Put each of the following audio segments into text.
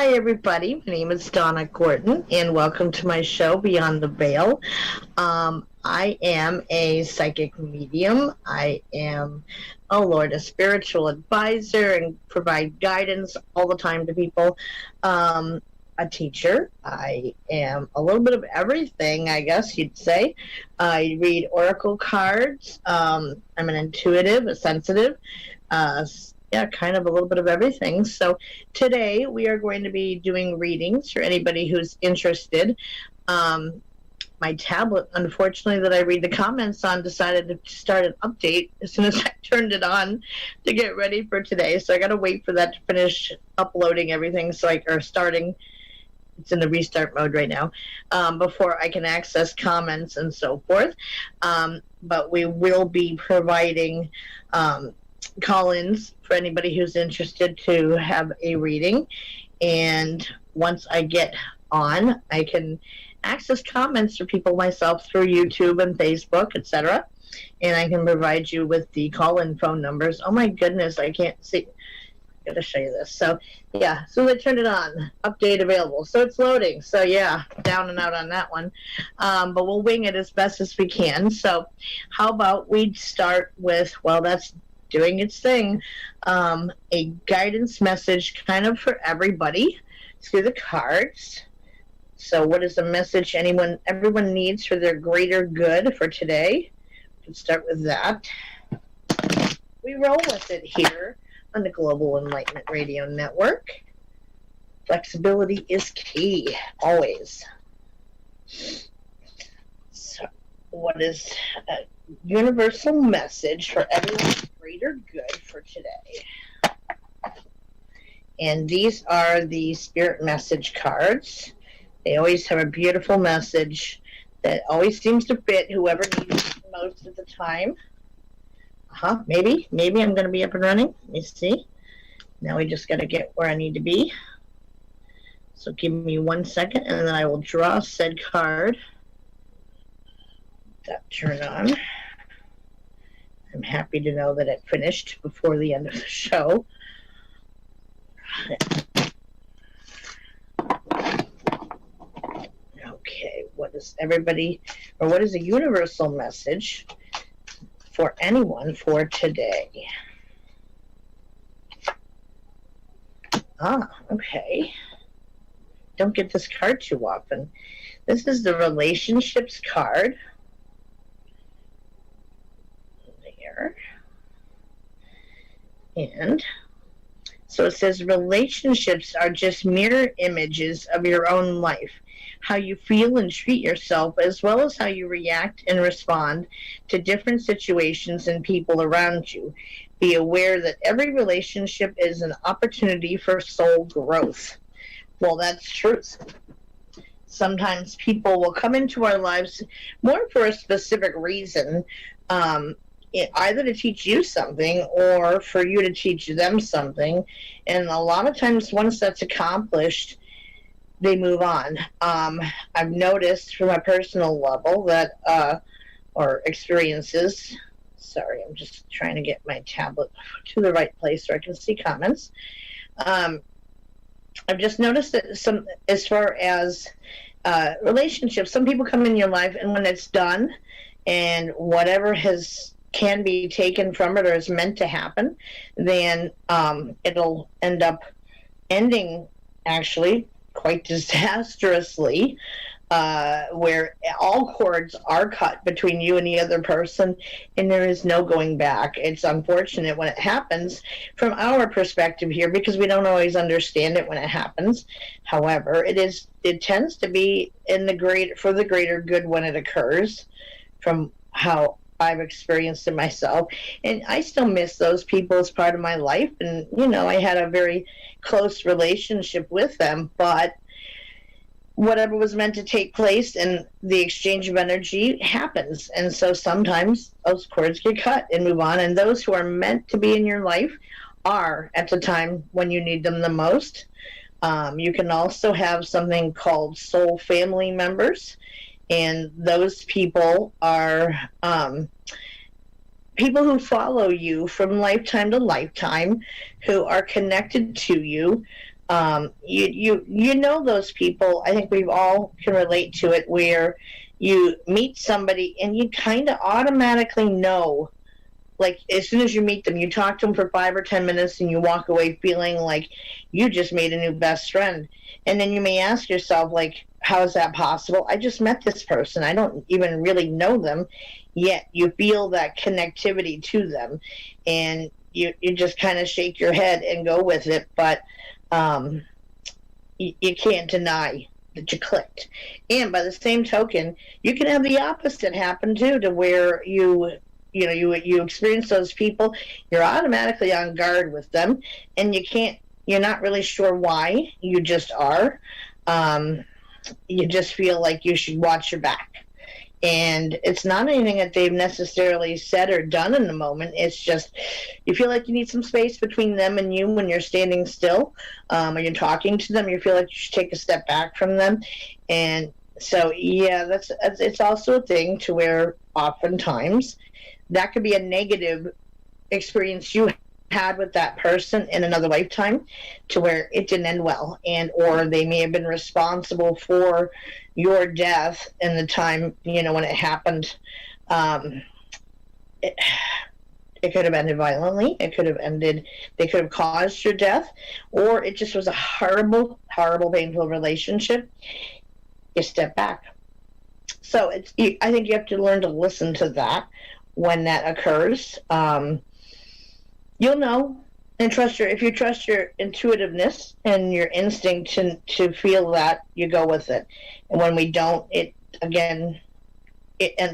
Hi, everybody. My name is Donna Gorton, and welcome to my show, Beyond the Veil. I am a psychic medium. I am, a spiritual advisor and provide guidance all the time to people. A teacher. I am a little bit of everything, I guess you'd say. I read oracle cards. I'm an intuitive, a sensitive. Kind of a little bit of everything. So today we are going to be doing readings for anybody who's interested. My tablet, unfortunately, that I read the comments on, decided to start an update as soon as I turned it on to get ready for today. So I got to wait for that to finish uploading everything. Starting. It's in the restart mode right now, before I can access comments and so forth. But we will be providing call-ins for anybody who's interested to have a reading. And once I get on, I can access comments for people myself through YouTube and Facebook, etc. And I can provide you with the call-in phone numbers. Oh my goodness, I can't see. I'm gonna show you this. So yeah, so they turned it on. Update available. So it's loading. So yeah, down and out on that one. But we'll wing it as best as we can. So how about we start with, that's doing its thing, a guidance message kind of for everybody through the cards. So what is the message everyone needs for their greater good for today? We can start with that. We roll with it here on the Global Enlightenment Radio Network. Flexibility is key, always. So what is a universal message for everyone's greater good for today? And these are the spirit message cards. They always have a beautiful message that always seems to fit whoever needs it most at the time. Maybe I'm going to be up and running. Let me see. Now we just got to get where I need to be. So give me 1 second, and then I will draw said card. That turn on. I'm happy to know that it finished before the end of the show. Okay, what is a universal message for anyone for today? Okay. Don't get this card too often. This is the relationships card. There. And so it says relationships are just mirror images of your own life. How you feel and treat yourself, as well as how you react and respond to different situations and people around you. Be aware that every relationship is an opportunity for soul growth. Well, that's truth. Sometimes people will come into our lives more for a specific reason, either to teach you something or for you to teach them something. And a lot of times once that's accomplished, they move on. I've noticed from a personal level that, or experiences, sorry, I'm just trying to get my tablet to the right place so I can see comments. I've just noticed that as far as relationships, some people come in your life, and when it's done and whatever can be taken from it or is meant to happen, then it'll end up ending actually quite disastrously, where all cords are cut between you and the other person, and there is no going back. It's unfortunate when it happens from our perspective here, because we don't always understand it when it happens. However, it tends to be for the greater good when it occurs, from how I've experienced it myself. And I still miss those people as part of my life, and I had a very close relationship with them, but whatever was meant to take place and the exchange of energy happens. And so sometimes those cords get cut and move on, and those who are meant to be in your life are at the time when you need them the most. You can also have something called soul family members, and those people are people who follow you from lifetime to lifetime, who are connected to you You know those people. I think we all can relate to it, where you meet somebody and you kind of automatically know, like, as soon as you meet them, you talk to them for 5 or 10 minutes and you walk away feeling like you just made a new best friend. And then you may ask yourself, like, how is that possible? I just met this person. I don't even really know them, yet you feel that connectivity to them, and you just kind of shake your head and go with it. But you can't deny that you clicked. And by the same token, you can have the opposite happen too, to where you experience those people, you're automatically on guard with them, and you're not really sure why, you just are. You just feel like you should watch your back. And it's not anything that they've necessarily said or done in the moment. It's just you feel like you need some space between them and you when you're standing still, or you're talking to them. You feel like you should take a step back from them. And so, yeah, it's also a thing to where oftentimes that could be a negative experience you had with that person in another lifetime, to where it didn't end well, or they may have been responsible for your death in the time, when it happened. It could have ended violently. They could have caused your death, or it just was a horrible, horrible, painful relationship. You step back. So I think you have to learn to listen to that when that occurs. You'll know, and if you trust your intuitiveness and your instinct to feel that, you go with it. And when we don't, it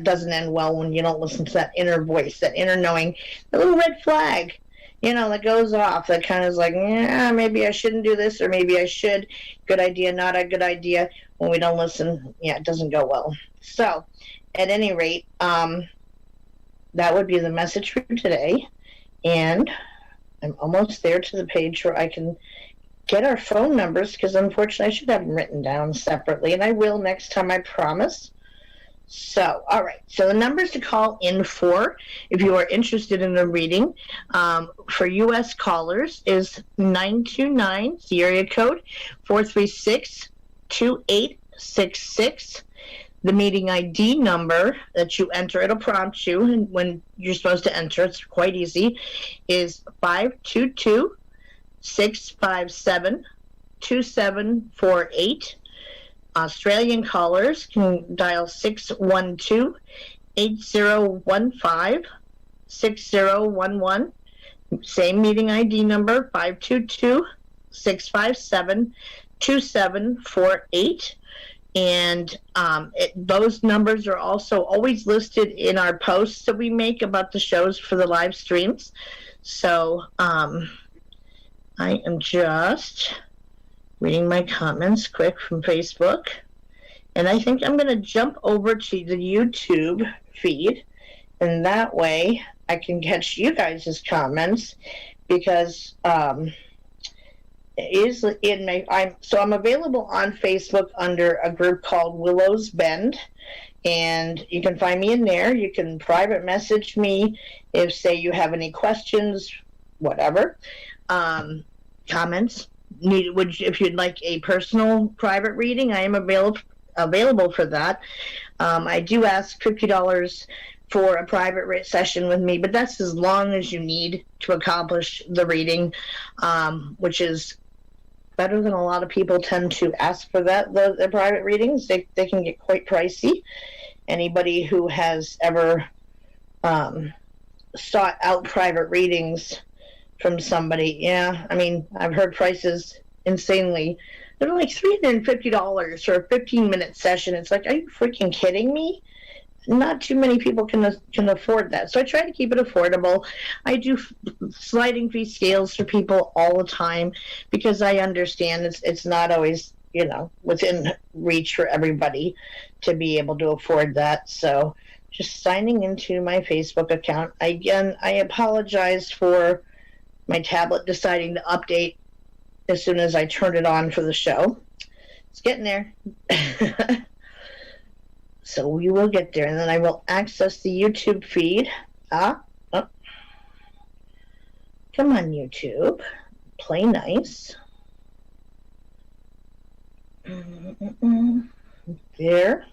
doesn't end well when you don't listen to that inner voice, that inner knowing, the little red flag, that goes off, that kind of is like, yeah, maybe I shouldn't do this, or maybe I should. Good idea, not a good idea. When we don't listen, it doesn't go well. So, at any rate, that would be the message for today. And I'm almost there to the page where I can get our phone numbers, because unfortunately I should have them written down separately, and I will next time, I promise. So, all right. So the numbers to call in for, if you are interested in a reading, for U.S. callers is 929, the area code, 436-2866. The meeting ID number that you enter, it'll prompt you, and when you're supposed to enter, it's quite easy, is 522-657-2748. Australian callers can dial 612-8015-6011. Same meeting ID number, 522-657-2748. And those numbers are also always listed in our posts that we make about the shows for the live streams. So I am just reading my comments quick from Facebook. And I think I'm going to jump over to the YouTube feed. And that way I can catch you guys' comments, because is in my I'm available on Facebook under a group called Willow's Bend, and you can find me in there. You can private message me if, say, you have any questions, whatever, comments. If you'd like a personal private reading, I am available for that. I do ask $50 for a private session with me, but that's as long as you need to accomplish the reading, which is better than a lot of people tend to ask for that. The private readings, they can get quite pricey. Anybody who has ever sought out private readings from somebody, I've heard prices insanely. They're like $350 for a 15-minute session. It's like, are you freaking kidding me? Not too many people can afford that. So I try to keep it affordable. I do sliding fee scales for people all the time, because I understand it's not always, within reach for everybody to be able to afford that. So just signing into my Facebook account. Again, I apologize for my tablet deciding to update as soon as I turned it on for the show. It's getting there. So we will get there, and then I will access the YouTube feed. Come on, YouTube. Play nice. There.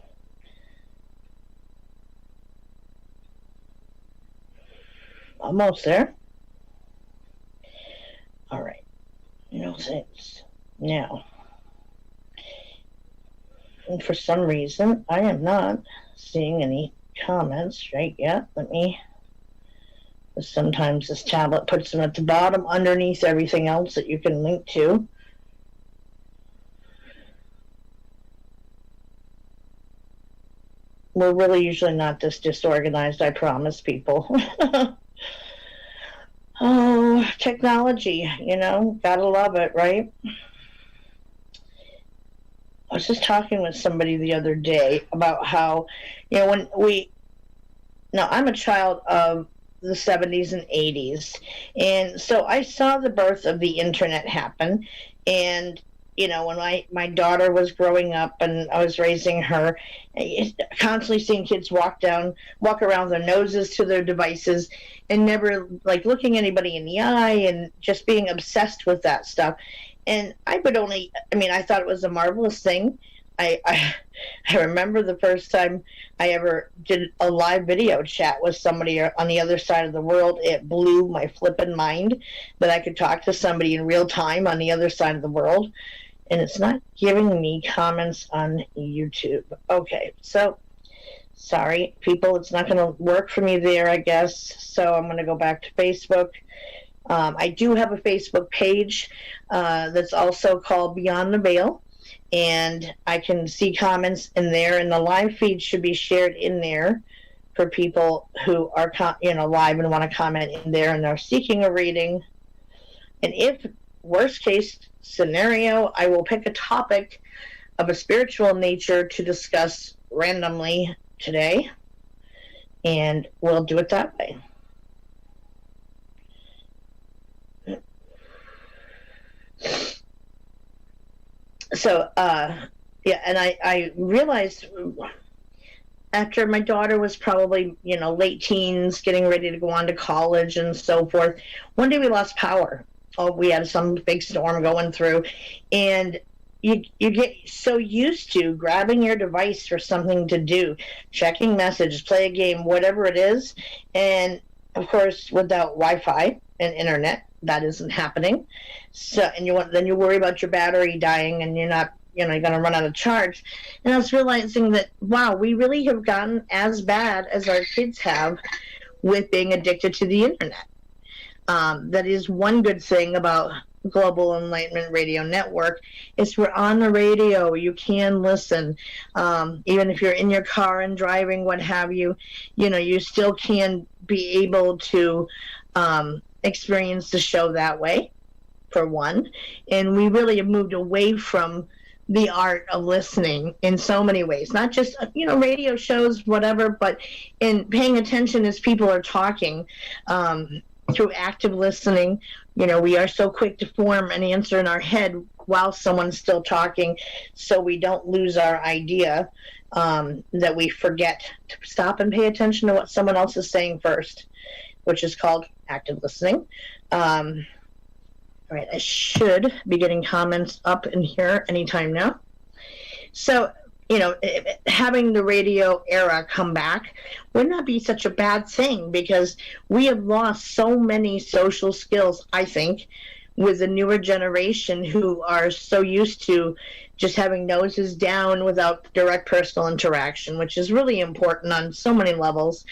Almost there. All right. Now. And for some reason, I am not seeing any comments right yet. Sometimes this tablet puts them at the bottom underneath everything else that you can link to. We're really usually not this disorganized, I promise people. Oh, technology, gotta love it, right? I was just talking with somebody the other day about how, I'm a child of the 70s and 80s. And so I saw the birth of the internet happen. And, when my daughter was growing up and I was raising her, constantly seeing kids walk around their noses to their devices and never looking anybody in the eye and just being obsessed with that stuff. And I thought it was a marvelous thing. I remember the first time I ever did a live video chat with somebody on the other side of the world. It blew my flippin' mind that I could talk to somebody in real time on the other side of the world. And it's not giving me comments on YouTube. Okay, so sorry, people, it's not going to work for me there, I guess. So I'm going to go back to Facebook. I do have a Facebook page that's also called Beyond the Veil, and I can see comments in there, and the live feed should be shared in there for people who are live and want to comment in there and they're seeking a reading. And if worst case scenario, I will pick a topic of a spiritual nature to discuss randomly today, and we'll do it that way. So, and I realized after my daughter was probably, late teens, getting ready to go on to college and so forth, one day we lost power. Oh, we had some big storm going through, and you get so used to grabbing your device for something to do, checking messages, play a game, whatever it is, and of course, without Wi-Fi and internet, that isn't happening. So, and then you worry about your battery dying, and you're not, you're going to run out of charge. And I was realizing that, wow, we really have gotten as bad as our kids have with being addicted to the internet. That is one good thing about Global Enlightenment Radio Network is we're on the radio. You can listen. Even if you're in your car and driving, what have you, you still can be able to experience the show that way, for one. And we really have moved away from the art of listening in so many ways, not just, radio shows, whatever, but in paying attention as people are talking, through active listening. We are so quick to form an answer in our head while someone's still talking, so we don't lose our idea, that we forget to stop and pay attention to what someone else is saying first, which is called active listening. All right, I should be getting comments up in here anytime now. So, having the radio era come back would not be such a bad thing, because we have lost so many social skills, I think, with the newer generation who are so used to just having noses down without direct personal interaction, which is really important on so many levels.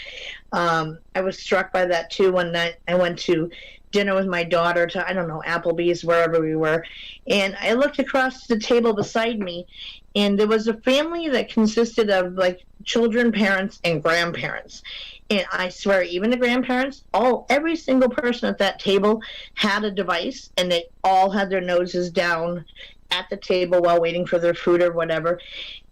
I was struck by that too one night. I went to dinner with my daughter to, Applebee's, wherever we were, and I looked across the table beside me, and there was a family that consisted of children, parents, and grandparents. And I swear, even the grandparents, every single person at that table had a device, and they all had their noses down at the table while waiting for their food or whatever.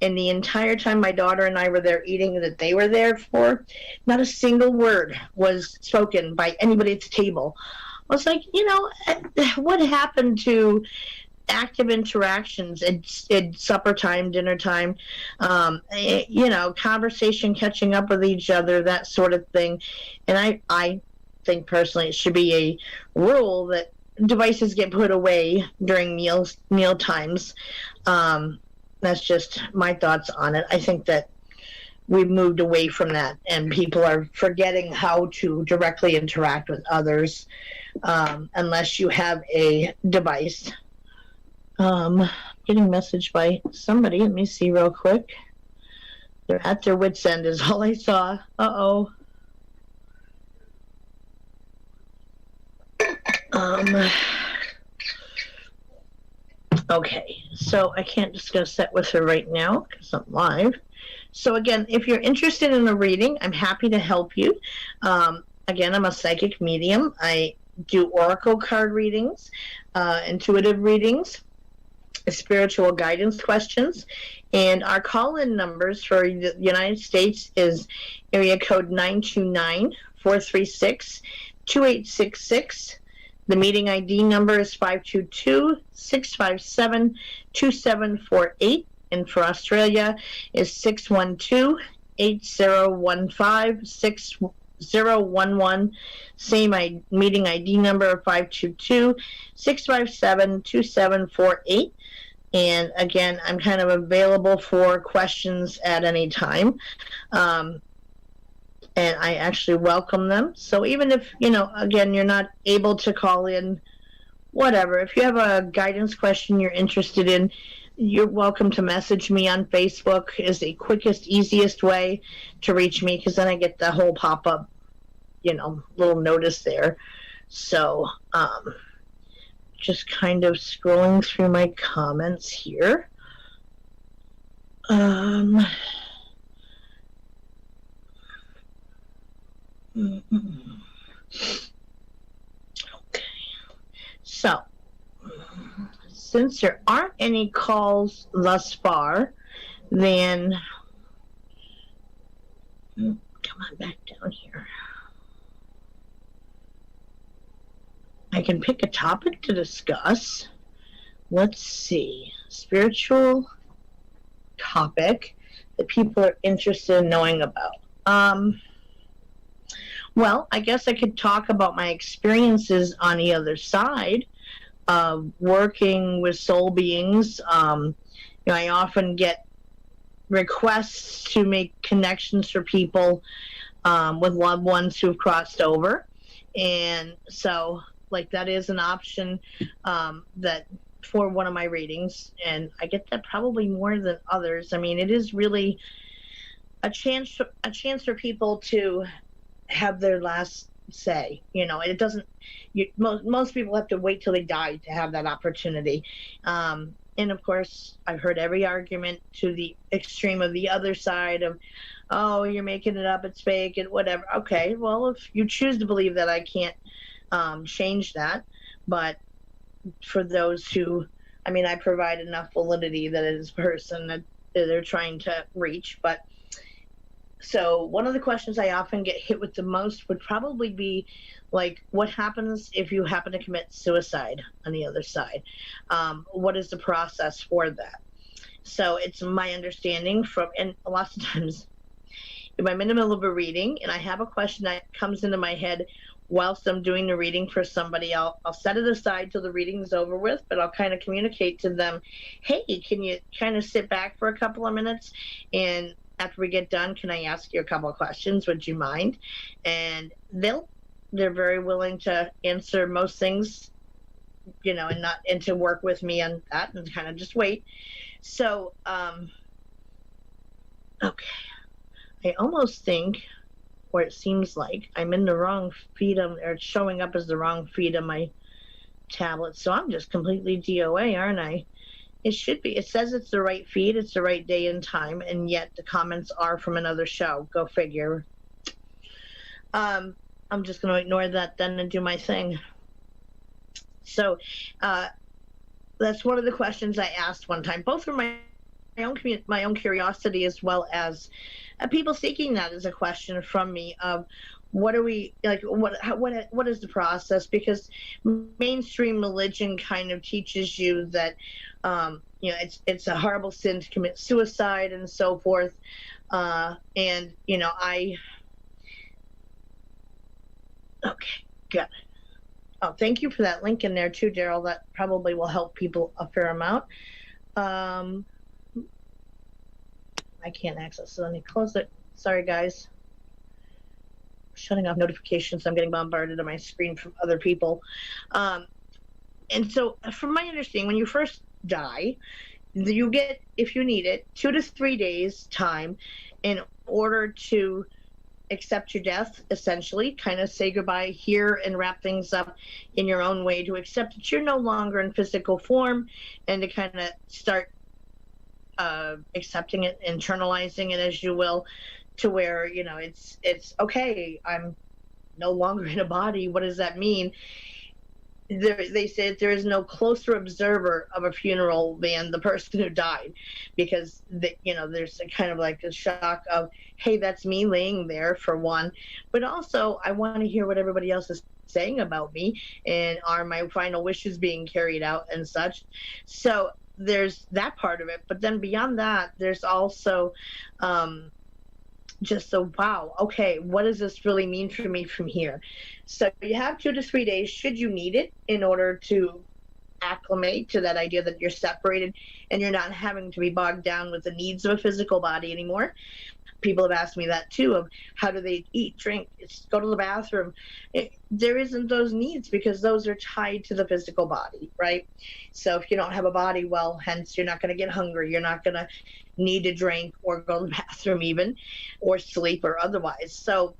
And the entire time my daughter and I were there eating, that they were there for, not a single word was spoken by anybody at the table. I was like, what happened to active interactions at supper time, dinner time, conversation, catching up with each other, that sort of thing. And I think personally it should be a rule that devices get put away during meal times. That's just my thoughts on it. I think that we've moved away from that, and people are forgetting how to directly interact with others, unless you have a device. Getting a message by somebody. Let me see real quick. They're at their wits' end is all I saw. Uh-oh. Okay, so I can't discuss that with her right now because I'm live. So again, if you're interested in a reading, I'm happy to help you. Again, I'm a psychic medium. I do oracle card readings, intuitive readings, spiritual guidance questions, and our call-in numbers for the United States is area code 929-436-2866. The meeting ID number is 522-657-2748. And for Australia is 612-8015-6011. Same meeting ID number 522-657-2748. And again, I'm kind of available for questions at any time. And I actually welcome them. So even if, again, you're not able to call in, whatever, if you have a guidance question you're interested in, you're welcome to message me on Facebook is the quickest, easiest way to reach me, because then I get the whole pop-up, little notice there. So, just kind of scrolling through my comments here. Okay. So, since there aren't any calls thus far, then come on back down here. I can pick a topic to discuss. Let's see. Spiritual topic that people are interested in knowing about. Well, I guess I could talk about my experiences on the other side of working with soul beings. I often get requests to make connections for people with loved ones who've crossed over. And so, that is an option that for one of my readings. And I get that probably more than others. I mean, it is really a chance for people to have their last say. It doesn't, most people have to wait till they die to have that opportunity. And of course, I've heard every argument to the extreme of the other side of, oh, you're making it up, it's fake, and whatever. Okay, well, if you choose to believe that, I can't change that. But for those who, I provide enough validity that it is a person that they're trying to reach. But so one of the questions I often get hit with the most would probably be what happens if you happen to commit suicide on the other side? What is the process for that? So it's my understanding and lots of times if I'm in the middle of a reading and I have a question that comes into my head whilst I'm doing the reading for somebody, I'll set it aside till the reading is over with, but I'll kind of communicate to them, hey, can you kind of sit back for a couple of minutes, and after we get done, can I ask you a couple of questions? Would you mind? And they're very willing to answer most things, and to work with me on that and kind of just wait. So, okay. I almost think, or it seems like I'm in the wrong feed or it's showing up as the wrong feed on my tablet. So I'm just completely DOA, aren't I? It should be. It says it's the right feed, it's the right day and time, and yet the comments are from another show. Go figure. I'm just going to ignore that then and do my thing. So that's one of the questions I asked one time, both for my own curiosity as well as people seeking that as a question from me of what are we what is the process, because mainstream religion kind of teaches you that it's a horrible sin to commit suicide and so forth, and okay, good. Oh, thank you for that link in there too, Daryl. That probably will help people a fair amount. I can't access. So let me close it. Sorry, guys. Shutting off notifications. I'm getting bombarded on my screen from other people. And so, from my understanding, when you first die, you get, if you need it, 2 to 3 days time in order to accept your death, essentially, kind of say goodbye here and wrap things up in your own way, to accept that you're no longer in physical form, and to kind of start accepting it, internalizing it, as you will, to where, it's okay, I'm no longer in a body. What does that mean? They said there is no closer observer of a funeral than the person who died, because there's a kind of like a shock of, hey, that's me laying there, for one, but also I want to hear what everybody else is saying about me, and are my final wishes being carried out and such. So there's that part of it, but then beyond that, there's also just so, wow, okay, what does this really mean for me from here? So you have 2 to 3 days, should you need it, in order to acclimate to that idea that you're separated and you're not having to be bogged down with the needs of a physical body anymore. People have asked me that too, of how do they eat, drink, go to the bathroom. There isn't those needs, because those are tied to the physical body, right? So if you don't have a body, well, hence you're not going to get hungry, you're not going to need to drink or go to the bathroom even, or sleep or otherwise. So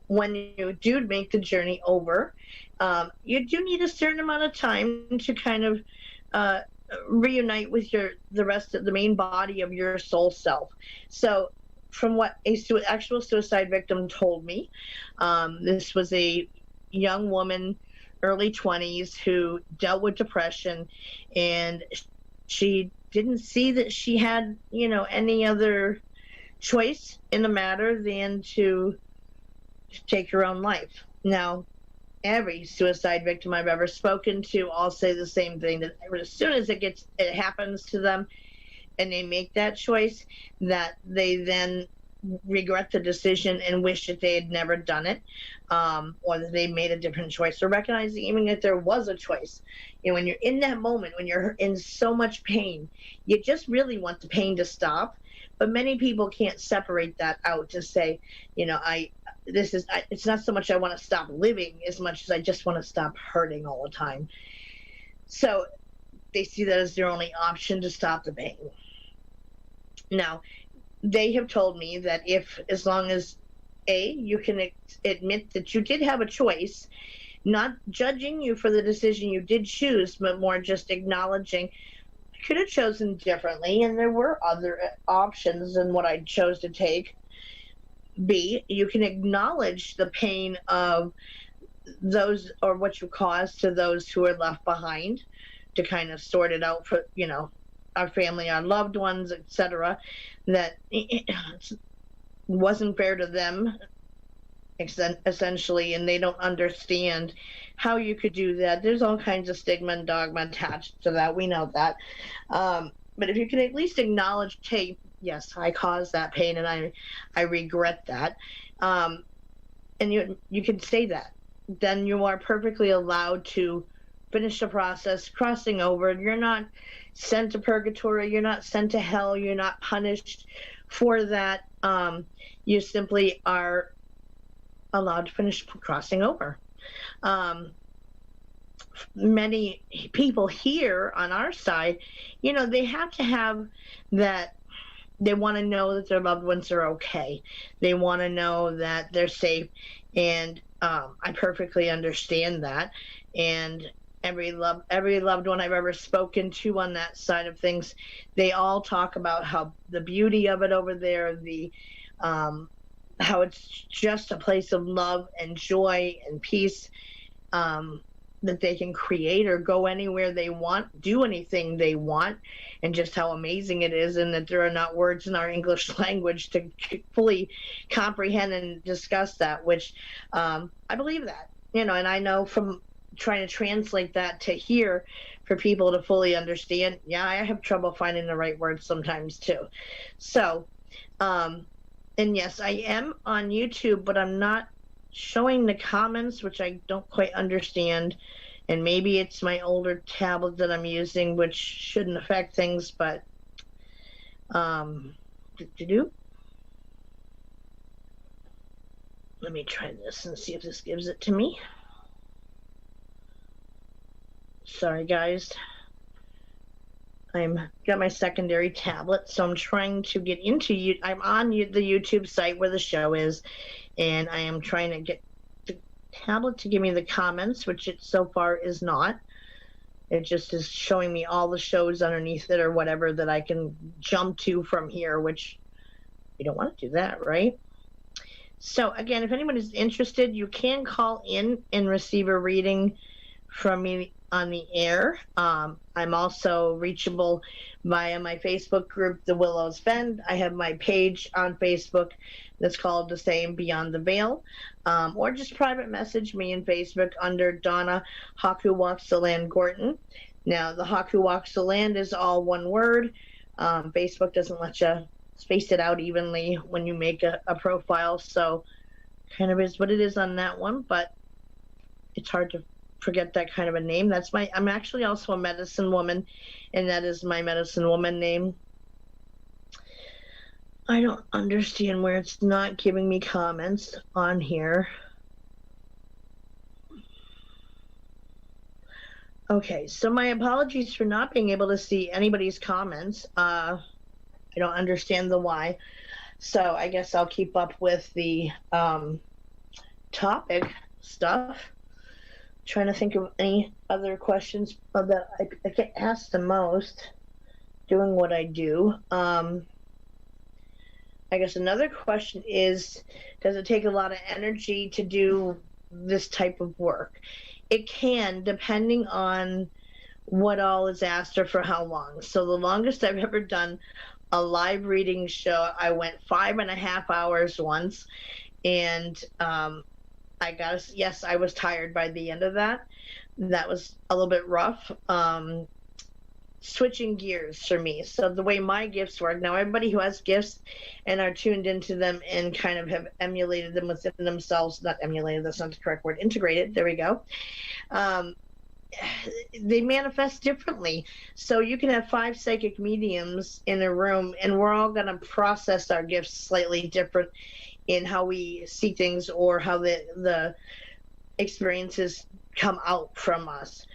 when you do make the journey over, you do need a certain amount of time to kind of reunite with the rest of the main body of your soul self. So from what actual suicide victim told me, this was a young woman, early 20s, who dealt with depression, and she didn't see that she had, any other choice in the matter than to take her own life. Now, every suicide victim I've ever spoken to all say the same thing, that as soon as it happens to them and they make that choice, that they then regret the decision and wish that they had never done it, or that they made a different choice, or recognizing even that there was a choice. When you're in that moment, when you're in so much pain, you just really want the pain to stop. But many people can't separate that out to say, it's not so much I want to stop living as much as I just want to stop hurting all the time. So they see that as their only option to stop the pain. Now, they have told me that as long as you can admit that you did have a choice, not judging you for the decision you did choose, but more just acknowledging I could have chosen differently, and there were other options than what I chose to take. B, you can acknowledge the pain of those, or what you caused to those who are left behind, to kind of sort it out for, our family, our loved ones, etc., that it wasn't fair to them, essentially, and they don't understand how you could do that. There's all kinds of stigma and dogma attached to that. We know that. But if you can at least acknowledge, hey, yes, I caused that pain, and I regret that, and you can say that, then you are perfectly allowed to finish the process, crossing over. You're not sent to purgatory, you're not sent to hell, you're not punished for that. You simply are allowed to finish crossing over. Many people here on our side, they have to have that. They want to know that their loved ones are okay. They want to know that they're safe, and I perfectly understand that. And every loved one I've ever spoken to on that side of things, they all talk about how the beauty of it over there, the how it's just a place of love and joy and peace, that they can create or go anywhere they want, do anything they want, and just how amazing it is, and that there are not words in our English language to fully comprehend and discuss that, which I believe that, and I know from trying to translate that to here for people to fully understand, I have trouble finding the right words sometimes too. So, and yes, I am on YouTube, but I'm not showing the comments, which I don't quite understand, and maybe it's my older tablet that I'm using, which shouldn't affect things, but Let me try this and see if this gives it to me. Sorry, guys. I'm got my secondary tablet, so I'm trying to get into you. I'm on the YouTube site where the show is, and I am trying to get the tablet to give me the comments, which it so far is not. It just is showing me all the shows underneath it or whatever that I can jump to from here, which you don't want to do that, right? So again, if anyone is interested, you can call in and receive a reading from me on the air. I'm also reachable via my Facebook group, The Willows Bend. I have my page on Facebook that's called the same, Beyond the Veil, or just private message me in Facebook under Donna Haku Walks the Land Gorton. Now, the Haku Walks the Land is all one word. Facebook doesn't let you space it out evenly when you make a profile, so kind of is what it is on that one, but it's hard to forget that kind of a name. I'm actually also a medicine woman, and that is my medicine woman name. I don't understand where it's not giving me comments on here. Okay, so my apologies for not being able to see anybody's comments. I don't understand the why. So I guess I'll keep up with the topic stuff. Trying to think of any other questions that I get asked the most doing what I do. I guess another question is, does it take a lot of energy to do this type of work? It can, depending on what all is asked or for how long. So the longest I've ever done a live reading show, I went 5.5 hours once, and yes, I was tired by the end of that. That was a little bit rough. Switching gears for me. So the way my gifts work, now everybody who has gifts and are tuned into them and kind of have emulated them within themselves, not emulated, that's not the correct word, integrated, there we go. They manifest differently. So you can have 5 psychic mediums in a room, and we're all going to process our gifts slightly different in how we see things or how the experiences come out from us.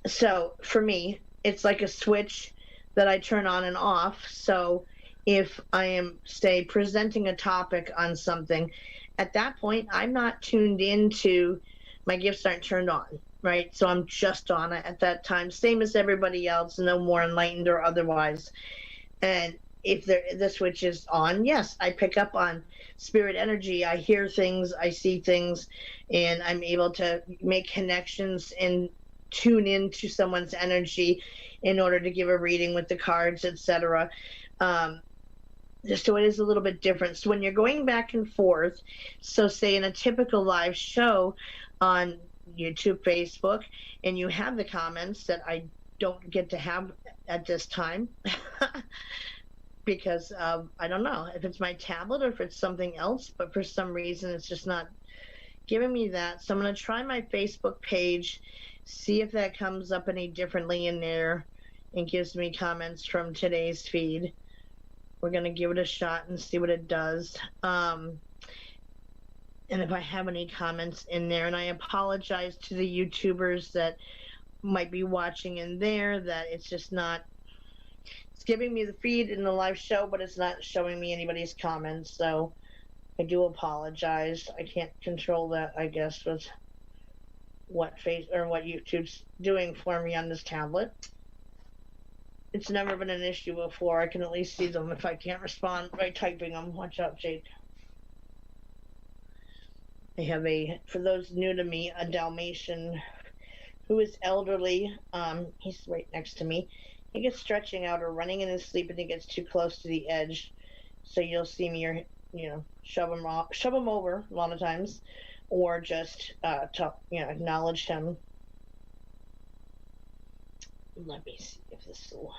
So for me, it's like a switch that I turn on and off. So if I am, say, presenting a topic on something, at that point, I'm not tuned into, my gifts aren't turned on, right? So I'm just Donna at that time, same as everybody else, no more enlightened or otherwise. And if the switch is on, yes, I pick up on spirit energy. I hear things, I see things, and I'm able to make connections and tune into someone's energy in order to give a reading with the cards, etc. So it is a little bit different. So when you're going back and forth, so say in a typical live show on YouTube, Facebook, and you have the comments that I don't get to have at this time, because I don't know if it's my tablet or if it's something else, but for some reason it's just not giving me that. So I'm going to try my Facebook page, see if that comes up any differently in there and gives me comments from today's feed. We're going to give it a shot and see what it does. And if I have any comments in there, and I apologize to the YouTubers that might be watching in there, that it's just not, it's giving me the feed in the live show, but it's not showing me anybody's comments. So I do apologize. I can't control that, I guess, with what YouTube's doing for me on this tablet. It's never been an issue before. I can at least see them if I can't respond by typing them. Watch out, Jake. I have for those new to me, a Dalmatian who is elderly. He's right next to me. He gets stretching out or running in his sleep, and he gets too close to the edge. So you'll see me, shove him over a lot of times, or just acknowledge him. Let me see if this will.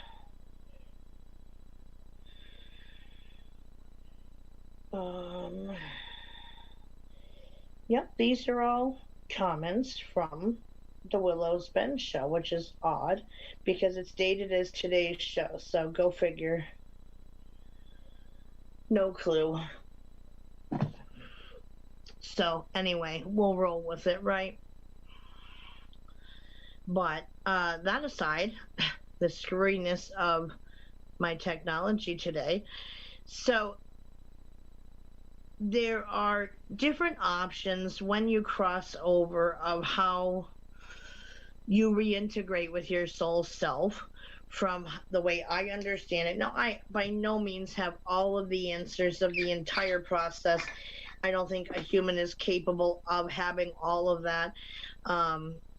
Yep, these are all comments from the Willows Bend show, which is odd because it's dated as today's show. So go figure. No clue. So anyway, we'll roll with it, right? But that aside, the screwiness of my technology today. So there are different options when you cross over of how you reintegrate with your soul self from the way I understand it. Now, I by no means have all of the answers of the entire process. I don't think a human is capable of having all of that.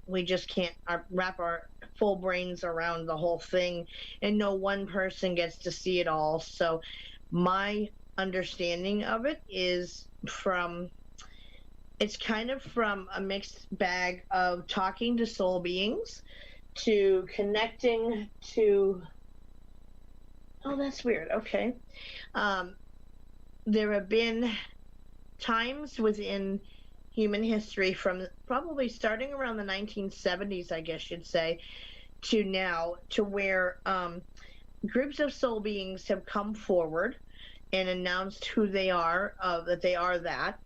We just can't wrap our full brains around the whole thing, and no one person gets to see it all. So my understanding of it is it's kind of from a mixed bag of talking to soul beings to connecting to, oh, that's weird. Okay. There have been times within human history from probably starting around the 1970s, I guess you'd say, to now, to where groups of soul beings have come forward and announced who they are, that they are that,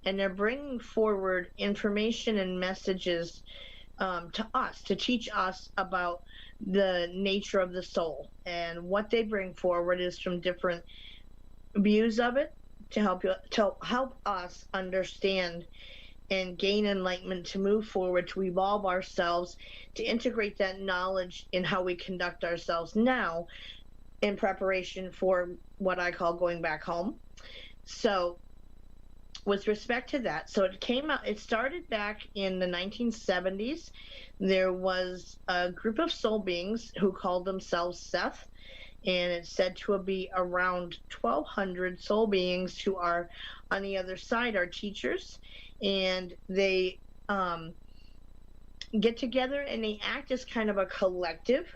and they're bringing forward information and messages to us, to teach us about the nature of the soul. And what they bring forward is from different views of it to help us understand and gain enlightenment, to move forward, to evolve ourselves, to integrate that knowledge in how we conduct ourselves now in preparation for what I call going back home. So with respect to that, so it started back in the 1970s. There was a group of soul beings who called themselves Seth, and it's said to be around 1,200 soul beings who are on the other side, are teachers, and they get together and they act as kind of a collective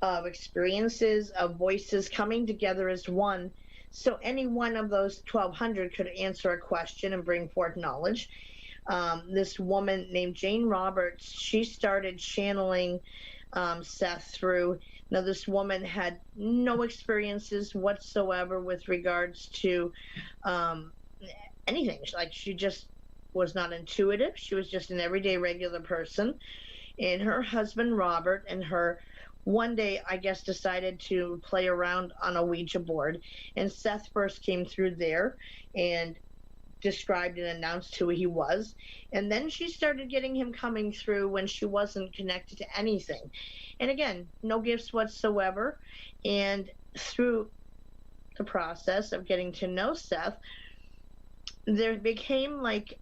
of experiences, of voices coming together as one. So any one of those 1,200 could answer a question and bring forth knowledge. This woman named Jane Roberts, she started channeling Seth through. Now, this woman had no experiences whatsoever with regards to anything. Like, she just was not intuitive. She was just an everyday regular person. And her husband, Robert, and her one day, I guess, decided to play around on a Ouija board. And Seth first came through there and described and announced who he was. And then she started getting him coming through when she wasn't connected to anything. And again, no gifts whatsoever. And through the process of getting to know Seth, there became like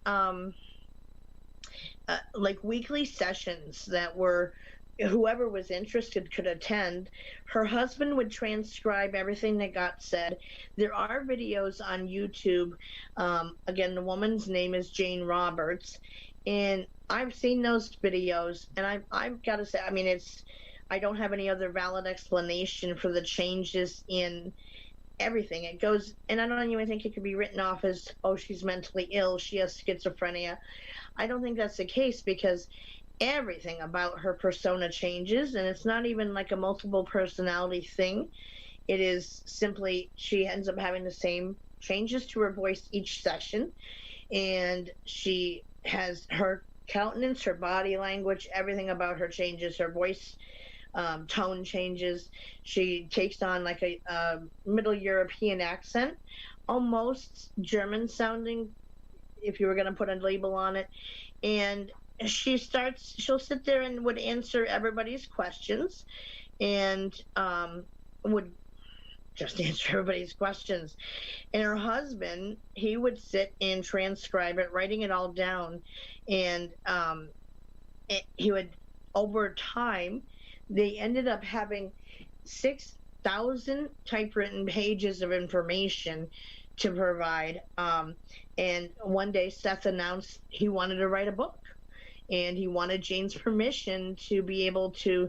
weekly sessions that were, whoever was interested could attend. Her husband would transcribe everything that got said. There are videos on YouTube. Again, the woman's name is Jane Roberts, and I've seen those videos, and I've got to say, I mean, I don't have any other valid explanation for the changes in everything. It goes, and I don't even think it could be written off as, oh, she's mentally ill, she has schizophrenia. I don't think that's the case, because everything about her persona changes, and it's not even like a multiple personality thing. It is simply she ends up having the same changes to her voice each session, and she has her countenance, her body language, everything about her changes. Her voice tone changes. She takes on like a Middle European accent, almost German sounding, if you were going to put a label on it. And she'll sit there and would answer everybody's questions, and would just answer everybody's questions. And her husband, he would sit and transcribe it, writing it all down. And he would, over time, they ended up having 6,000 typewritten pages of information to provide. And one day Seth announced he wanted to write a book, and he wanted Jane's permission to be able to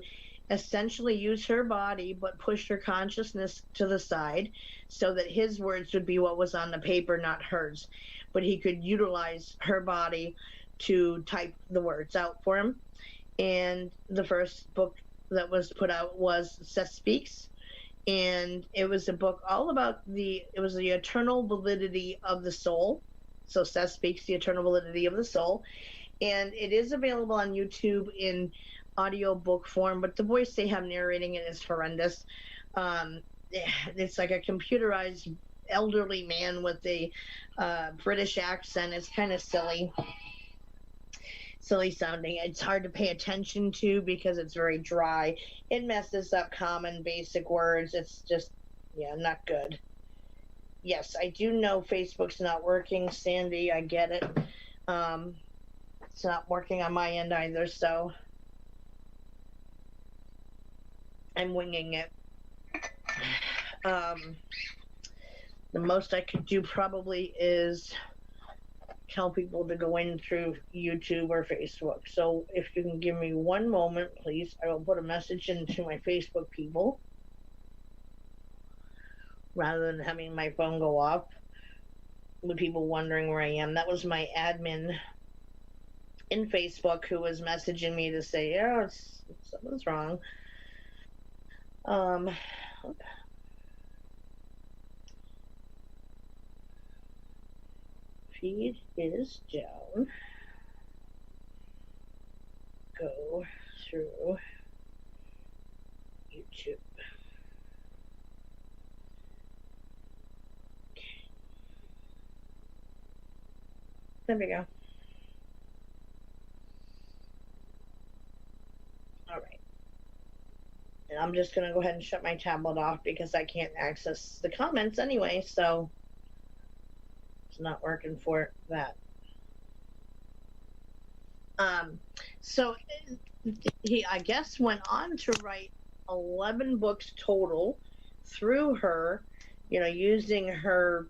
essentially use her body but push her consciousness to the side so that his words would be what was on the paper, not hers. But he could utilize her body to type the words out for him. And the first book that was put out was Seth Speaks, And it was a book all about the eternal validity of the soul. So Seth speaks the eternal validity of the soul, and it is available on YouTube in audio book form, but the voice they have narrating it is horrendous. It's like a computerized elderly man with a British accent. It's kind of silly sounding. It's hard to pay attention to because it's very dry. It messes up common basic words. It's just, yeah, not good. Yes, I do know Facebook's not working, Sandy. I get it. It's not working on my end either, so I'm winging it. The most I could do probably is tell people to go in through YouTube or Facebook. So if you can give me one moment, please, I will put a message into my Facebook people rather than having my phone go off with people wondering where I am. That was my admin in Facebook who was messaging me to say, yeah, something's wrong. Feed is down. Go through YouTube. Okay. There we go. All right. And I'm just going to go ahead and shut my tablet off because I can't access the comments anyway, so it's not working for that. So he, I guess, went on to write 11 books total through her, you know, using her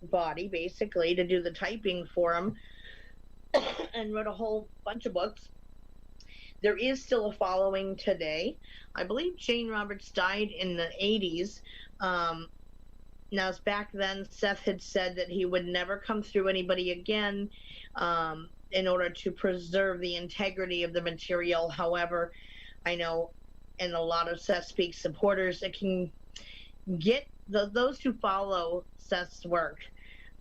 body basically to do the typing for him, and wrote a whole bunch of books. There is still a following today. I believe Jane Roberts died in the 80s. Now, back then, Seth had said that he would never come through anybody again in order to preserve the integrity of the material. However, I know in a lot of Seth Speaks supporters, it can get those who follow Seth's work.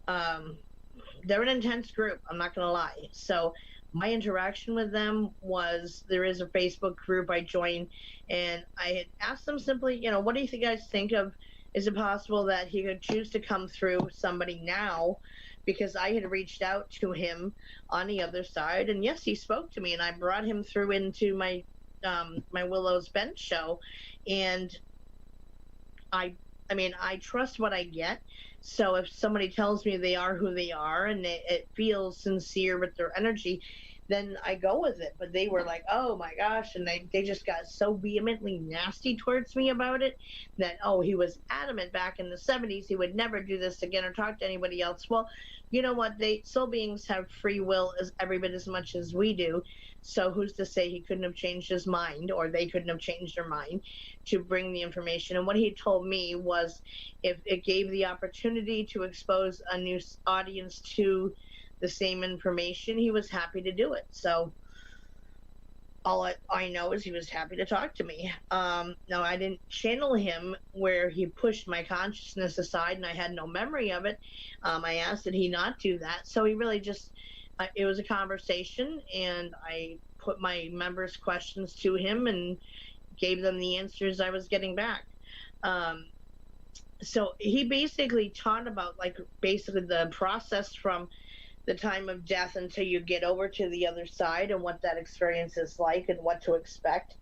They're an intense group, I'm not going to lie. So my interaction with them was, there is a Facebook group I joined, and I had asked them simply, you know, what do you guys think of, is it possible that he could choose to come through somebody now? Because I had reached out to him on the other side, and yes, he spoke to me, and I brought him through into my my Willow's Bench show, and I mean, I trust what I get. So if somebody tells me they are who they are and it feels sincere with their energy, then I go with it. But they were like, oh my gosh, and they just got so vehemently nasty towards me about it that, oh, he was adamant back in the 70s he would never do this again or talk to anybody else. Well, you know what? Soul beings have free will as every bit as much as we do. So who's to say he couldn't have changed his mind, or they couldn't have changed their mind to bring the information? And what he told me was, if it gave the opportunity to expose a new audience to the same information, he was happy to do it. So all I know is he was happy to talk to me. No, I didn't channel him where he pushed my consciousness aside and I had no memory of it. I asked that he not do that. So he really just, it was a conversation, and I put my members' questions to him and gave them the answers I was getting back. So he basically taught about, like, basically the process from the time of death until you get over to the other side, and what that experience is like and what to expect,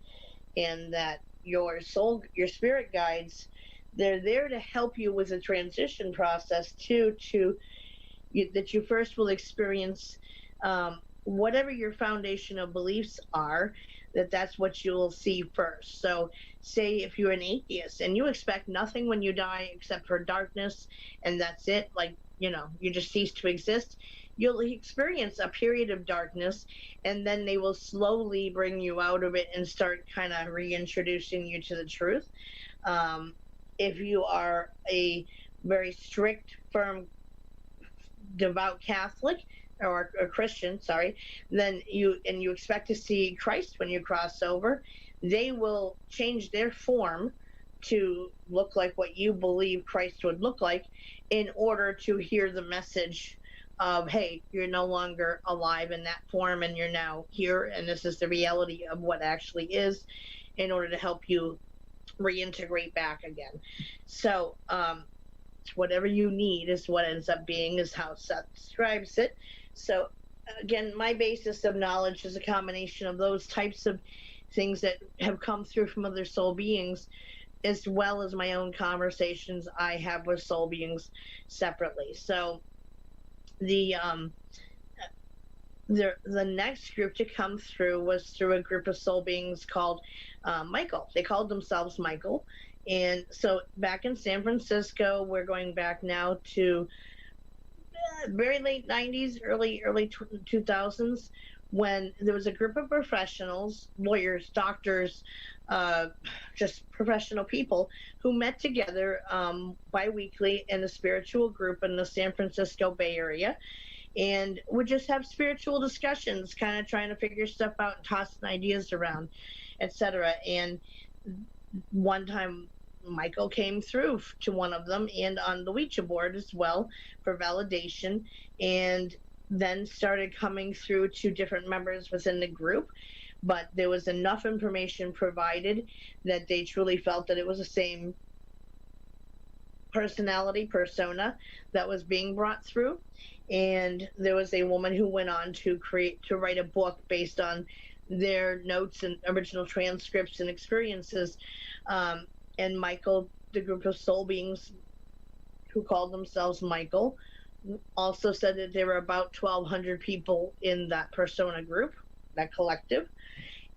and that your soul, your spirit guides, they're there to help you with the transition process too, that you first will experience whatever your foundational beliefs are, that's what you'll see first. So say if you're an atheist and you expect nothing when you die except for darkness, and that's it, like, you know, you just cease to exist, you'll experience a period of darkness, and then they will slowly bring you out of it and start kind of reintroducing you to the truth. If you are a very strict, firm, devout Catholic, or a Christian, sorry, then you expect to see Christ when you cross over, they will change their form to look like what you believe Christ would look like in order to hear the message of, hey, you're no longer alive in that form and you're now here, and this is the reality of what actually is, in order to help you reintegrate back again. So whatever you need is what ends up being, is how Seth describes it. So again, my basis of knowledge is a combination of those types of things that have come through from other soul beings, as well as my own conversations I have with soul beings separately. So the next group to come through was through a group of soul beings called Michael. They called themselves Michael. And so back in San Francisco, we're going back now to very late 90s, early 2000s, when there was a group of professionals, lawyers, doctors, just professional people who met together bi-weekly in a spiritual group in the San Francisco Bay Area, and would just have spiritual discussions, kind of trying to figure stuff out and tossing ideas around, etc. And one time Michael came through to one of them and on the Ouija board as well for validation, and then started coming through to different members within the group. But there was enough information provided that they truly felt that it was the same persona that was being brought through. And there was a woman who went on to write a book based on their notes and original transcripts and experiences. And Michael, the group of soul beings who called themselves Michael, also said that there were about 1,200 people in that persona group, that collective.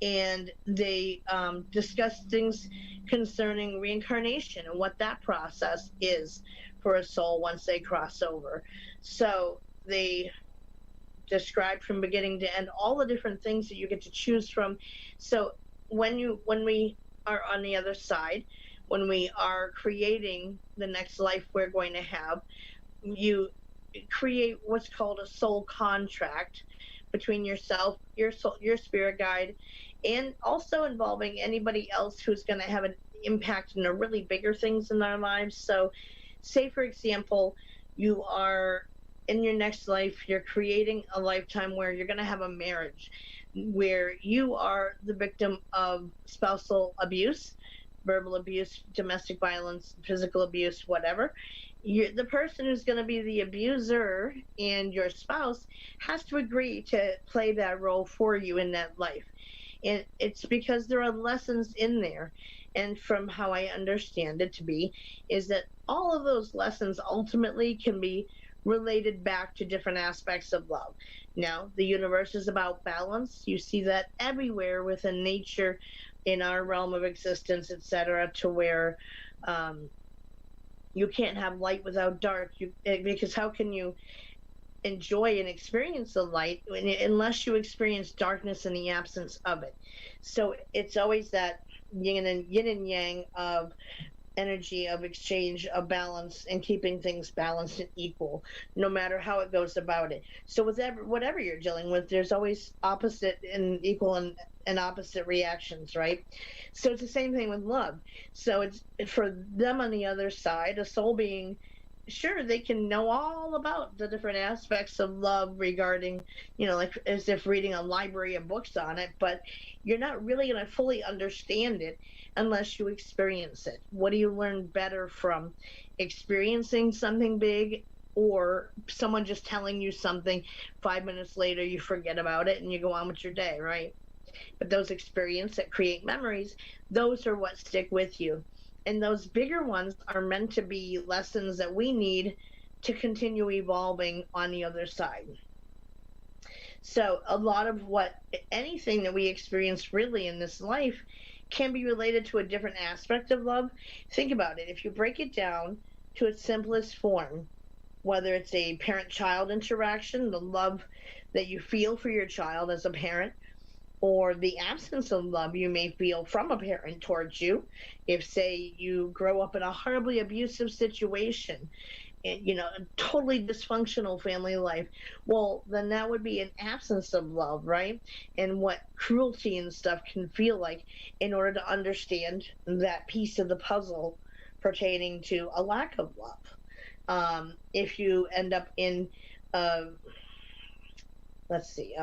And they discussed things concerning reincarnation and what that process is for a soul once they cross over. So they described from beginning to end all the different things that you get to choose from. So when we are on the other side, when we are creating the next life we're going to have, you create what's called a soul contract between yourself, your soul, your spirit guide, and also involving anybody else who's going to have an impact in the really bigger things in our lives. So say, for example, you are in your next life, you're creating a lifetime where you're going to have a marriage where you are the victim of spousal abuse, verbal abuse, domestic violence, physical abuse, whatever. The person who's going to be the abuser and your spouse has to agree to play that role for you in that life. And it's because there are lessons in there. And from how I understand it to be, is that all of those lessons ultimately can be related back to different aspects of love. Now, the universe is about balance. You see that everywhere within nature, in our realm of existence, etc., to where you can't have light without dark. Because how can you enjoy and experience the light unless you experience darkness in the absence of it? So it's always that yin and yang of energy, of exchange, of balance, and keeping things balanced and equal, no matter how it goes about it. So with whatever you're dealing with, there's always opposite and equal and opposite reactions, right? So it's the same thing with love. So it's for them on the other side, a soul being, sure, they can know all about the different aspects of love regarding, like as if reading a library of books on it, but you're not really going to fully understand it unless you experience it. What do you learn better from experiencing something big, or someone just telling you something, 5 minutes later you forget about it and you go on with your day, right? But those experiences that create memories, those are what stick with you. And those bigger ones are meant to be lessons that we need to continue evolving on the other side. So a lot of anything that we experience really in this life can be related to a different aspect of love. Think about it. If you break it down to its simplest form, whether it's a parent-child interaction, the love that you feel for your child as a parent, or the absence of love you may feel from a parent towards you. If, say, you grow up in a horribly abusive situation a totally dysfunctional family life, well, then that would be an absence of love, right? And what cruelty and stuff can feel like in order to understand that piece of the puzzle pertaining to a lack of love. If you end up in, uh, let's see,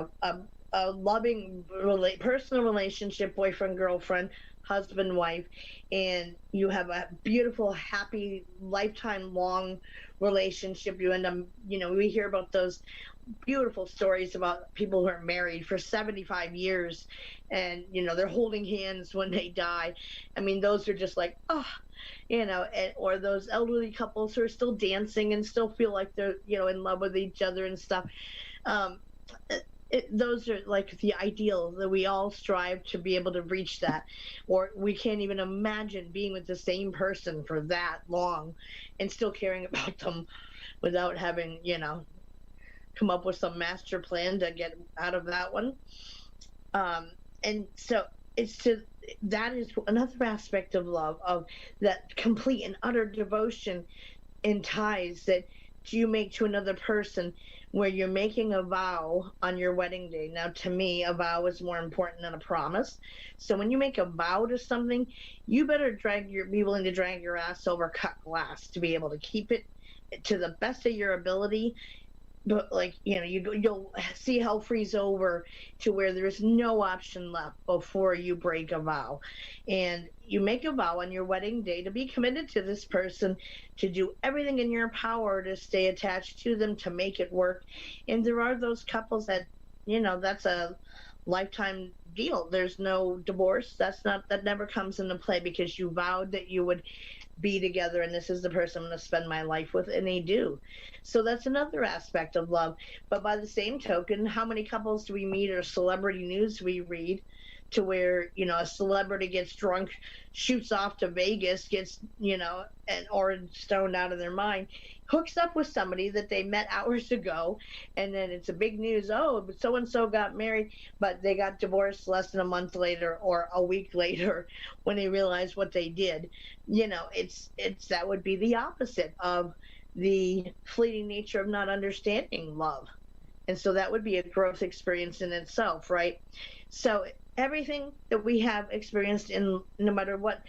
a loving personal relationship, boyfriend, girlfriend, husband, wife, and you have a beautiful, happy, lifetime long relationship. You end up, we hear about those beautiful stories about people who are married for 75 years and, they're holding hands when they die. I mean, those are just like, oh, or those elderly couples who are still dancing and still feel like they're, in love with each other and stuff. um, those are like the ideal that we all strive to be able to reach that, or we can't even imagine being with the same person for that long and still caring about them without having, come up with some master plan to get out of that one. And so it's to that is another aspect of love, of that complete and utter devotion and ties that you make to another person, where you're making a vow on your wedding day. Now, to me, a vow is more important than a promise. So when you make a vow to something, you better be willing to drag your ass over cut glass to be able to keep it to the best of your ability. But like, you'll see hell freeze over to where there's no option left before you break a vow. And you make a vow on your wedding day to be committed to this person, to do everything in your power to stay attached to them, to make it work. And there are those couples that, that's a lifetime deal. There's no divorce. That never comes into play, because you vowed that you would be together, and this is the person I'm going to spend my life with, and they do. So that's another aspect of love. But by the same token, how many couples do we meet, or celebrity news we read, to where, a celebrity gets drunk, shoots off to Vegas, gets, or stoned out of their mind, hooks up with somebody that they met hours ago, and then it's a big news, oh, but so and so got married, but they got divorced less than a month later or a week later when they realized what they did. It's that would be the opposite of the fleeting nature of not understanding love. And so that would be a growth experience in itself, right? So everything that we have experienced, in no matter what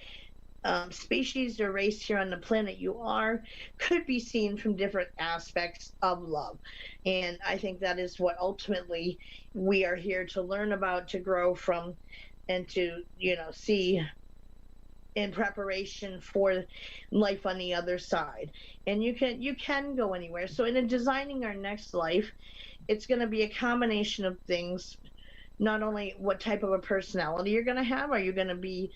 species or race here on the planet you are, could be seen from different aspects of love. And I think that is what ultimately we are here to learn about, to grow from, and to, see in preparation for life on the other side. And you can go anywhere. So in designing our next life, it's going to be a combination of things. Not only what type of a personality you're going to have. Are you going to be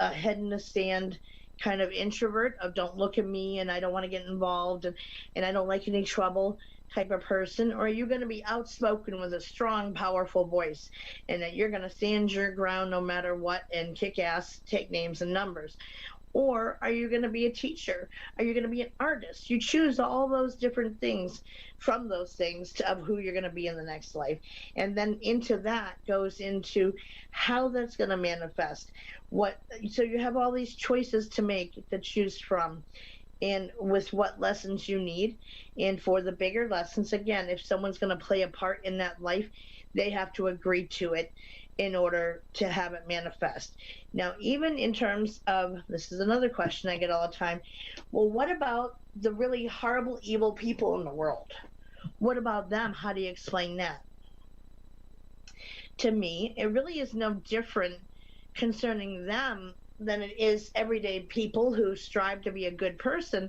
a head in the sand kind of introvert, of don't look at me and I don't want to get involved, and I don't like any trouble type of person? Or are you going to be outspoken with a strong, powerful voice, and that you're going to stand your ground no matter what and kick ass, take names and numbers? Or are you going to be a teacher? Are you going to be an artist? You choose all those different things from those things of who you're going to be in the next life. And then into that goes into how that's going to manifest. So you have all these choices to make, to choose from, and with what lessons you need. And for the bigger lessons, again, if someone's going to play a part in that life, they have to agree to it in order to have it manifest. Now, even in terms of, this is another question I get all the time, well, what about the really horrible, evil people in the world? What about them? How do you explain that? To me, it really is no different concerning them than it is everyday people who strive to be a good person.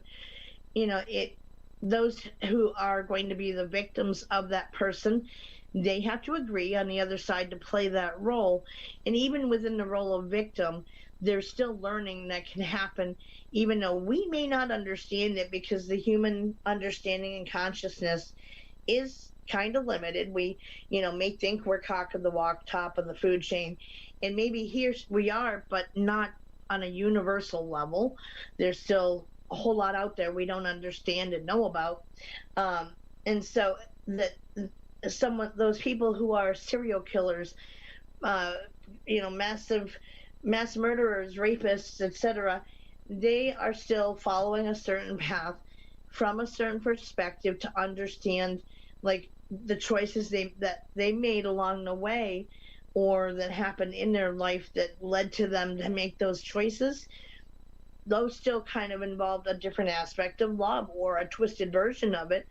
Those who are going to be the victims of that person, they have to agree on the other side to play that role. And even within the role of victim, there's still learning that can happen, even though we may not understand it, because the human understanding and consciousness is kind of limited. We, may think we're cock of the walk, top of the food chain, and maybe here we are, but not on a universal level. There's still a whole lot out there we don't understand and know about. And so that those people who are serial killers, mass murderers, rapists, etc., they are still following a certain path from a certain perspective to understand like the choices that they made along the way, or that happened in their life that led to them to make those choices. Those still kind of involved a different aspect of love, or a twisted version of it,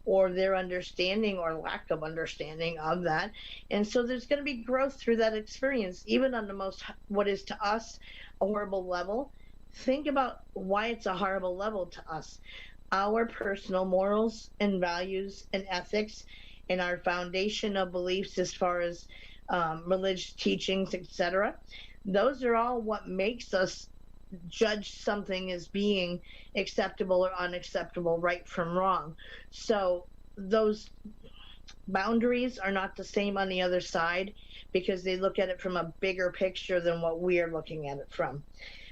or their understanding or lack of understanding of that. And so there's going to be growth through that experience, even on the most, what is to us a horrible level. Think about why it's a horrible level to us. Our personal morals and values and ethics, and our foundation of beliefs as far as religious teachings, etc., those are all what makes us judge something as being acceptable or unacceptable, right from wrong. So those boundaries are not the same on the other side, because they look at it from a bigger picture than what we are looking at it from.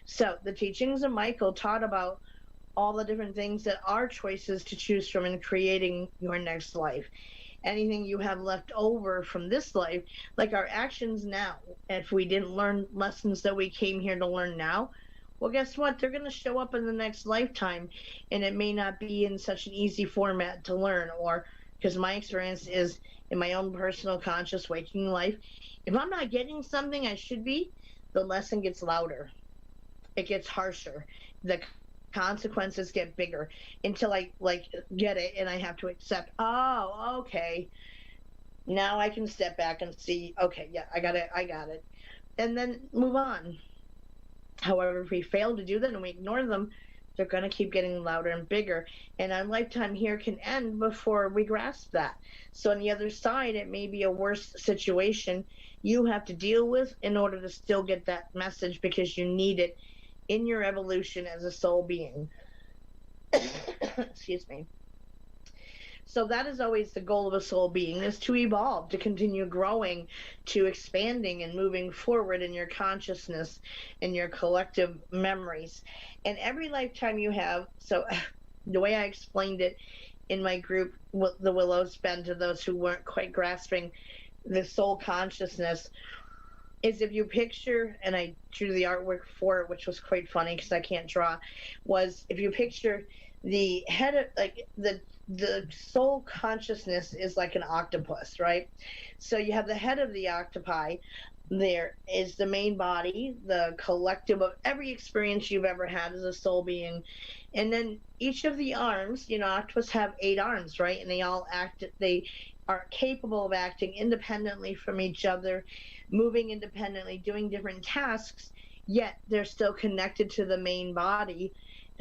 So the teachings of Michael taught about all the different things that are choices to choose from in creating your next life. Anything you have left over from this life, like our actions now, if we didn't learn lessons that we came here to learn now, well, guess what? They're going to show up in the next lifetime, and it may not be in such an easy format to learn. Or, because my experience is in my own personal conscious waking life, if I'm not getting something I should be, the lesson gets louder. It gets harsher. The consequences get bigger until I get it, and I have to accept, oh, okay, now I can step back and see, okay, yeah, I got it, and then move on. However, if we fail to do that and we ignore them, they're going to keep getting louder and bigger. And our lifetime here can end before we grasp that. So on the other side, it may be a worse situation you have to deal with in order to still get that message, because you need it in your evolution as a soul being. Excuse me. So that is always the goal of a soul being, is to evolve, to continue growing, to expanding and moving forward in your consciousness and your collective memories. And every lifetime you have, so the way I explained it in my group, the Willows Bend, to those who weren't quite grasping the soul consciousness, is if you picture, and I drew the artwork for it, which was quite funny because I can't draw, was if you picture the head of, like, the soul consciousness is like an octopus, right? So you have the head of the octopi. There is the main body, the collective of every experience you've ever had as a soul being. And then each of the arms, octopus have 8 arms, right? And they are capable of acting independently from each other, moving independently, doing different tasks, yet they're still connected to the main body,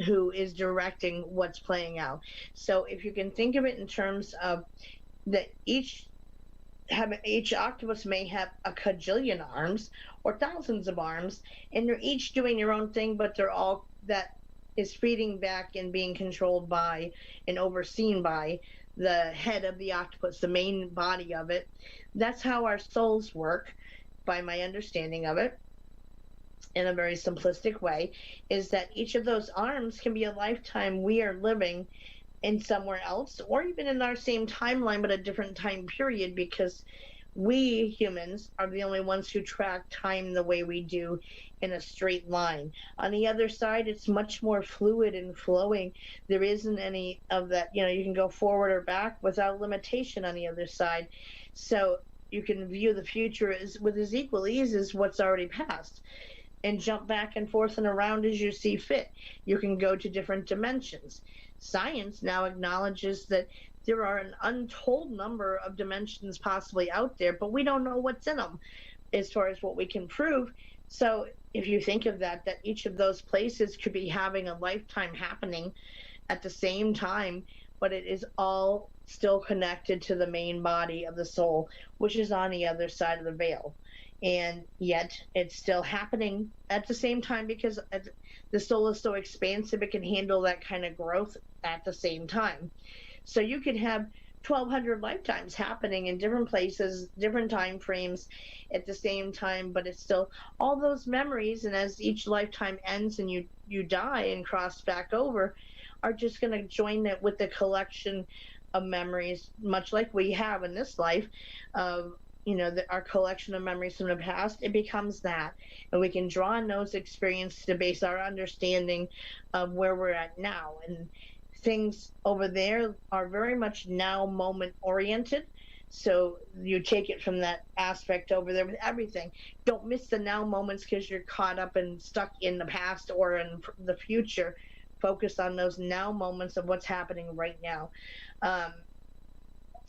who is directing what's playing out. So if you can think of it in terms of that each octopus may have a cajillion arms or thousands of arms, and they're each doing their own thing, but they're all, that is feeding back and being controlled by and overseen by the head of the octopus, the main body of it. That's how our souls work, by my understanding of it, in a very simplistic way, is that each of those arms can be a lifetime we are living in somewhere else, or even in our same timeline but a different time period, because we humans are the only ones who track time the way we do, in a straight line. On the other side, it's much more fluid and flowing. There isn't any of that, you can go forward or back without limitation on the other side. So you can view the future with as equal ease as what's already passed, and jump back and forth and around as you see fit. You can go to different dimensions. Science now acknowledges that there are an untold number of dimensions possibly out there, but we don't know what's in them as far as what we can prove. So if you think of that each of those places could be having a lifetime happening at the same time, but it is all still connected to the main body of the soul, which is on the other side of the veil. And yet it's still happening at the same time, because the soul is so expansive, it can handle that kind of growth at the same time. So you could have 1,200 lifetimes happening in different places, different time frames at the same time, but it's still all those memories. And as each lifetime ends and you die and cross back over, are just going to join it with the collection of memories, much like we have in this life of, our collection of memories from the past. It becomes that, and we can draw on those experiences to base our understanding of where we're at now. And things over there are very much now moment oriented. So you take it from that aspect over there with everything. Don't miss the now moments because you're caught up and stuck in the past or in the future. Focus on those now moments of what's happening right now. Um,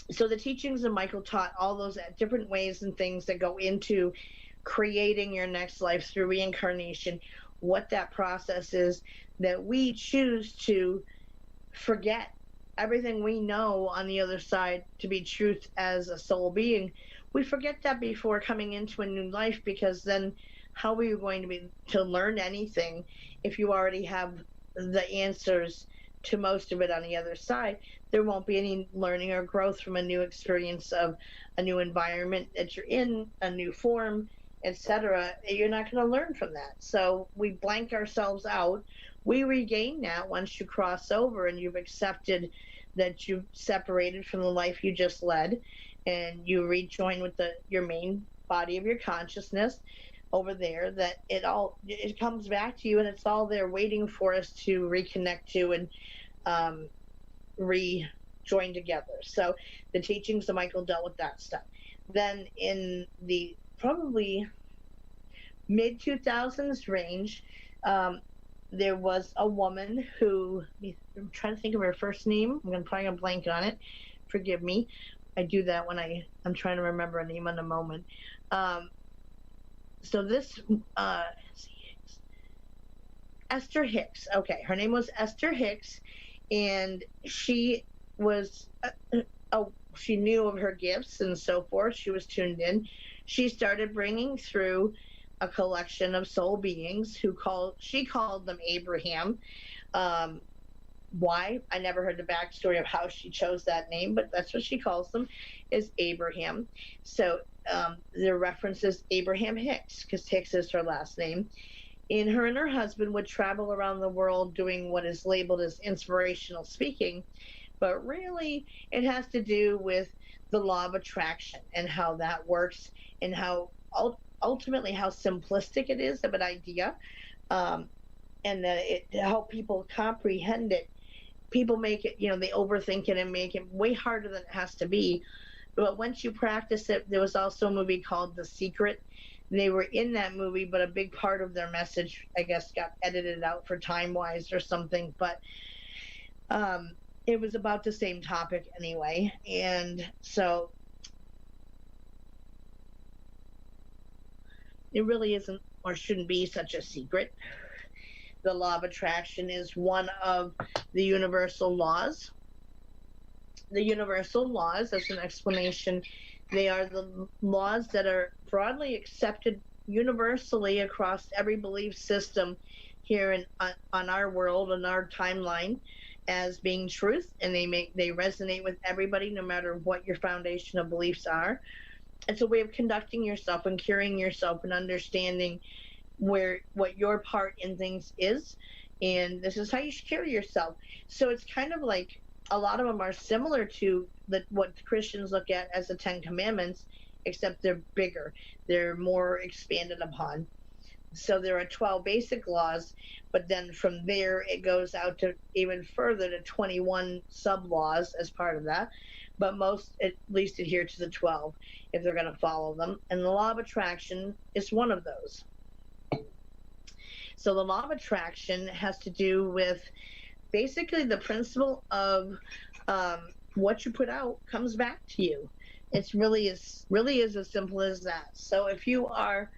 so the teachings of Michael taught all those different ways and things that go into creating your next life through reincarnation, what that process is, that we choose to forget everything we know on the other side to be truth as a soul being. We forget that before coming into a new life, because then how are you going to be to learn anything if you already have the answers to most of it on the other side? There won't be any learning or growth from a new experience of a new environment that you're in, a new form, etc. You're not going to learn from that. So we blank ourselves out. We regain that once you cross over and you've accepted that you've separated from the life you just led, and you rejoin with your main body of your consciousness over there, that it comes back to you, and it's all there waiting for us to reconnect to and rejoin together. So the teachings of Michael dealt with that stuff. Then in the probably mid 2000s range, there was a woman who, I'm trying to think of her first name. I'm probably gonna blank on it. Forgive me. I do that when I'm trying to remember a name in a moment. So this, Esther Hicks. Okay, her name was Esther Hicks, and she was, she knew of her gifts and so forth. She was tuned in. She started bringing through a collection of soul beings she called them Abraham. Why? I never heard the backstory of how she chose that name, but that's what she calls them, is Abraham. So the reference is Abraham Hicks, because Hicks is her last name. And her husband would travel around the world doing what is labeled as inspirational speaking, but really it has to do with the law of attraction and how that works, and how ultimately how simplistic it is of an idea, and that to help people comprehend it. People make it, they overthink it and make it way harder than it has to be. But once you practice it, there was also a movie called The Secret. They were in that movie, but a big part of their message, I guess, got edited out for time-wise or something. But it was about the same topic anyway. And so it really isn't or shouldn't be such a secret. The law of attraction is one of the universal laws. The universal laws, as an explanation, they are the laws that are broadly accepted universally across every belief system here on our world and our timeline as being truth, and they resonate with everybody no matter what your foundation of beliefs are. It's a way of conducting yourself and curing yourself and understanding what your part in things is, and this is how you should carry yourself. So it's kind of like a lot of them are similar to what Christians look at as the Ten Commandments, except they're bigger, they're more expanded upon. So there are 12 basic laws, but then from there it goes out to even further to 21 sub laws as part of that, but most at least adhere to the 12 if they're going to follow them, and the law of attraction is one of those. So the law of attraction has to do with basically the principle of what you put out comes back to you. It's really is as simple as that. So if you are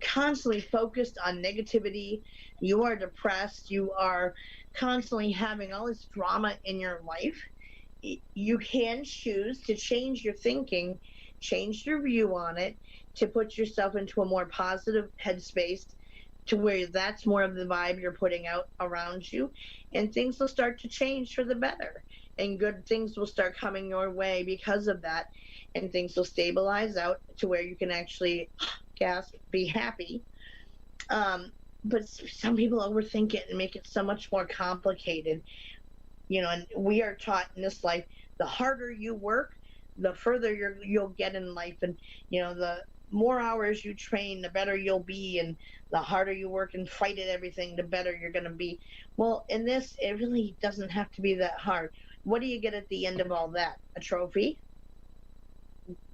constantly focused on negativity, you are depressed, you are constantly having all this drama in your life, you can choose to change your thinking, change your view on it, to put yourself into a more positive headspace, to where that's more of the vibe you're putting out around you, and things will start to change for the better, and good things will start coming your way because of that, and things will stabilize out to where you can actually be happy. But some people overthink it and make it so much more complicated, and we are taught in this life, the harder you work, the further you'll get in life. And the more hours you train, the better you'll be, and the harder you work and fight at everything, the better you're going to be. Well, in this, it really doesn't have to be that hard. What do you get at the end of all that? A trophy?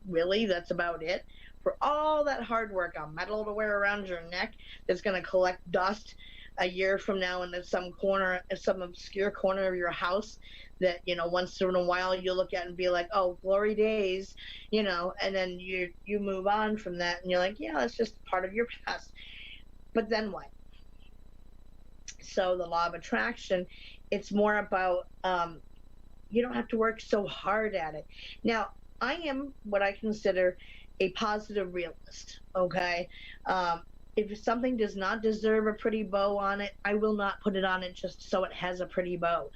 Really? That's about it? For all that hard work, a medal to wear around your neck that's going to collect dust a year from now in some corner, some obscure corner of your house that, once in a while you look at and be like, oh, glory days, and then you move on from that and you're like, yeah, that's just part of your past. But then what? So the law of attraction, it's more about, you don't have to work so hard at it. Now, I am what I consider a positive realist, okay? If something does not deserve a pretty bow on it, I will not put it on it just so it has a pretty bow.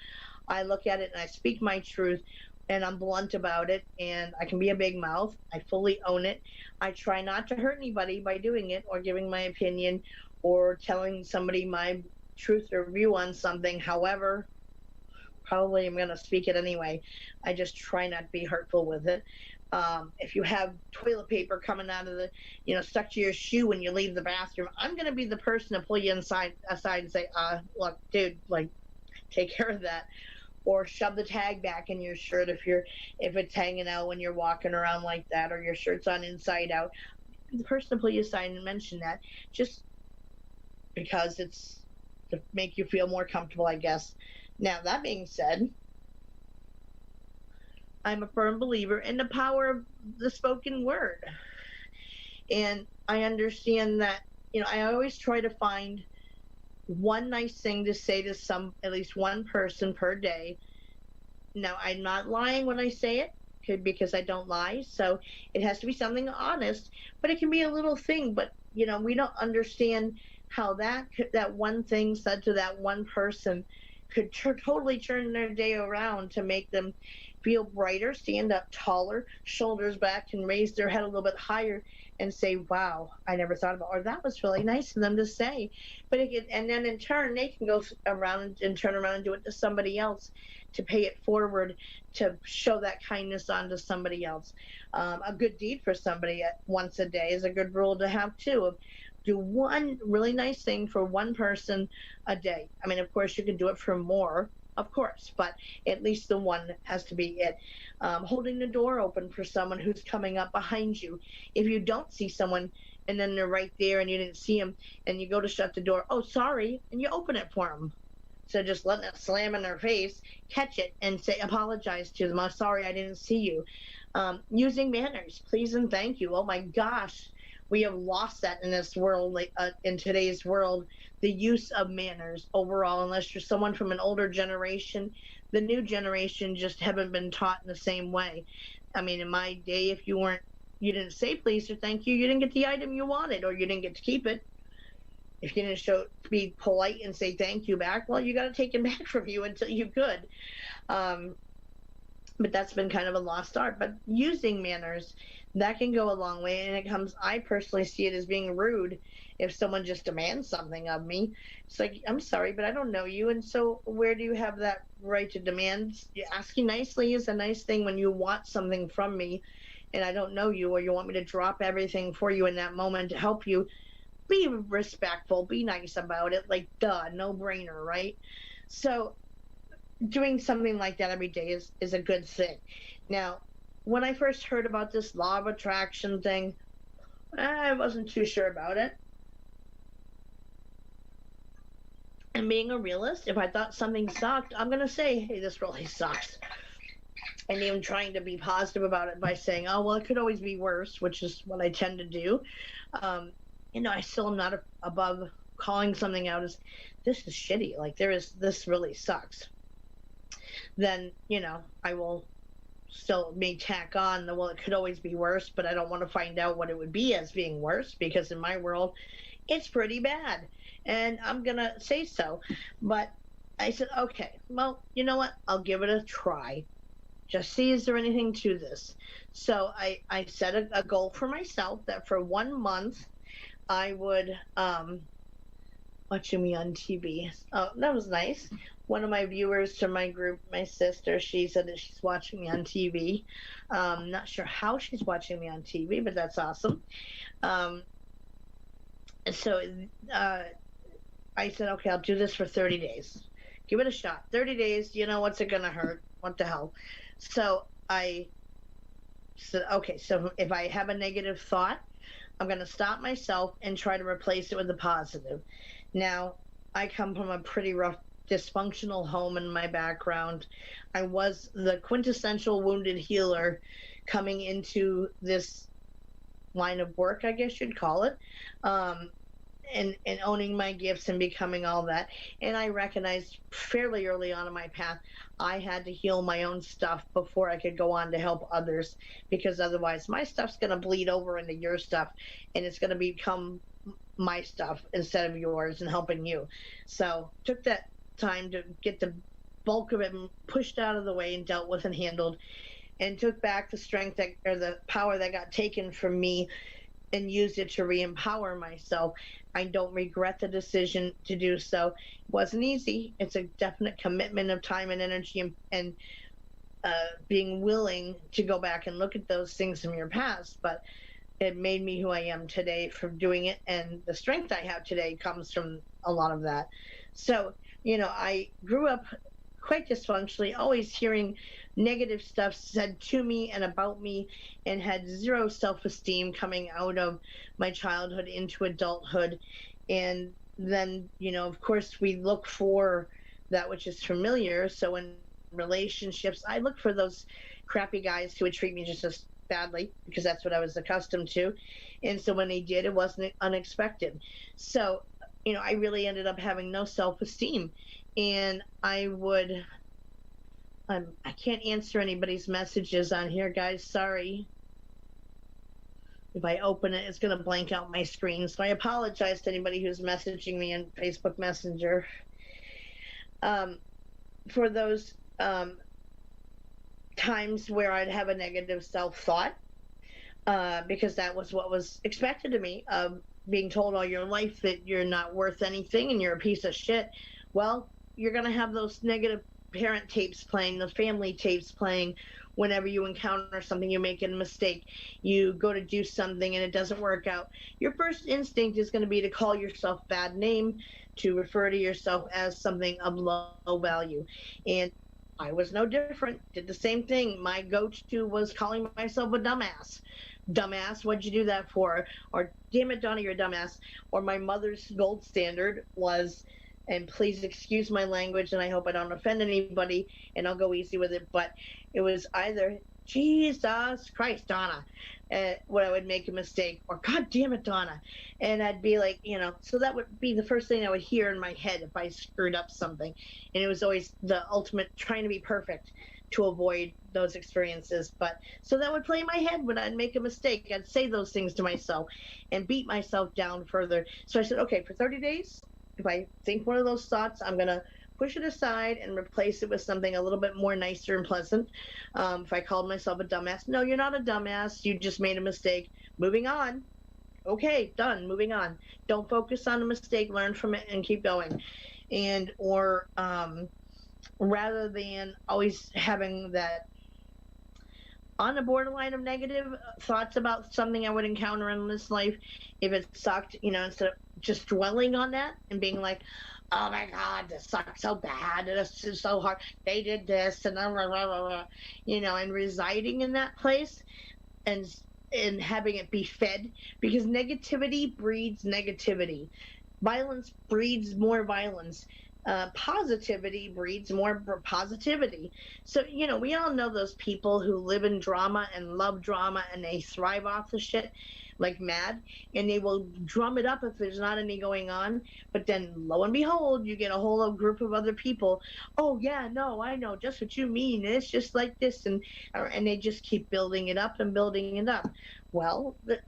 I look at it and I speak my truth, and I'm blunt about it, and I can be a big mouth. I fully own it. I try not to hurt anybody by doing it or giving my opinion or telling somebody my truth or view on something. However, probably I'm going to speak it anyway. I just try not to be hurtful with it. If you have toilet paper coming out of stuck to your shoe when you leave the bathroom, I'm going to be the person to pull you aside and say, look, dude, like, take care of that. Or shove the tag back in your shirt if it's hanging out when you're walking around like that, or your shirt's on inside out. The person to pull you aside and mention that, just because it's to make you feel more comfortable, I guess. Now, that being said, I'm a firm believer in the power of the spoken word. And I understand that, I always try to find one nice thing to say to at least one person per day. Now, I'm not lying when I say it, because I don't lie. So it has to be something honest, but it can be a little thing. But, we don't understand how that one thing said to that one person could totally turn their day around to make them feel brighter, stand up taller, shoulders back, and raise their head a little bit higher and say, wow, I never thought about, or that was really nice of them to say. But and then in turn, they can go around and turn around and do it to somebody else, to pay it forward, to show that kindness on to somebody else. A good deed for somebody once a day is a good rule to have too. Do one really nice thing for one person a day. I mean, of course, you can do it for more, of course, but at least the one has to be it. Holding the door open for someone who's coming up behind you. If you don't see someone and then they're right there and you didn't see them and you go to shut the door, oh, sorry, and you open it for them. So just letting it slam in their face, catch it and say, apologize to them. I'm sorry, I didn't see you. Using manners, please and thank you. Oh my gosh. We have lost that in this world, in today's world, the use of manners overall, unless you're someone from an older generation. The new generation just haven't been taught in the same way. I mean, in my day, if you didn't say please or thank you, you didn't get the item you wanted, or you didn't get to keep it. If you didn't be polite and say thank you back, well, you got to take it back from you until you could. But that's been kind of a lost art. But using manners, that can go a long way. And I personally see it as being rude if someone just demands something of me. It's like, I'm sorry, but I don't know you. And so where do you have that right to demand? Asking nicely is a nice thing when you want something from me and I don't know you, or you want me to drop everything for you in that moment to help you. Be respectful, be nice about it. Like, duh, no brainer, right? So doing something like that every day is a good thing. Now, when I first heard about this law of attraction thing, I wasn't too sure about it. And being a realist, if I thought something sucked, I'm going to say, hey, this really sucks. And even trying to be positive about it by saying, oh, well, it could always be worse, which is what I tend to do. I still am not above calling something out as, this is shitty. Like, this really sucks. Then, I will still may tack on well, it could always be worse, but I don't want to find out what it would be as being worse, because in my world, it's pretty bad. And I'm going to say so. But I said, okay, well, you know what? I'll give it a try. Just see, is there anything to this? So I set a goal for myself that for 1 month, I would watching me on TV. Oh, that was nice. One of my viewers from my group, my sister, she said that she's watching me on TV. Not sure how she's watching me on TV, but that's awesome. Um, so uh, I said, okay, I'll do this for 30 days. Give it a shot. 30 days, what's it going to hurt? What the hell? So I said, okay, so if I have a negative thought, I'm going to stop myself and try to replace it with a positive. Now, I come from a pretty rough, dysfunctional home in my background. I was the quintessential wounded healer coming into this line of work, I guess you'd call it. Um, and owning my gifts and becoming all that. And I recognized fairly early on in my path, I had to heal my own stuff before I could go on to help others, because otherwise my stuff's going to bleed over into your stuff and it's going to become my stuff instead of yours and helping you. So took that time to get the bulk of it pushed out of the way and dealt with and handled, and took back the strength that, or the power that got taken from me, and used it to re-empower myself. I don't regret the decision to do so. It wasn't easy. It's a definite commitment of time and energy, and being willing to go back and look at those things from your past. But it made me who I am today from doing it, and the strength I have today comes from a lot of that. So, I grew up quite dysfunctionally, always hearing negative stuff said to me and about me, and had zero self-esteem coming out of my childhood into adulthood. And then, of course, we look for that which is familiar. So in relationships, I look for those crappy guys who would treat me just as badly, because that's what I was accustomed to. And so when they did, it wasn't unexpected. So, I really ended up having no self-esteem. And I can't answer anybody's messages on here, guys. Sorry. If I open it, it's going to blank out my screen. So I apologize to anybody who's messaging me in Facebook Messenger. For those times where I'd have a negative self-thought, because that was what was expected of me, being told all your life that you're not worth anything and you're a piece of shit. Well, you're going to have those negative parent tapes playing, those family tapes playing whenever you encounter something, you make a mistake, you go to do something and it doesn't work out. Your first instinct is going to be to call yourself a bad name, to refer to yourself as something of low value. And I was no different, did the same thing. My go-to was calling myself a dumbass. Dumbass, what'd you do that for? Or, damn it, Donna, you're a dumbass. Or my mother's gold standard was, and please excuse my language, and I hope I don't offend anybody, and I'll go easy with it, but it was either, Jesus Christ, Donna, when I would make a mistake, or God damn it, Donna. And I'd be like, so that would be the first thing I would hear in my head if I screwed up something. And it was always the ultimate trying to be perfect to avoid those experiences. But so that would play in my head when I'd make a mistake. I'd say those things to myself and beat myself down further. So I said, okay, for 30 days, if I think one of those thoughts, I'm going to push it aside and replace it with something a little bit more nicer and pleasant. If I called myself a dumbass, no, you're not a dumbass. You just made a mistake. Moving on. Okay, done. Moving on. Don't focus on the mistake. Learn from it and keep going. And or rather than always having that on the borderline of negative thoughts about something I would encounter in this life, if it sucked, instead of just dwelling on that and being like, oh my God, this sucks so bad, this is so hard, they did this, and blah, blah, blah, and residing in that place and having it be fed, because negativity breeds negativity. Violence breeds more violence. Positivity breeds more positivity. So, we all know those people who live in drama and love drama, and they thrive off the shit like mad, and they will drum it up if there's not any going on. But then lo and behold, you get a whole group of other people. Oh yeah, no, I know just what you mean. It's just like this. And they just keep building it up and building it up. Well, the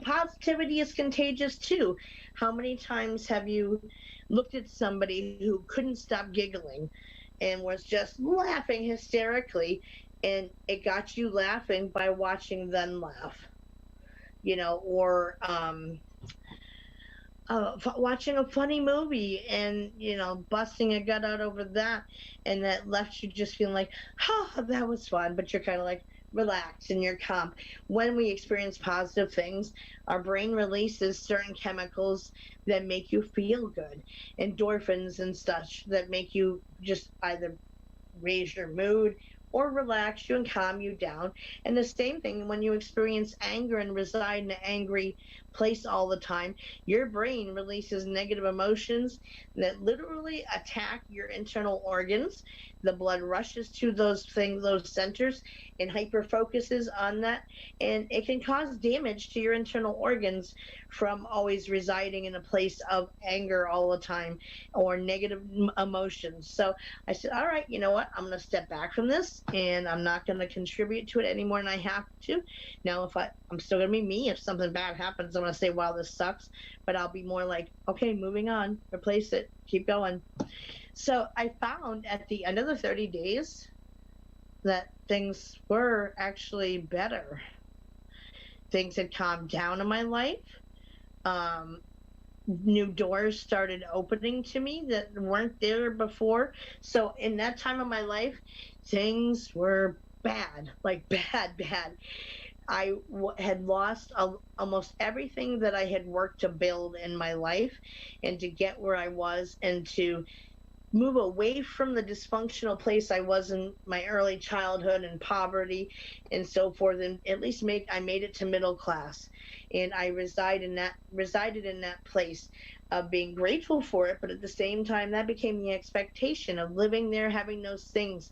positivity is contagious too. How many times have you looked at somebody who couldn't stop giggling and was just laughing hysterically, and it got you laughing by watching them laugh? Or watching a funny movie and busting a gut out over that, and that left you just feeling like, oh, that was fun, but you're kind of like relaxed and you're calm. When we experience positive things, our brain releases certain chemicals that make you feel good, endorphins and such, that make you just either raise your mood or relax you and calm you down. And the same thing when you experience anger and reside in an angry place all the time, your brain releases negative emotions that literally attack your internal organs. The blood rushes to those things, those centers, and hyper focuses on that. And it can cause damage to your internal organs from always residing in a place of anger all the time or negative emotions. So I said, all right, you know what? I'm going to step back from this and I'm not going to contribute to it any more than I have to. Now, if I'm still going to be me. If something bad happens, I'm going to say, wow, this sucks. But I'll be more like, okay, moving on, replace it, keep going. So I found at the end of the 30 days that things were actually better. Things had calmed down in my life. New doors started opening to me that weren't there before. So in that time of my life, things were bad, like bad, bad. I had lost almost everything that I had worked to build in my life and to get where I was and to move away from the dysfunctional place I was in my early childhood and poverty and so forth, and at least I made it to middle class, and I resided in that place of being grateful for it, but at the same time that became the expectation of living there, having those things,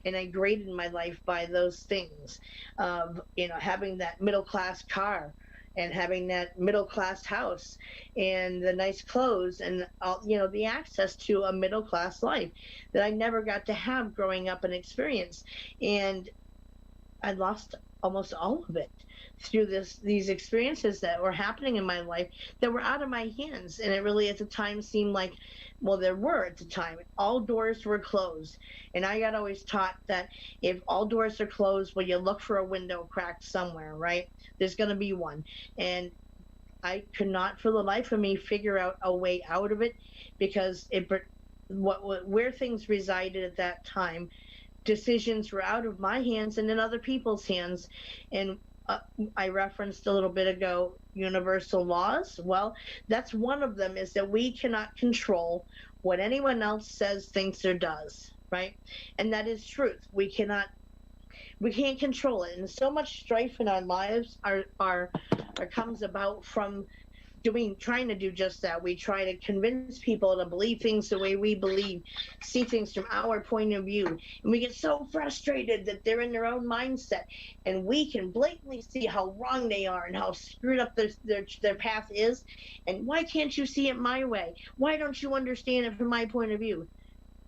and I graded my life by those things of having that middle class car and having that middle class house and the nice clothes and all, the access to a middle class life that I never got to have growing up and experience. And I lost almost all of it through these experiences that were happening in my life that were out of my hands. And it really at the time seemed like, well, there were at the time, all doors were closed. And I got always taught that if all doors are closed, well, you look for a window cracked somewhere, right? There's going to be one. And I could not for the life of me figure out a way out of it, because where things resided at that time, decisions were out of my hands and in other people's hands. And I referenced a little bit ago universal laws. Well, that's one of them, is that we cannot control what anyone else says, thinks, or does, right? And that is truth. We can't control it. And so much strife in our lives comes about from trying to do just that. We try to convince people to believe things the way we believe, see things from our point of view, and we get so frustrated that they're in their own mindset, and we can blatantly see how wrong they are and how screwed up their path is. And why can't you see it my way? Why don't you understand it from my point of view?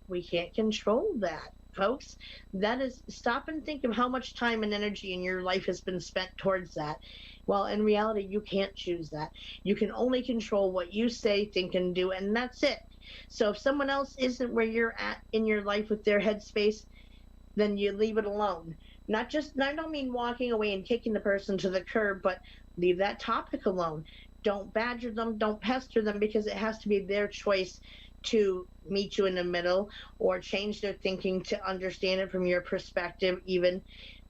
We can't control that, folks. That is, stop and think of how much time and energy in your life has been spent towards that. Well, in reality, you can't choose that. You can only control what you say, think, and do, and that's it. So if someone else isn't where you're at in your life with their headspace, then you leave it alone. I don't mean walking away and kicking the person to the curb, but leave that topic alone. Don't badger them, don't pester them, because it has to be their choice to meet you in the middle or change their thinking to understand it from your perspective, even,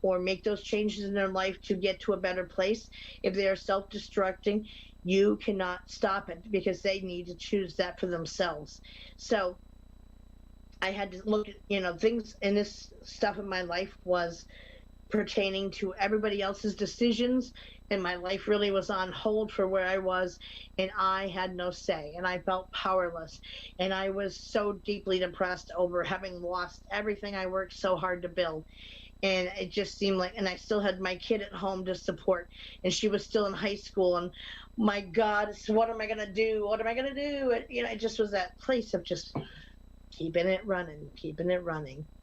or make those changes in their life to get to a better place. If they are self-destructing, you cannot stop it, because they need to choose that for themselves. So I had to look at, things in this stuff in my life was pertaining to everybody else's decisions, and my life really was on hold for where I was, and I had no say, and I felt powerless, and I was so deeply depressed over having lost everything I worked so hard to build. And it just seemed like, and I still had my kid at home to support, and she was still in high school, and my God, so what am I going to do? What am I going to do? It just was that place of just keeping it running.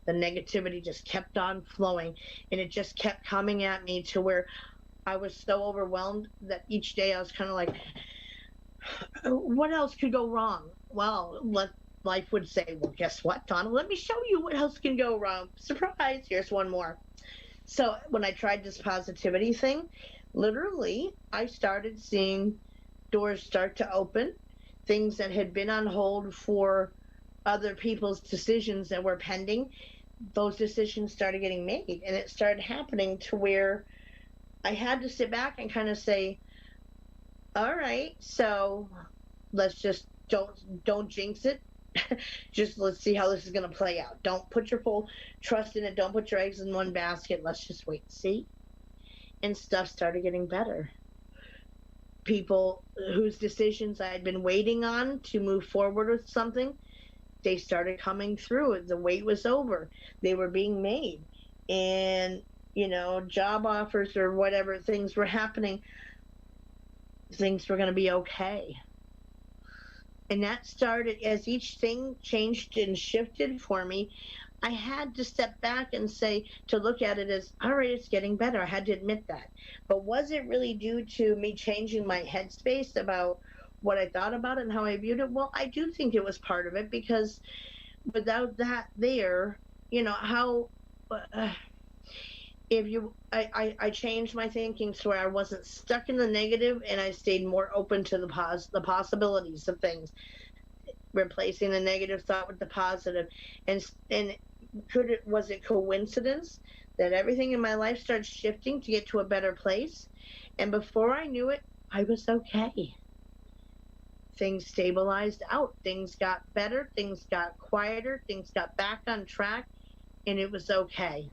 The negativity just kept on flowing, and it just kept coming at me to where I was so overwhelmed that each day I was kind of like, what else could go wrong? Well, life would say, well, guess what, Donna? Let me show you what else can go wrong. Surprise, here's one more. So when I tried this positivity thing, literally, I started seeing doors start to open. things that had been on hold for other people's decisions that were pending, those decisions started getting made, and it started happening to where I had to sit back and kind of say, all right, so let's just don't jinx it. Just let's see how this is going to play out. Don't put your full trust in it. Don't put your eggs in one basket. Let's just wait and see. And stuff started getting better. People whose decisions I had been waiting on to move forward with something, they started coming through. The wait was over. They were being made. And, job offers or whatever, things were happening. Things were going to be okay. And that started, as each thing changed and shifted for me, I had to step back and say, to look at it as, all right, it's getting better. I had to admit that. But was it really due to me changing my headspace about what I thought about it and how I viewed it? Well, I do think it was part of it, because without that there, how, I changed my thinking to where I wasn't stuck in the negative, and I stayed more open to the possibilities of things, replacing the negative thought with the positive. And was it coincidence that everything in my life started shifting to get to a better place? And before I knew it, I was okay. Things stabilized out. Things got better. Things got quieter. Things got back on track, and it was okay.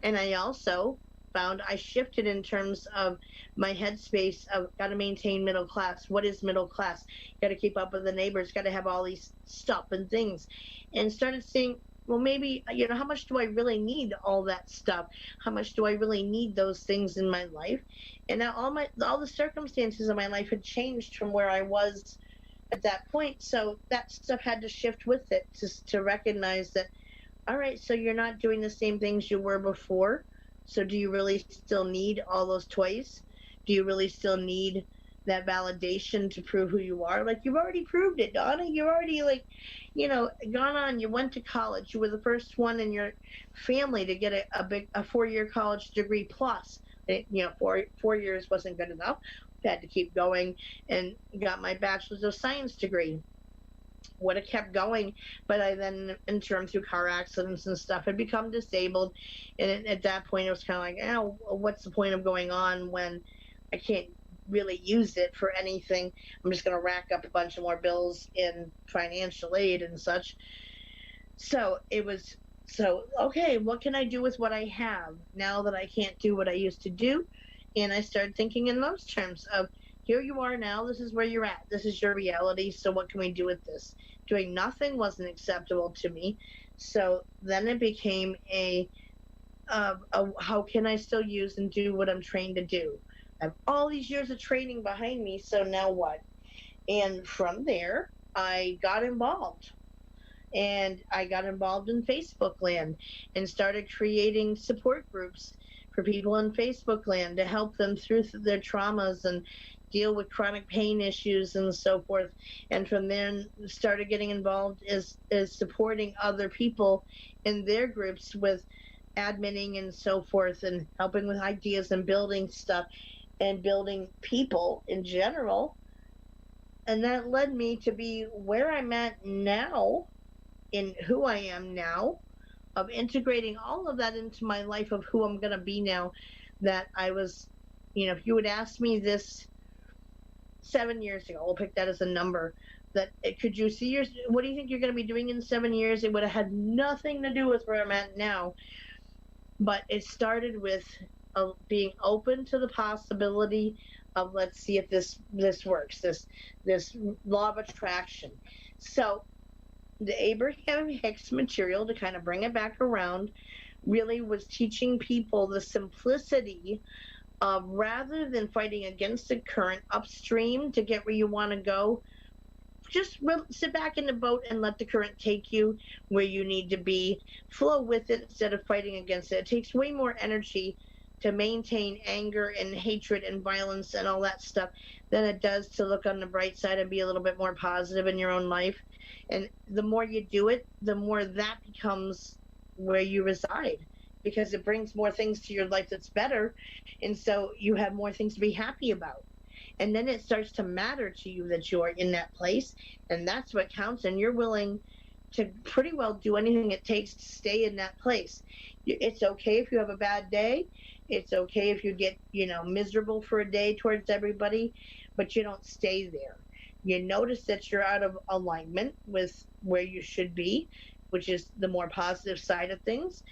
And I also found I shifted in terms of my headspace of got to maintain middle class. What is middle class? Got to keep up with the neighbors. Got to have all these stuff and things. And started seeing, well, maybe, how much do I really need all that stuff? How much do I really need those things in my life? And now all the circumstances of my life had changed from where I was at that point. So that stuff had to shift with it to recognize that, all right, so you're not doing the same things you were before. So do you really still need all those toys? Do you really still need that validation to prove who you are? Like, you've already proved it, Donna. You're already, gone on. You went to college. You were the first one in your family to get a 4-year college degree plus. 4 years wasn't good enough. I had to keep going and got my bachelor's of science degree. Would have kept going, but I then, in terms through car accidents and stuff, had become disabled. And at that point, it was kind of like, what's the point of going on when I can't really use it for anything? I'm just going to rack up a bunch of more bills in financial aid and such. So it was, okay, what can I do with what I have now that I can't do what I used to do? And I started thinking in those terms of, here you are now, this is where you're at, this is your reality, so what can we do with this? Doing nothing wasn't acceptable to me. So then it became how can I still use and do what I'm trained to do? I have all these years of training behind me, so now what? And from there, I got involved. And I got involved in Facebook land and started creating support groups for people in Facebook land to help them through their traumas and deal with chronic pain issues and so forth. And from then started getting involved as supporting other people in their groups with adminning and so forth, and helping with ideas and building stuff and building people in general. And that led me to be where I'm at now, in who I am now, of integrating all of that into my life of who I'm going to be now. That I was, if you would ask me this 7 years ago, we'll pick that as a number, that could you see what do you think you're going to be doing in 7 years? It would have had nothing to do with where I'm at now. But it started with being open to the possibility of, let's see if this works, this law of attraction. So the Abraham Hicks material, to kind of bring it back around, really was teaching people the simplicity of, rather than fighting against the current upstream to get where you want to go, just sit back in the boat and let the current take you where you need to be. Flow with it instead of fighting against it. It takes way more energy to maintain anger and hatred and violence and all that stuff than it does to look on the bright side and be a little bit more positive in your own life. And the more you do it, the more that becomes where you reside, because it brings more things to your life that's better. And so you have more things to be happy about. And then it starts to matter to you that you're in that place, and that's what counts, and you're willing to pretty well do anything it takes to stay in that place. It's okay if you have a bad day. It's okay if you get, miserable for a day towards everybody, but you don't stay there. You notice that you're out of alignment with where you should be, which is the more positive side of things.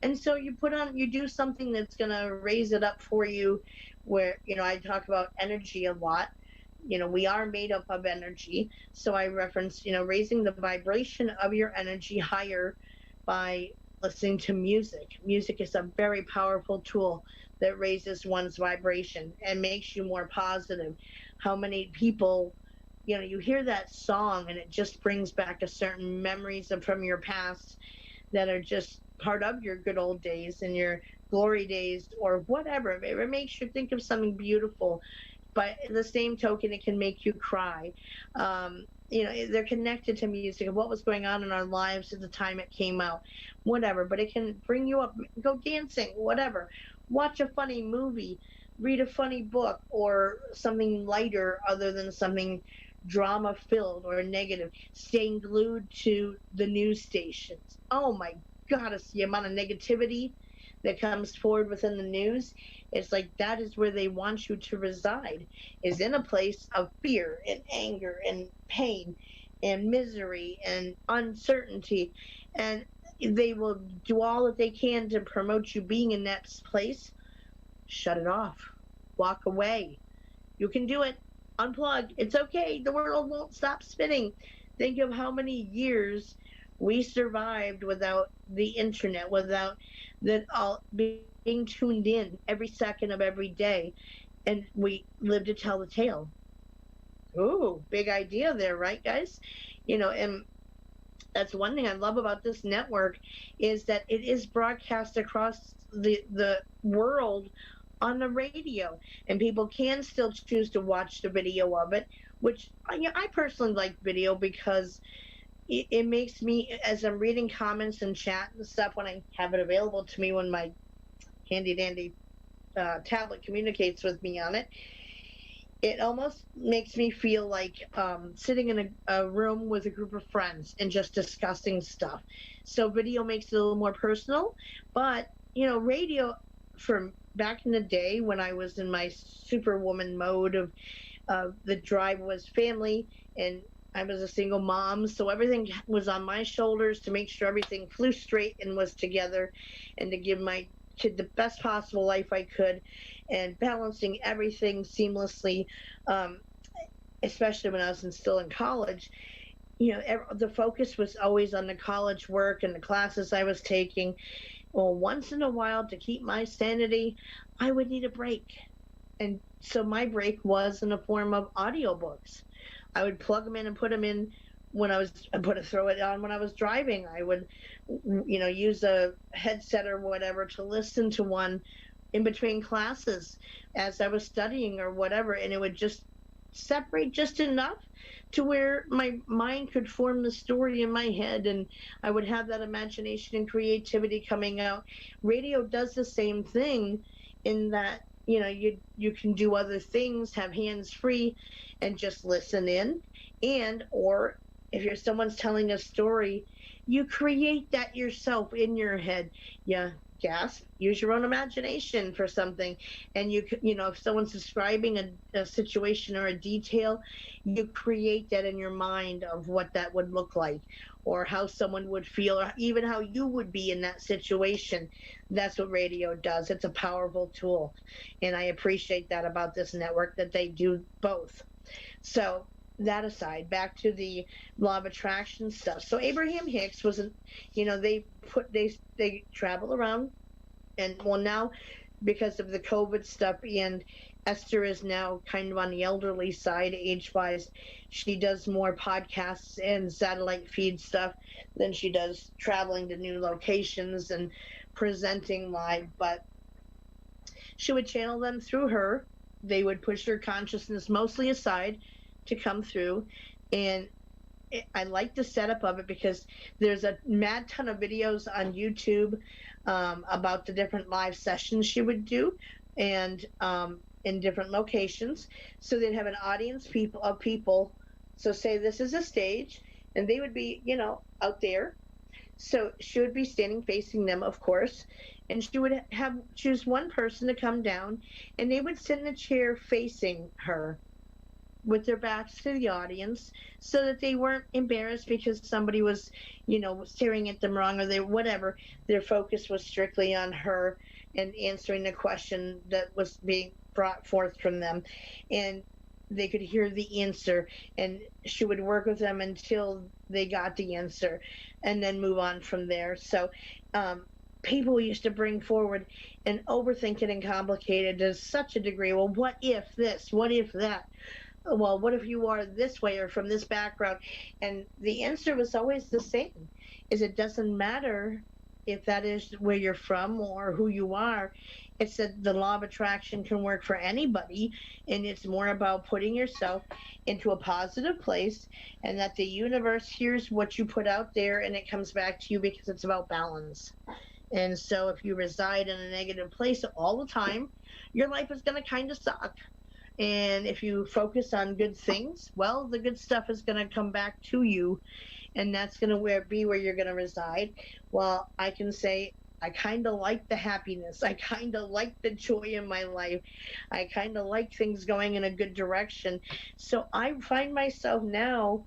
And so you do something that's going to raise it up for you, where, I talk about energy a lot. We are made up of energy. So I reference, raising the vibration of your energy higher by listening to music. Music is a very powerful tool that raises one's vibration and makes you more positive. How many people, you hear that song and it just brings back a certain memories from your past that are just part of your good old days and your glory days or whatever. It makes you think of something beautiful, but the same token, it can make you cry. They're connected to music and what was going on in our lives at the time it came out, whatever. But it can bring you up, go dancing, whatever. Watch a funny movie, read a funny book, or something lighter other than something drama filled or negative. Staying glued to the news stations. Oh my goddess, the amount of negativity that comes forward within the news. It's like that is where they want you to reside, is in a place of fear and anger and pain and misery and uncertainty. And they will do all that they can to promote you being in that place. Shut it off. Walk away. You can do it. Unplug. It's okay. The world won't stop spinning. Think of how many years we survived without the internet, without that all being tuned in every second of every day, and we live to tell the tale. Ooh, big idea there, right, guys? And that's one thing I love about this network, is that it is broadcast across the world on the radio, and people can still choose to watch the video of it, which I personally like video because it makes me, as I'm reading comments and chat and stuff, when I have it available to me, when my handy dandy tablet communicates with me on it, it almost makes me feel like sitting in a room with a group of friends and just discussing stuff. So video makes it a little more personal, but radio, from back in the day when I was in my superwoman mode of the drive was family, and I was a single mom, so everything was on my shoulders to make sure everything flew straight and was together, and to give my kid the best possible life I could, and balancing everything seamlessly, especially when I was still in college. The focus was always on the college work and the classes I was taking. Well, once in a while, to keep my sanity, I would need a break. And so my break was in the form of audiobooks. I would plug them in and put them in when throw it on when I was driving. I would, use a headset or whatever to listen to one in between classes as I was studying or whatever. And it would just separate just enough to where my mind could form the story in my head, and I would have that imagination and creativity coming out. Radio does the same thing, in that you can do other things, have hands free, and just listen in. Or if someone's telling a story, you create that yourself in your head. Yeah, gasp, use your own imagination for something. And if someone's describing a situation or a detail, you create that in your mind of what that would look like, or how someone would feel, or even how you would be in that situation. That's what radio does. It's a powerful tool, and I appreciate that about this network, that they do both. So that aside, back to the law of attraction stuff. So Abraham Hicks was, they travel around, and well, now because of the COVID stuff, and Esther is now kind of on the elderly side age-wise, she does more podcasts and satellite feed stuff than she does traveling to new locations and presenting live. But she would channel them through her. They would push her consciousness mostly aside to come through. And I like the setup of it because there's a mad ton of videos on YouTube about the different live sessions she would do. And in different locations. So they'd have an audience of people. So say this is a stage, and they would be, out there. So she would be standing facing them, of course, and she would choose one person to come down, and they would sit in a chair facing her with their backs to the audience so that they weren't embarrassed because somebody was, staring at them wrong, or they whatever. Their focus was strictly on her and answering the question that was being brought forth from them. And they could hear the answer, and she would work with them until they got the answer and then move on from there. So people used to bring forward and overthink it and complicate it to such a degree. Well, what if this? What if that? Well, what if you are this way or from this background? And the answer was always the same, is it doesn't matter if that is where you're from or who you are. It's that the law of attraction can work for anybody, and it's more about putting yourself into a positive place, and that the universe hears what you put out there and it comes back to you, because it's about balance. And so if you reside in a negative place all the time, your life is going to kind of suck. And if you focus on good things, well, the good stuff is going to come back to you, and that's going to be where you're going to reside. Well, I can say I kind of like the happiness. I kind of like the joy in my life. I kind of like things going in a good direction. So I find myself now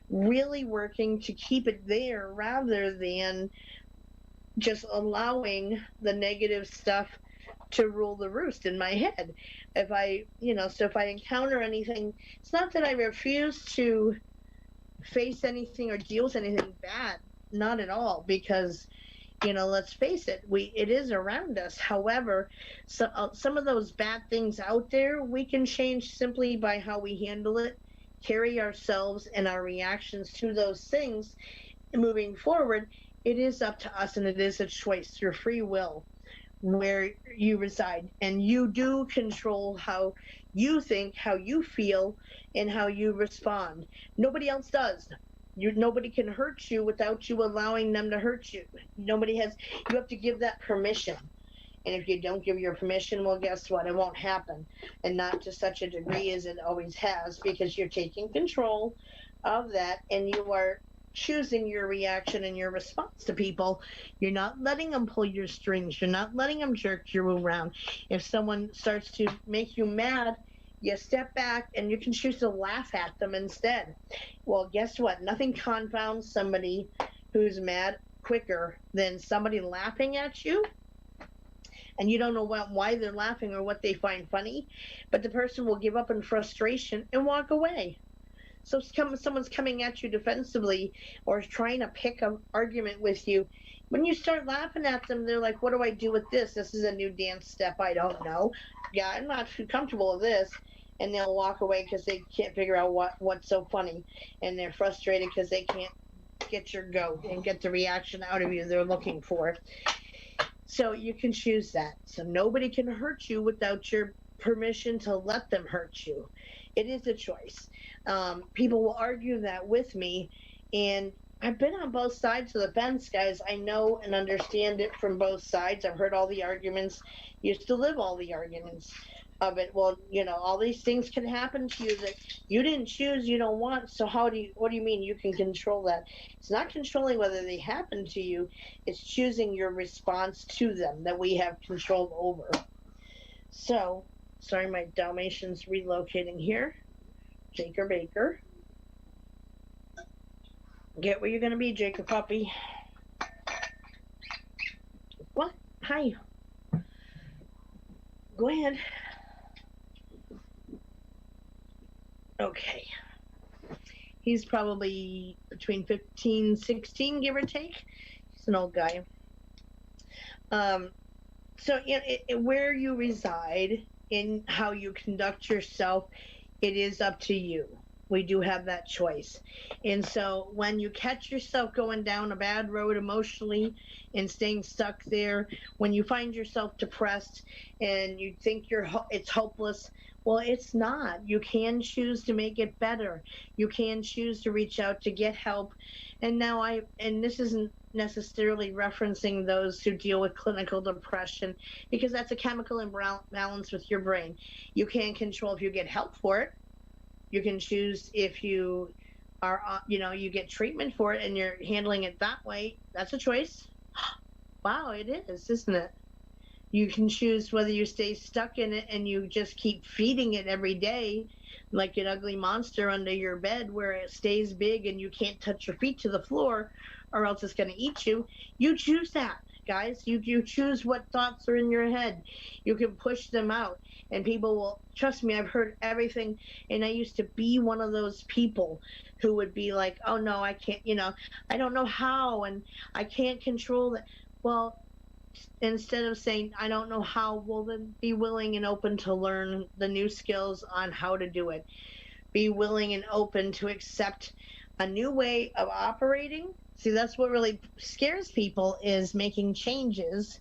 really working to keep it there rather than just allowing the negative stuff to rule the roost in my head. If I encounter anything, it's not that I refuse to face anything or deal with anything bad, not at all, because let's face it, it is around us. However, some of those bad things out there, we can change simply by how we handle it, carry ourselves and our reactions to those things. Moving forward, it is up to us, and it is a choice, your free will, where you reside, and you do control how you think, how you feel, and how you respond. Nobody else does. Nobody can hurt you without you allowing them to hurt you. You have to give that permission. And if you don't give your permission, well, guess what? It won't happen. And not to such a degree as it always has, because you're taking control of that, and you are choosing your reaction and your response to people. You're not letting them pull your strings. You're not letting them jerk you around. If someone starts to make you mad, you step back and you can choose to laugh at them instead. Well, guess what? Nothing confounds somebody who's mad quicker than somebody laughing at you, and you don't know why they're laughing or what they find funny, but the person will give up in frustration and walk away. So someone's coming at you defensively or trying to pick an argument with you. When you start laughing at them, they're like, what do I do with this? This is a new dance step. I don't know. Yeah, I'm not too comfortable with this. And they'll walk away because they can't figure out what's so funny. And they're frustrated because they can't get your goat and get the reaction out of you they're looking for. So you can choose that. So nobody can hurt you without your permission to let them hurt you. It is a choice. People will argue that with me, and I've been on both sides of the fence, guys. I know and understand it from both sides. I've heard all the arguments, used to live all the arguments of it. Well, all these things can happen to you that you didn't choose, you don't want. So what do you mean you can control that? It's not controlling whether they happen to you. It's choosing your response to them that we have control over. So, sorry, my Dalmatian's relocating here. Jaker Baker. Get where you're going to be, Jaker puppy. What? Hi. Go ahead. Okay. He's probably between 15, 16, give or take. He's an old guy. So, where you reside, in how you conduct yourself, it is up to you. We do have that choice. And so when you catch yourself going down a bad road emotionally and staying stuck there, when you find yourself depressed and you think it's hopeless, well, it's not. You can choose to make it better. You can choose to reach out to get help. And now this isn't necessarily referencing those who deal with clinical depression, because that's a chemical imbalance with your brain. You can't control if you get help for it. You can choose if you are, you get treatment for it and you're handling it that way. That's a choice. Wow, it is, isn't it? You can choose whether you stay stuck in it and you just keep feeding it every day like an ugly monster under your bed where it stays big and you can't touch your feet to the floor or else it's going to eat you. You choose that, guys. You choose what thoughts are in your head. You can push them out and people will, trust me, I've heard everything. And I used to be one of those people who would be like, oh no, I can't, I don't know how and I can't control it. Well, instead of saying I don't know how, well then be willing and open to learn the new skills on how to do it. Be willing and open to accept a new way of operating. See, that's what really scares people, is making changes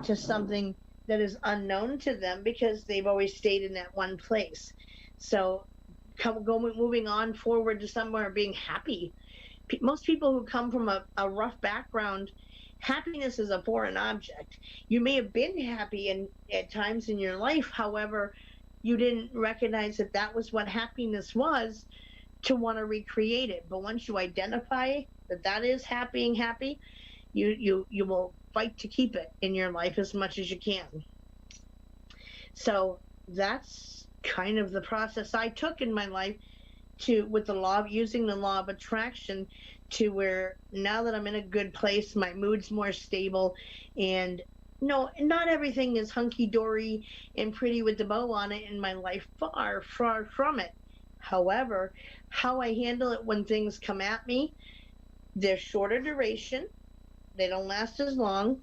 to something that is unknown to them because they've always stayed in that one place. So moving on forward to somewhere being happy. Most people who come from a rough background, happiness is a foreign object. You may have been happy at times in your life, however, you didn't recognize that that was what happiness was, to want to recreate it. But once you identify that that is being happy, you will fight to keep it in your life as much as you can. So that's kind of the process I took in my life, with using the law of attraction, to where now that I'm in a good place, my mood's more stable, and no, not everything is hunky-dory and pretty with the bow on it in my life, far from it. However, how I handle it when things come at me, they're shorter duration, they don't last as long.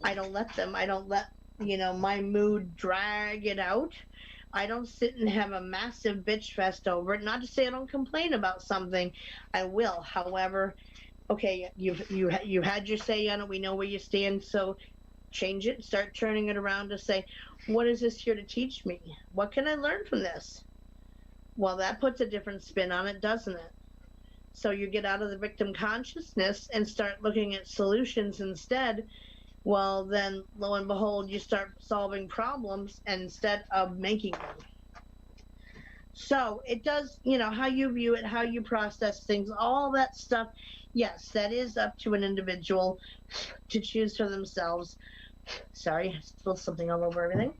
I don't let my mood drag it out. I don't sit and have a massive bitch fest over it. Not to say I don't complain about something. I will. However, okay, you had your say on it. We know where you stand. So change it. Start turning it around to say, what is this here to teach me? What can I learn from this? Well, that puts a different spin on it, doesn't it? So you get out of the victim consciousness and start looking at solutions instead. Well, then, lo and behold, you start solving problems instead of making them. So it does, how you view it, how you process things, all that stuff. Yes, that is up to an individual to choose for themselves. Sorry, I spilled something all over everything.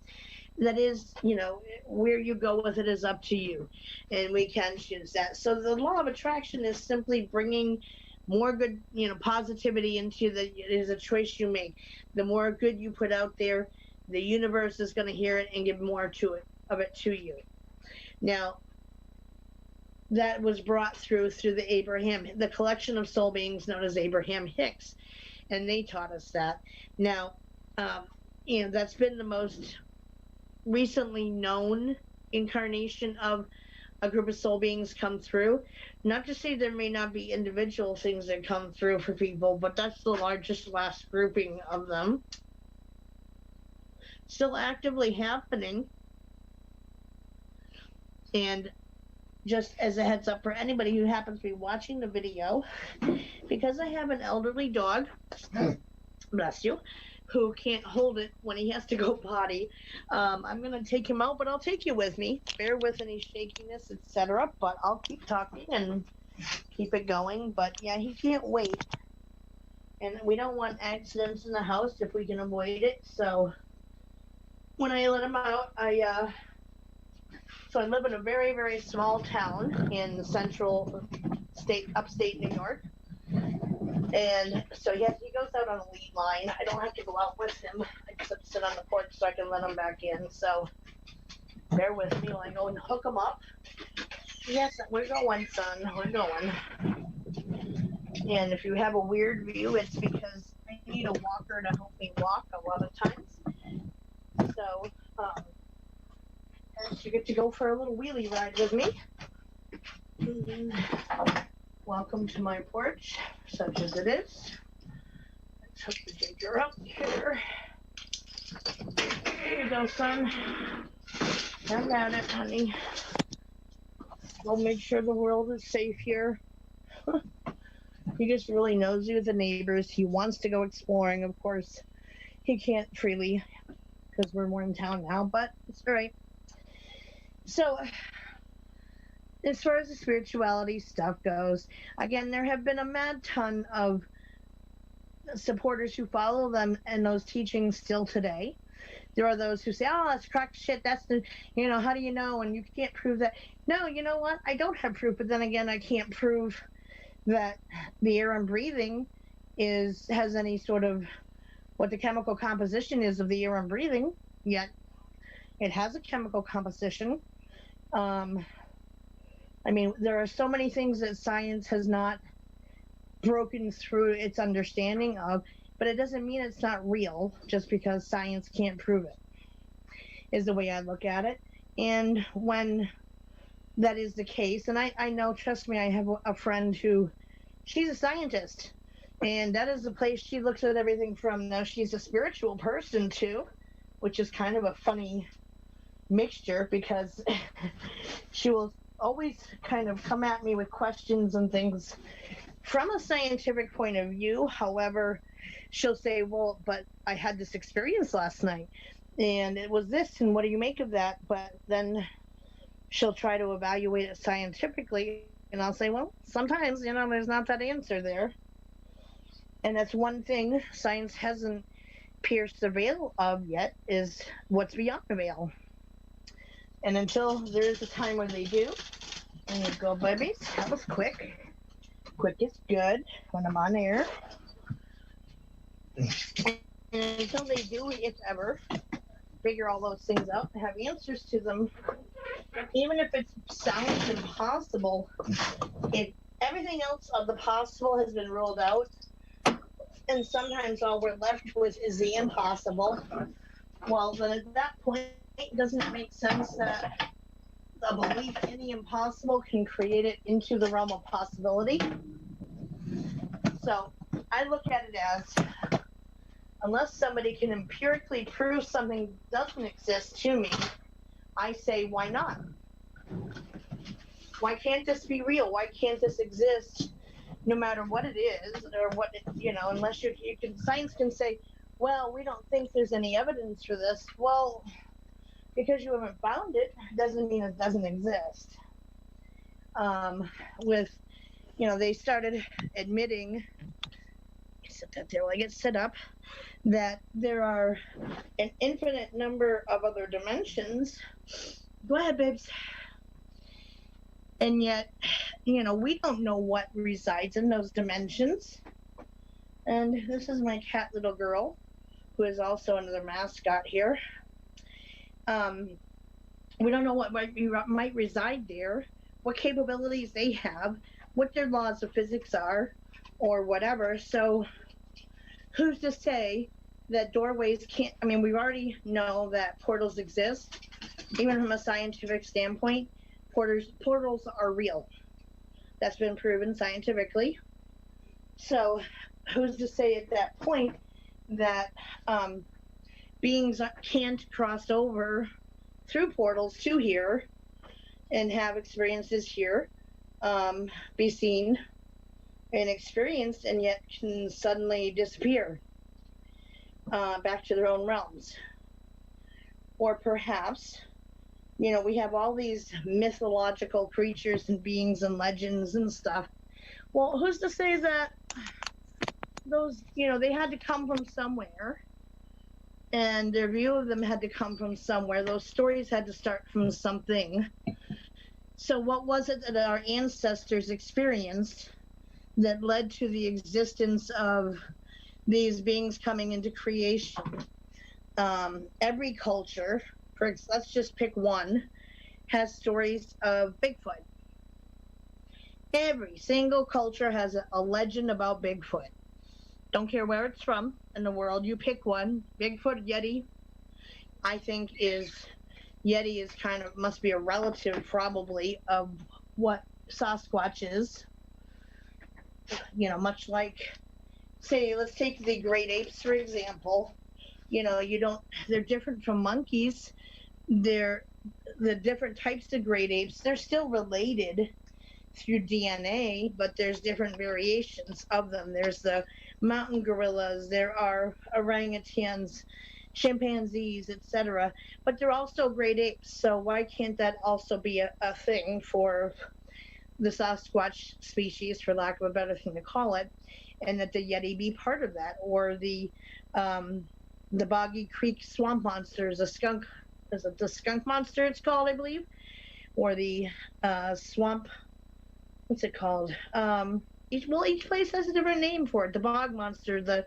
That is, where you go with it is up to you. And we can choose that. So the law of attraction is simply bringing more good, positivity into it is a choice you make. The more good you put out there, the universe is going to hear it and give more of it to you. Now, that was brought through the collection of soul beings known as Abraham Hicks, and they taught us that. Now, that's been the most recently known incarnation of a group of soul beings come through. Not to say there may not be individual things that come through for people, but that's the last grouping of them. Still actively happening. And just as a heads up for anybody who happens to be watching the video, because I have an elderly dog, bless you, who can't hold it when he has to go potty, I'm going to take him out, but I'll take you with me. Bear with any shakiness, etc. But I'll keep talking and keep it going. But yeah, he can't wait. And we don't want accidents in the house if we can avoid it. So when I let him out, I live in a very, very small town in upstate New York. And so he goes out on a lead line. I don't have to go out with him. I just have to sit on the porch so I can let him back in. So bear with me while I go and hook him up. Yes, we're going, son. We're going. And if you have a weird view, it's because I need a walker to help me walk a lot of times. So you get to go for a little wheelie ride with me. Welcome to my porch, such as it is. Let's hook the ginger up here. There you go, son. Have at it, honey. We'll make sure the world is safe here. He just really knows you with the neighbors. He wants to go exploring. Of course, he can't freely because we're more in town now, but it's all right. So, as far as the spirituality stuff goes, again, there have been a mad ton of supporters who follow them and those teachings still today. There are those who say, oh, that's crack shit. That's the, how do you know? And you can't prove that. No, you know what? I don't have proof. But then again, I can't prove that the air I'm breathing has any sort of what the chemical composition is of the air I'm breathing. Yet it has a chemical composition. There are so many things that science has not broken through its understanding of, but it doesn't mean it's not real just because science can't prove it, is the way I look at it. And when that is the case, and I know, trust me, I have a friend who, she's a scientist, and that is the place she looks at everything from. Now, she's a spiritual person too, which is kind of a funny mixture because she will always kind of come at me with questions and things from a scientific point of view. However, she'll say, well, but I had this experience last night and it was this, and what do you make of that? But then she'll try to evaluate it scientifically, and I'll say, well, sometimes, there's not that answer there. And that's one thing science hasn't pierced the veil of yet, is what's beyond the veil. And until there is a time when they do, and you go, babies, that was quick. Quick is good when I'm on air. And until they do, if ever, figure all those things out and have answers to them, even if it sounds impossible, if everything else of the possible has been ruled out, and sometimes all we're left with is the impossible, well, then at that point, doesn't it make sense that a belief in the impossible can create it into the realm of possibility? So I look at it as, unless somebody can empirically prove something doesn't exist to me, I say, why not? Why can't this be real? Why can't this exist no matter what it is, or what, unless you can, science can say, well, we don't think there's any evidence for this. Well, because you haven't found it doesn't mean it doesn't exist. They started admitting, sit that there while I get set up, that there are an infinite number of other dimensions. Go ahead, babes. And yet, we don't know what resides in those dimensions. And this is my cat little girl, who is also another mascot here. We don't know what might reside there, what capabilities they have, what their laws of physics are, or whatever. So who's to say that doorways can't, we already know that portals exist. Even from a scientific standpoint, portals are real. That's been proven scientifically. So who's to say at that point that beings can't cross over through portals to here and have experiences here, be seen and experienced, and yet can suddenly disappear back to their own realms. Or perhaps, we have all these mythological creatures and beings and legends and stuff. Well, who's to say that those, they had to come from somewhere, and their view of them had to come from somewhere. Those stories had to start from something. So what was it that our ancestors experienced that led to the existence of these beings coming into creation? Every culture, let's just pick one, has stories of Bigfoot. Every single culture has a legend about Bigfoot. Don't care where it's from in the world, you pick one. Bigfoot, Yeti, I think Yeti is must be a relative probably of what Sasquatch is. Much like, say, let's take the great apes, for example. They're different from monkeys. They're the different types of great apes. They're still related through DNA, but there's different variations of them. There's the mountain gorillas, there are orangutans, chimpanzees, etc. But they're also great apes. So why can't that also be a thing for the Sasquatch species, for lack of a better thing to call it, and that the Yeti be part of that, or the Boggy Creek swamp monsters, the skunk, is it the skunk monster it's called, I believe, or the swamp, what's it called? Each place has a different name for it. The bog monster, the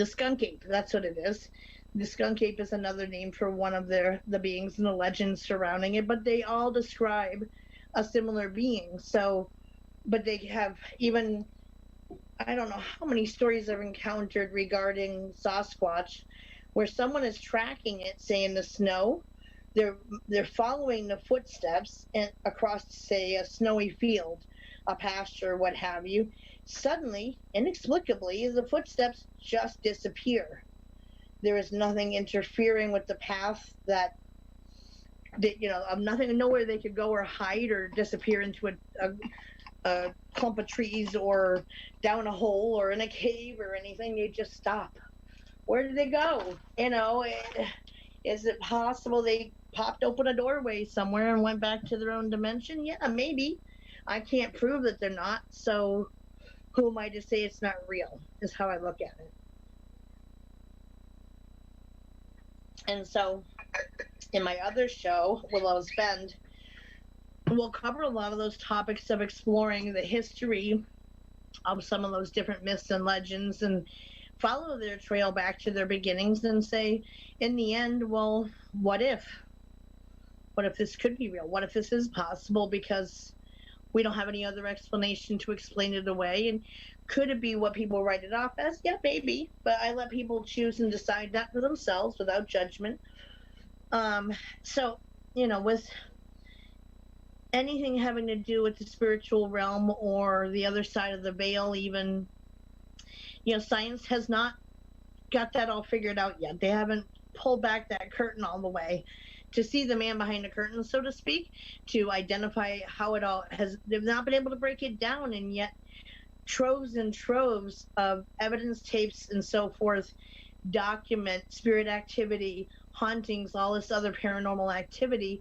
skunk ape, that's what it is. The skunk ape is another name for one of the beings and the legends surrounding it, but they all describe a similar being. So, but they have even, I don't know how many stories I've encountered regarding Sasquatch, where someone is tracking it, say in the snow. They're following the footsteps and across, say, a snowy field, a pasture, what have you. Suddenly, inexplicably, the footsteps just disappear. There is nothing interfering with the path that nothing, nowhere they could go or hide or disappear into a clump of trees or down a hole or in a cave or anything. They just stop. Where did they go? Is it possible they popped open a doorway somewhere and went back to their own dimension? Yeah, maybe. I can't prove that they're not, so who am I to say it's not real, is how I look at it. And so in my other show, Willow's Bend, we'll cover a lot of those topics of exploring the history of some of those different myths and legends and follow their trail back to their beginnings and say, in the end, well, what if? What if this could be real? What if this is possible because we don't have any other explanation to explain it away? And could it be what people write it off as? Yeah, maybe. But I let people choose and decide that for themselves without judgment. So, with anything having to do with the spiritual realm or the other side of the veil, even, science has not got that all figured out yet. They haven't pulled back that curtain all the way to see the man behind the curtain, so to speak, to identify how it all has. They've not been able to break it down, and yet troves and troves of evidence tapes and so forth document spirit activity, hauntings, all this other paranormal activity,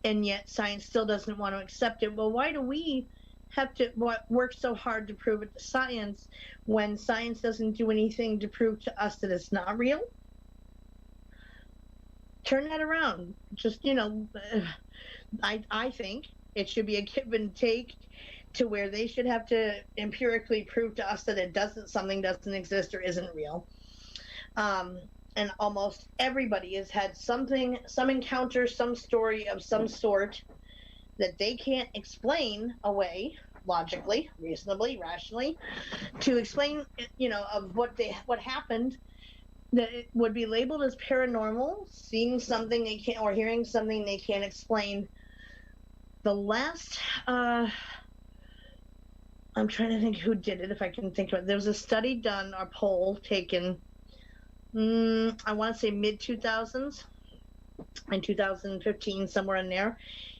and yet science still doesn't want to accept it. Well, why do we have to work so hard to prove it to science when science doesn't do anything to prove to us that it's not real? Turn that around. Just, I think it should be a give and take, to where they should have to empirically prove to us that something doesn't exist or isn't real. And almost everybody has had some encounter, some story of some sort that they can't explain away logically, reasonably, rationally, to explain, of what happened, that it would be labeled as paranormal, seeing something they can't, or hearing something they can't explain. The last, I'm trying to think who did it, if I can think of it. There was a study done, a poll taken, I want to say mid-2000s, in 2015, somewhere in there.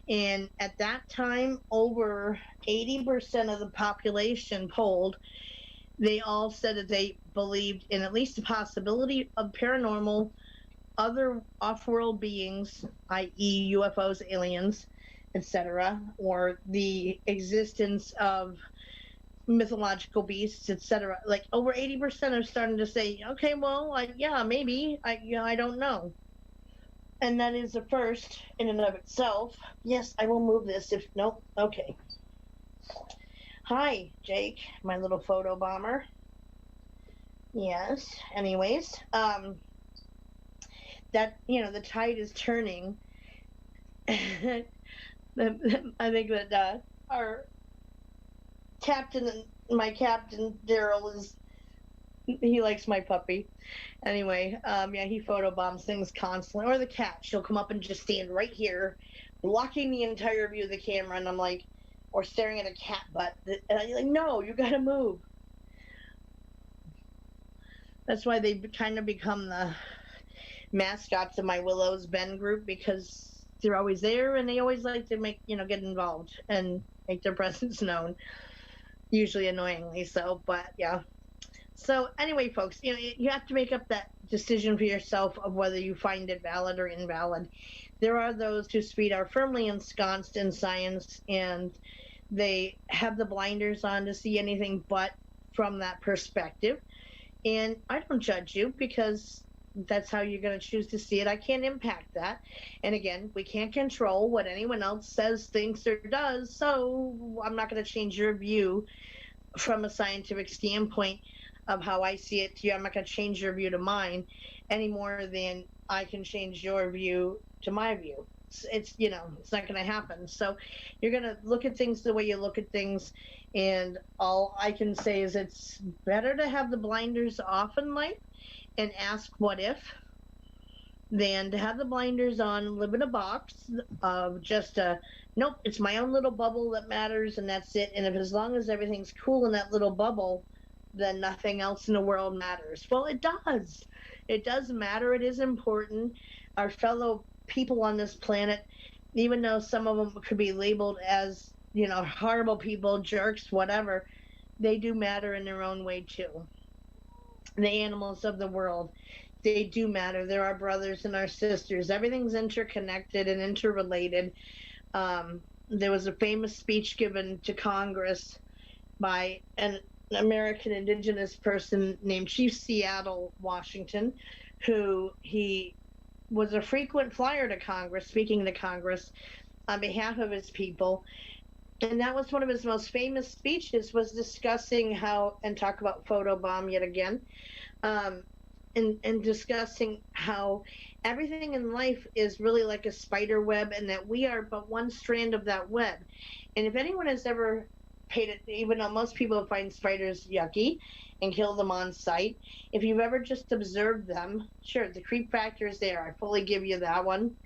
And at that time, over 80% of the population polled, they all said that they believed in at least the possibility of paranormal, other off-world beings, i.e. UFOs, aliens, etc., or the existence of mythological beasts, etc. Like over 80% are starting to say, okay, well, yeah, maybe, I don't know. And that is a first in and of itself. Yes, I will move this if, nope, okay. Hi, Jake, my little photo bomber. Yes, anyways, that, the tide is turning. I think that our my captain, Daryl, he likes my puppy. Anyway, he photobombs things constantly. Or the cat, she'll come up and just stand right here, blocking the entire view of the camera, and I'm like, or staring at a cat butt, and I'm like, no, you gotta move. That's why they kind of become the mascots of my Willow's Bend group, because they're always there, and they always like to make, get involved and make their presence known, usually annoyingly so, but yeah. So anyway, folks, you have to make up that decision for yourself of whether you find it valid or invalid. There are those whose feet are firmly ensconced in science, and they have the blinders on to see anything but from that perspective. And I don't judge you, because that's how you're going to choose to see it. I can't impact that. And again, we can't control what anyone else says, thinks, or does. So I'm not going to change your view from a scientific standpoint of how I see it to you. I'm not going to change your view to mine any more than I can change your view to my view. It's it's not going to happen. So you're going to look at things the way you look at things. And all I can say is it's better to have the blinders off in life and ask what if, than to have the blinders on and live in a box of just nope, it's my own little bubble that matters, and that's it. And if, as long as everything's cool in that little bubble, then nothing else in the world matters. Well, it does. It does matter. It is important. Our fellow people on this planet, even though some of them could be labeled as, horrible people, jerks, whatever, they do matter in their own way too. The animals of the world, they do matter. They're our brothers and our sisters. Everything's interconnected and interrelated. There was a famous speech given to Congress by an American indigenous person named Chief Seattle Washington, who he was a frequent flyer to Congress, speaking to Congress on behalf of his people. And that was one of his most famous speeches, was discussing how, and talk about photobomb yet again, and discussing how everything in life is really like a spider web, and that we are but one strand of that web. And if anyone has ever paid it, even though most people find spiders yucky and kill them on sight, if you've ever just observed them, sure, the creep factor is there. I fully give you that one.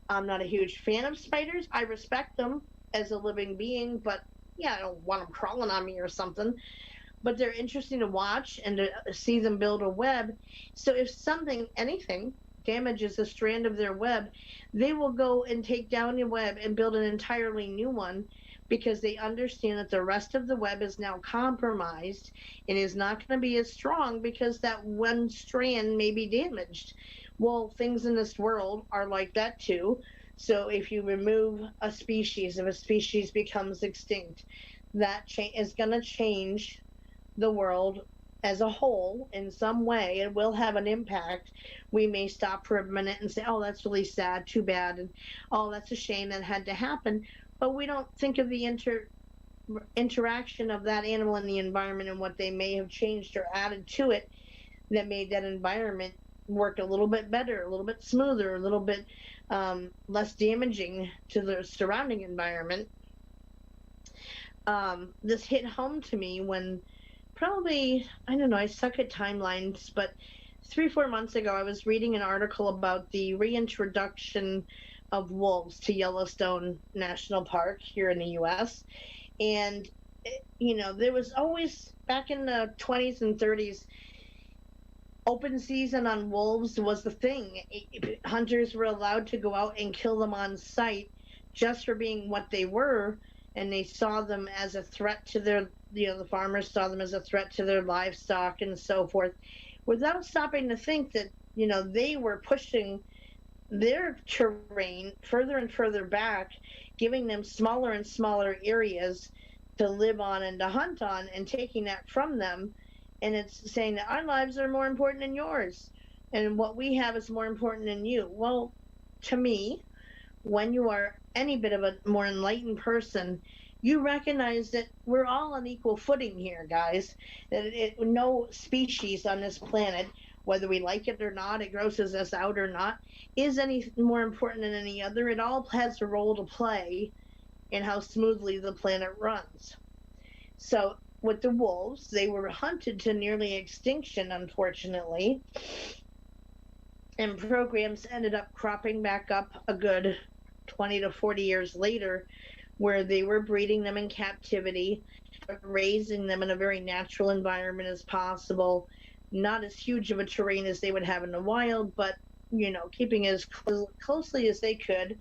I'm not a huge fan of spiders. I respect them as a living being, but yeah, I don't want them crawling on me or something. But they're interesting to watch and to see them build a web. So if anything damages a strand of their web, they will go and take down your web and build an entirely new one, because they understand that the rest of the web is now compromised and is not going to be as strong because that one strand may be damaged. Well, things in this world are like that too. So if you remove a species, if a species becomes extinct, that is going to change the world as a whole in some way. It will have an impact. We may stop for a minute and say, oh, that's really sad, too bad, and oh, that's a shame that had to happen. But we don't think of the interaction of that animal in the environment and what they may have changed or added to it that made that environment work a little bit better, a little bit smoother, a little bit less damaging to the surrounding environment. This hit home to me when probably, I don't know, I suck at timelines, but 3-4 months ago, I was reading an article about the reintroduction of wolves to Yellowstone National Park here in the U.S. And, there was always, back in the 20s and 30s, open season on wolves was the thing. Hunters were allowed to go out and kill them on sight just for being what they were, and they saw them as a threat to their, the farmers saw them as a threat to their livestock and so forth, without stopping to think that, they were pushing their terrain further and further back, giving them smaller and smaller areas to live on and to hunt on, and taking that from them. And it's saying that our lives are more important than yours, and what we have is more important than you. Well, to me, when you are any bit of a more enlightened person, you recognize that we're all on equal footing here, guys. That no species on this planet, whether we like it or not, it grosses us out or not, is any more important than any other. It all has a role to play in how smoothly the planet runs. So with the wolves, they were hunted to nearly extinction, unfortunately, and programs ended up cropping back up a good 20 to 40 years later, where they were breeding them in captivity, raising them in a very natural environment as possible, not as huge of a terrain as they would have in the wild, but keeping as closely as they could,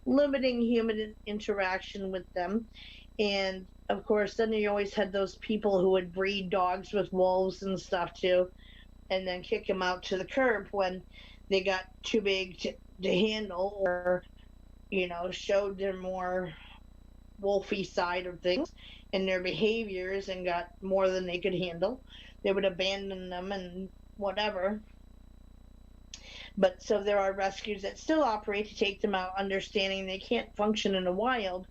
limiting human interaction with them. And of course, then you always had those people who would breed dogs with wolves and stuff too, and then kick them out to the curb when they got too big to handle, or showed their more wolfy side of things in their behaviors and got more than they could handle. They would abandon them and whatever. But so there are rescues that still operate to take them out, understanding they can't function in the wild,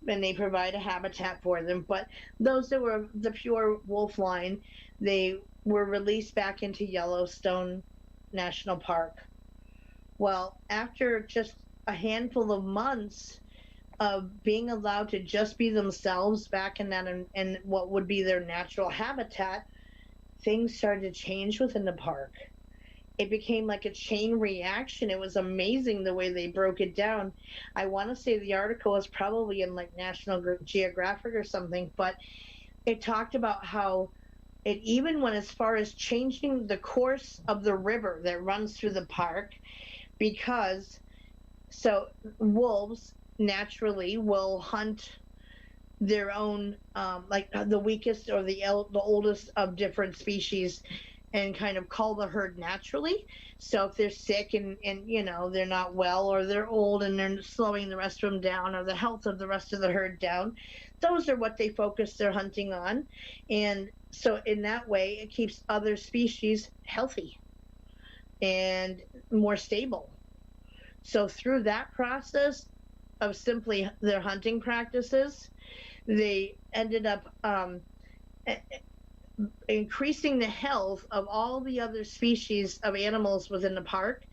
and they provide a habitat for them. But those that were the pure wolf line, they were released back into Yellowstone National Park. Well, after just a handful of months of being allowed to just be themselves back in that in what would be their natural habitat, things started to change within the park. It became like a chain reaction. It was amazing the way they broke it down. I want to say the article was probably in like National Geographic or something, but it talked about how it even went as far as changing the course of the river that runs through the park, because wolves naturally will hunt their own, like the weakest or the oldest of different species, and kind of call the herd naturally. So if they're sick and they're not well, or they're old and they're slowing the rest of them down, or the health of the rest of the herd down, those are what they focus their hunting on. And so in that way, it keeps other species healthy and more stable. So through that process of simply their hunting practices, they ended up increasing the health of all the other species of animals within the park,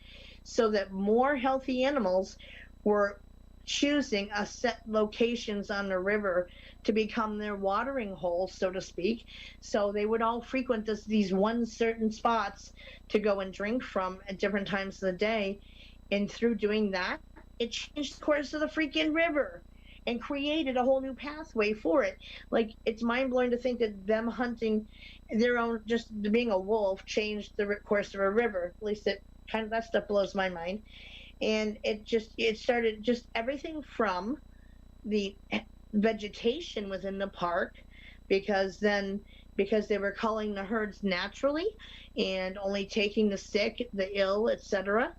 so that more healthy animals were choosing a set locations on the river to become their watering holes, so to speak. So they would all frequent these one certain spots to go and drink from at different times of the day. And through doing that, it changed the course of the freaking river and created a whole new pathway for it. Like, it's mind-blowing to think that them hunting their own, just being a wolf, changed the course of a river. At least that stuff blows my mind. And it started just everything from the vegetation within the park, because they were culling the herds naturally and only taking the sick, the ill, etc.,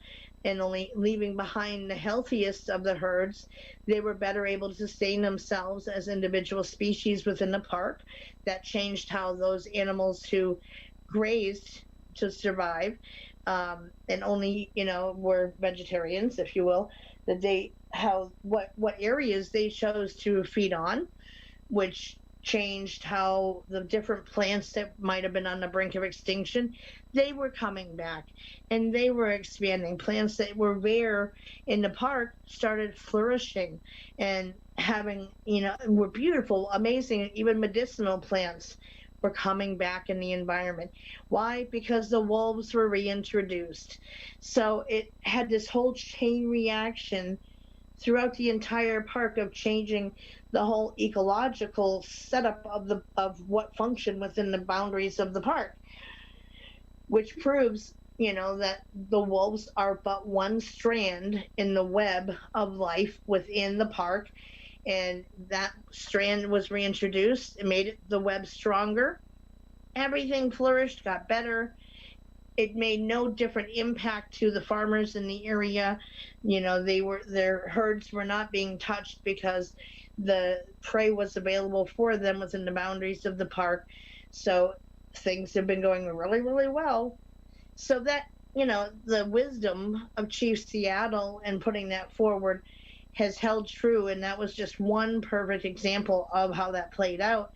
and only leaving behind the healthiest of the herds, they were better able to sustain themselves as individual species within the park. That changed how those animals who grazed to survive, and only were vegetarians, if you will, that what areas they chose to feed on, which changed how the different plants that might have been on the brink of extinction, they were coming back and they were expanding. Plants that were rare in the park started flourishing and were beautiful, amazing, even medicinal plants were coming back in the environment. Why? Because the wolves were reintroduced. So it had this whole chain reaction throughout the entire park of changing the whole ecological setup of what function within the boundaries of the park, which proves that the wolves are but one strand in the web of life within the park. And that strand was reintroduced. It made the web stronger. Everything flourished, got better. It made no different impact to the farmers in the area. Their herds were not being touched because the prey was available for them within the boundaries of the park. So things have been going really, really well. So that, the wisdom of Chief Seattle and putting that forward has held true. And that was just one perfect example of how that played out.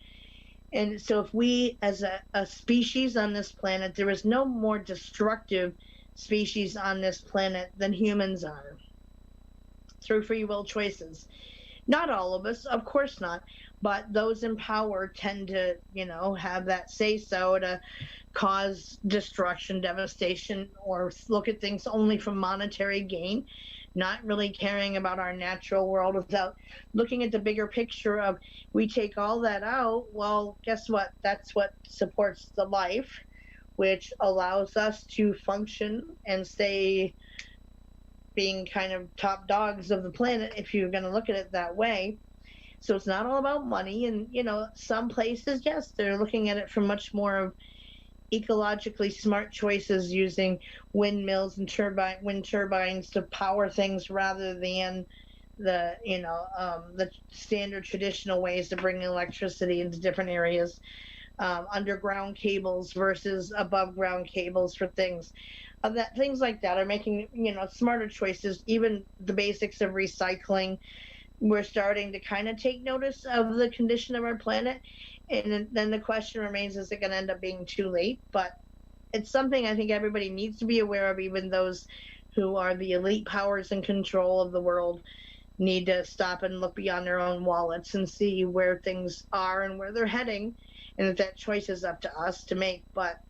And so if we, as a species on this planet, there is no more destructive species on this planet than humans are, through free will choices. Not all of us, of course not, but those in power tend to, have that say-so to cause destruction, devastation, or look at things only from monetary gain, not really caring about our natural world without looking at the bigger picture of, we take all that out, well, guess what? That's what supports the life, which allows us to function and stay being kind of top dogs of the planet, if you're going to look at it that way. So it's not all about money. And, some places, yes, they're looking at it from much more of ecologically smart choices, using windmills and wind turbines to power things rather than the standard traditional ways to bring electricity into different areas. Underground cables versus above ground cables for things. Things like that are making smarter choices. Even the basics of recycling, we're starting to kind of take notice of the condition of our planet. And then the question remains, is it going to end up being too late? But it's something I think everybody needs to be aware of. Even those who are the elite powers in control of the world need to stop and look beyond their own wallets and see where things are and where they're heading, and that choice is up to us to make. But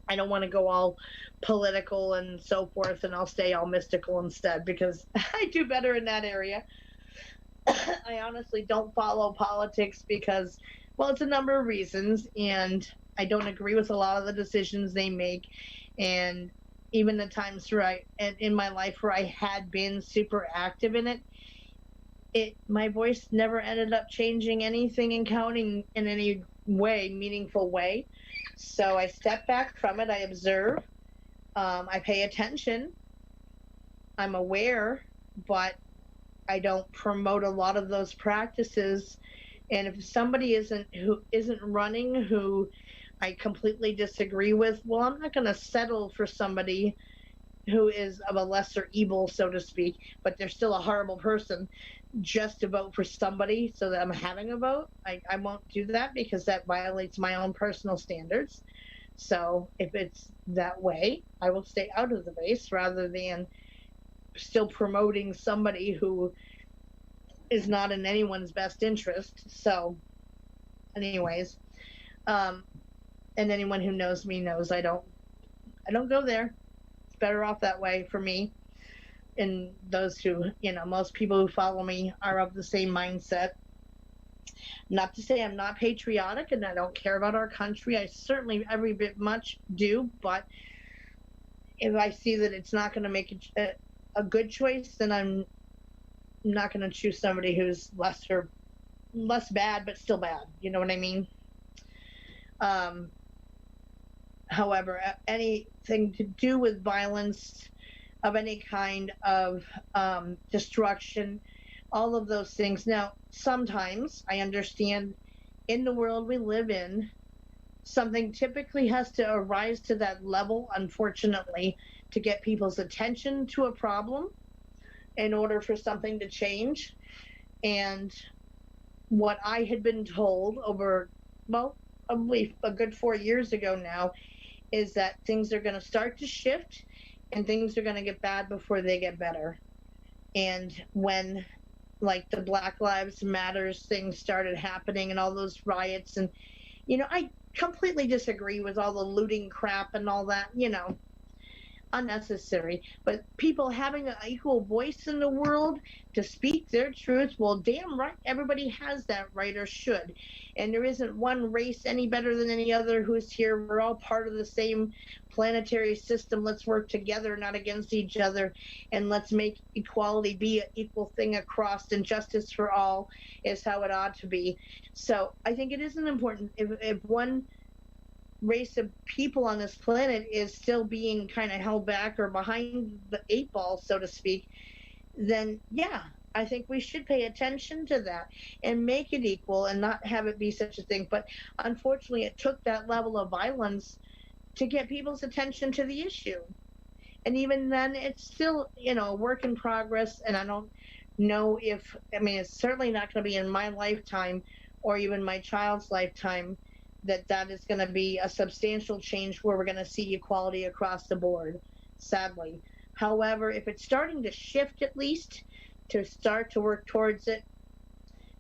I don't want to go all political and so forth, and I'll stay all mystical instead, because I do better in that area. I honestly don't follow politics because, well, it's a number of reasons, and I don't agree with a lot of the decisions they make. And even the times in my life where I had been super active in it, my voice never ended up changing anything and counting in any meaningful way. So I step back from it. I observe. I pay attention. I'm aware, but I don't promote a lot of those practices. And if somebody who isn't running, who I completely disagree with, well, I'm not going to settle for somebody who is of a lesser evil, so to speak, but they're still a horrible person, just to vote for somebody so that I'm having a vote. I won't do that, because that violates my own personal standards. So if it's that way, I will stay out of the race rather than still promoting somebody who is not in anyone's best interest. So anyways, and anyone who knows me knows I don't go there. It's better off that way for me. And those who, most people who follow me are of the same mindset. Not to say I'm not patriotic and I don't care about our country. I certainly every bit much do. But if I see that it's not going to make a good choice, then I'm not going to choose somebody who's less bad, but still bad. You know what I mean? However, anything to do with violence of any kind of destruction, all of those things. Now, sometimes I understand in the world we live in, something typically has to arise to that level, unfortunately, to get people's attention to a problem in order for something to change. And what I had been told over, well, I believe a good 4 years ago now, is that things are going to start to shift and things are going to get bad before they get better. And when, like, the Black Lives Matters thing started happening and all those riots, and, I completely disagree with all the looting crap and all that, unnecessary. But people having an equal voice in the world to speak their truth, well, damn right, everybody has that right, or should. And there isn't one race any better than any other who's here. We're all part of the same planetary system. Let's work together, not against each other, and let's make equality be an equal thing across, and justice for all is how it ought to be. So I think it isn't important if one race of people on this planet is still being kind of held back or behind the 8 ball, so to speak, then yeah, I think we should pay attention to that and make it equal and not have it be such a thing. But unfortunately, it took that level of violence to get people's attention to the issue. And even then, it's still, a work in progress. And I don't know it's certainly not going to be in my lifetime or even my child's lifetime that is going to be a substantial change where we're going to see equality across the board, sadly. However, if it's starting to shift, at least to start to work towards it,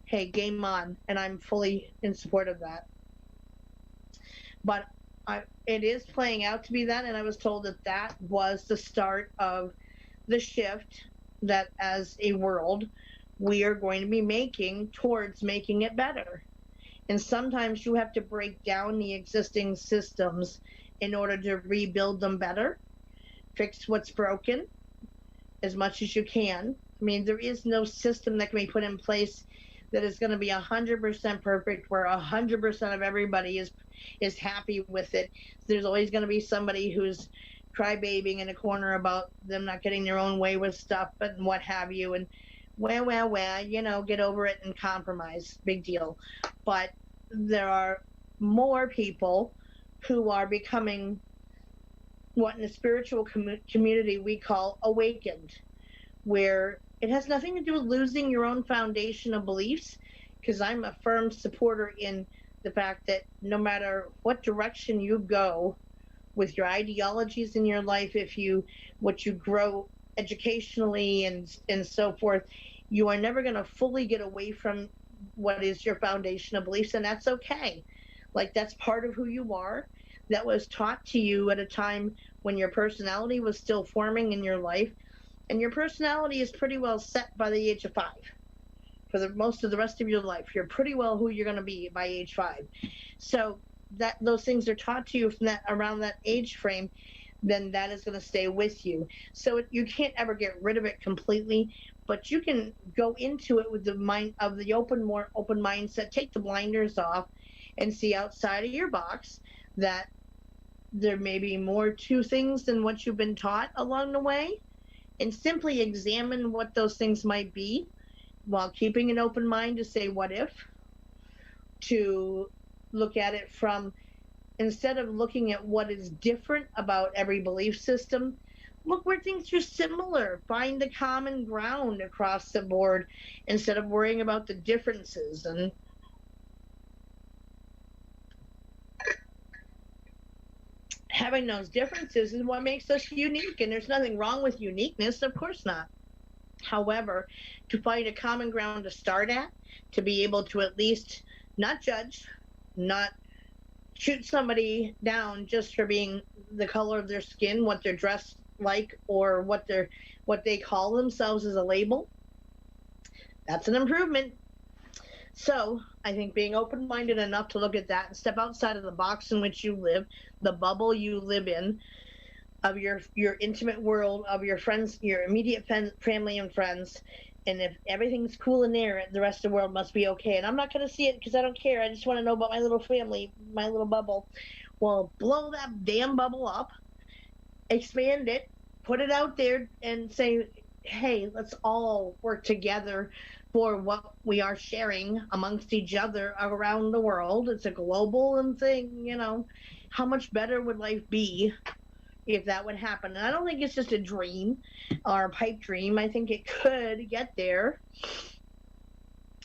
hey, game on, and I'm fully in support of that. But it is playing out to be that, and I was told that was the start of the shift that as a world we are going to be making towards making it better. And sometimes you have to break down the existing systems in order to rebuild them better, fix what's broken, as much as you can. I mean, there is no system that can be put in place that is going to be 100% perfect, where 100% of everybody is happy with it. There's always going to be somebody who's crybabying in a corner about them not getting their own way with stuff and what have you. And well, get over it and compromise. Big deal. But there are more people who are becoming what in the spiritual community we call awakened, where it has nothing to do with losing your own foundation of beliefs, because I'm a firm supporter in the fact that no matter what direction you go with your ideologies in your life, what you grow educationally and so forth, you are never going to fully get away from what is your foundation of beliefs, and that's okay. Like, that's part of who you are. That was taught to you at a time when your personality was still forming in your life, and your personality is pretty well set by the age of 5. For the most of the rest of your life, you're pretty well who you're going to be by age 5. So that those things are taught to you from around that age frame, then that is going to stay with you. So you can't ever get rid of it completely, but you can go into it with the mind of the more open mindset, take the blinders off, and see outside of your box that there may be more to things than what you've been taught along the way, and simply examine what those things might be while keeping an open mind to say what if, to look at it from, instead of looking at what is different about every belief system, look where things are similar. Find the common ground across the board instead of worrying about the differences. And having those differences is what makes us unique, and there's nothing wrong with uniqueness, of course not. However, to find a common ground to start at, to be able to at least not judge, not shoot somebody down just for being the color of their skin, what they're dressed like, or what they call themselves as a label, that's an improvement. So I think being open-minded enough to look at that and step outside of the box in which you live, the bubble you live in, of your intimate world, of your friends, your immediate family and friends, and if everything's cool in there, the rest of the world must be okay. And I'm not going to see it because I don't care. I just want to know about my little family, my little bubble. Well, blow that damn bubble up, expand it, put it out there, and say, hey, let's all work together for what we are sharing amongst each other around the world. It's a global thing, How much better would life be if that would happen? And I don't think it's just a dream or a pipe dream. I think it could get there.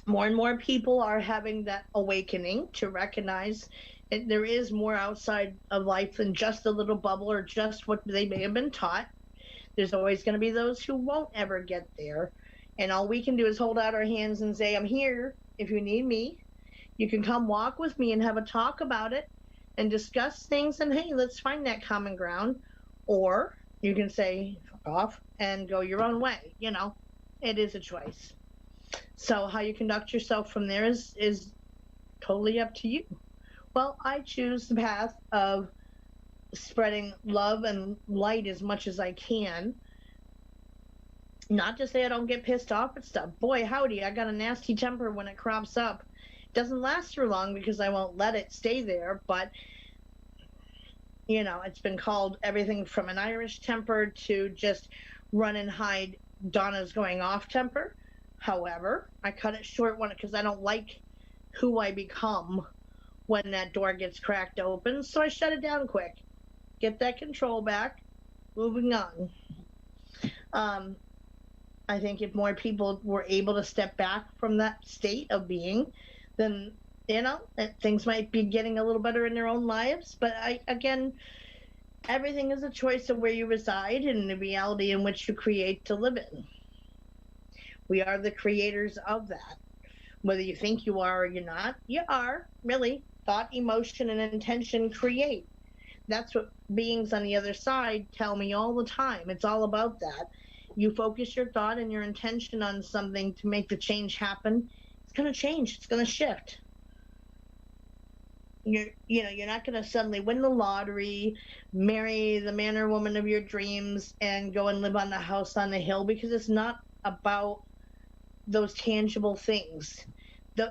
More and more people are having that awakening to recognize that there is more outside of life than just a little bubble or just what they may have been taught. There's always going to be those who won't ever get there. And all we can do is hold out our hands and say, I'm here if you need me. You can come walk with me and have a talk about it and discuss things, and hey, let's find that common ground. Or you can say, fuck off and go your own way. It is a choice. So how you conduct yourself from there is totally up to you. Well, I choose the path of spreading love and light as much as I can. Not to say I don't get pissed off at stuff. Boy, howdy, I got a nasty temper when it crops up. It doesn't last for long because I won't let it stay there, but it's been called everything from an Irish temper to just run and hide Donna's going off temper. However, I cut it short because I don't like who I become when that door gets cracked open, so I shut it down quick. Get that control back. Moving on. I think if more people were able to step back from that state of being, then, things might be getting a little better in their own lives. But again, everything is a choice of where you reside and the reality in which you create to live in. We are the creators of that. Whether you think you are or you're not, you are, really. Thought, emotion, and intention create. That's what beings on the other side tell me all the time. It's all about that. You focus your thought and your intention on something to make the change happen, it's going to change. It's going to shift. you're not going to suddenly win the lottery, marry the man or woman of your dreams, and go and live on the house on the hill, because it's not about those tangible things.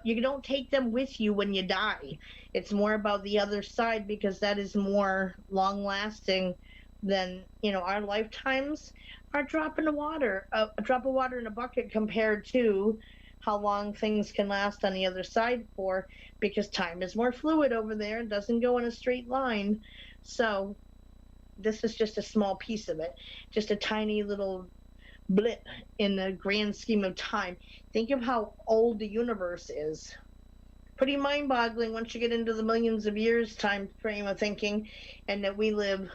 You don't take them with you when you die. It's more about the other side, because that is more long lasting than, our lifetimes are a drop in the water, a drop of water in a bucket compared to how long things can last on the other side for, because time is more fluid over there and doesn't go in a straight line. So this is just a small piece of it, just a tiny little blip in the grand scheme of time. Think of how old the universe is. Pretty mind-boggling once you get into the millions of years time frame of thinking, and that we live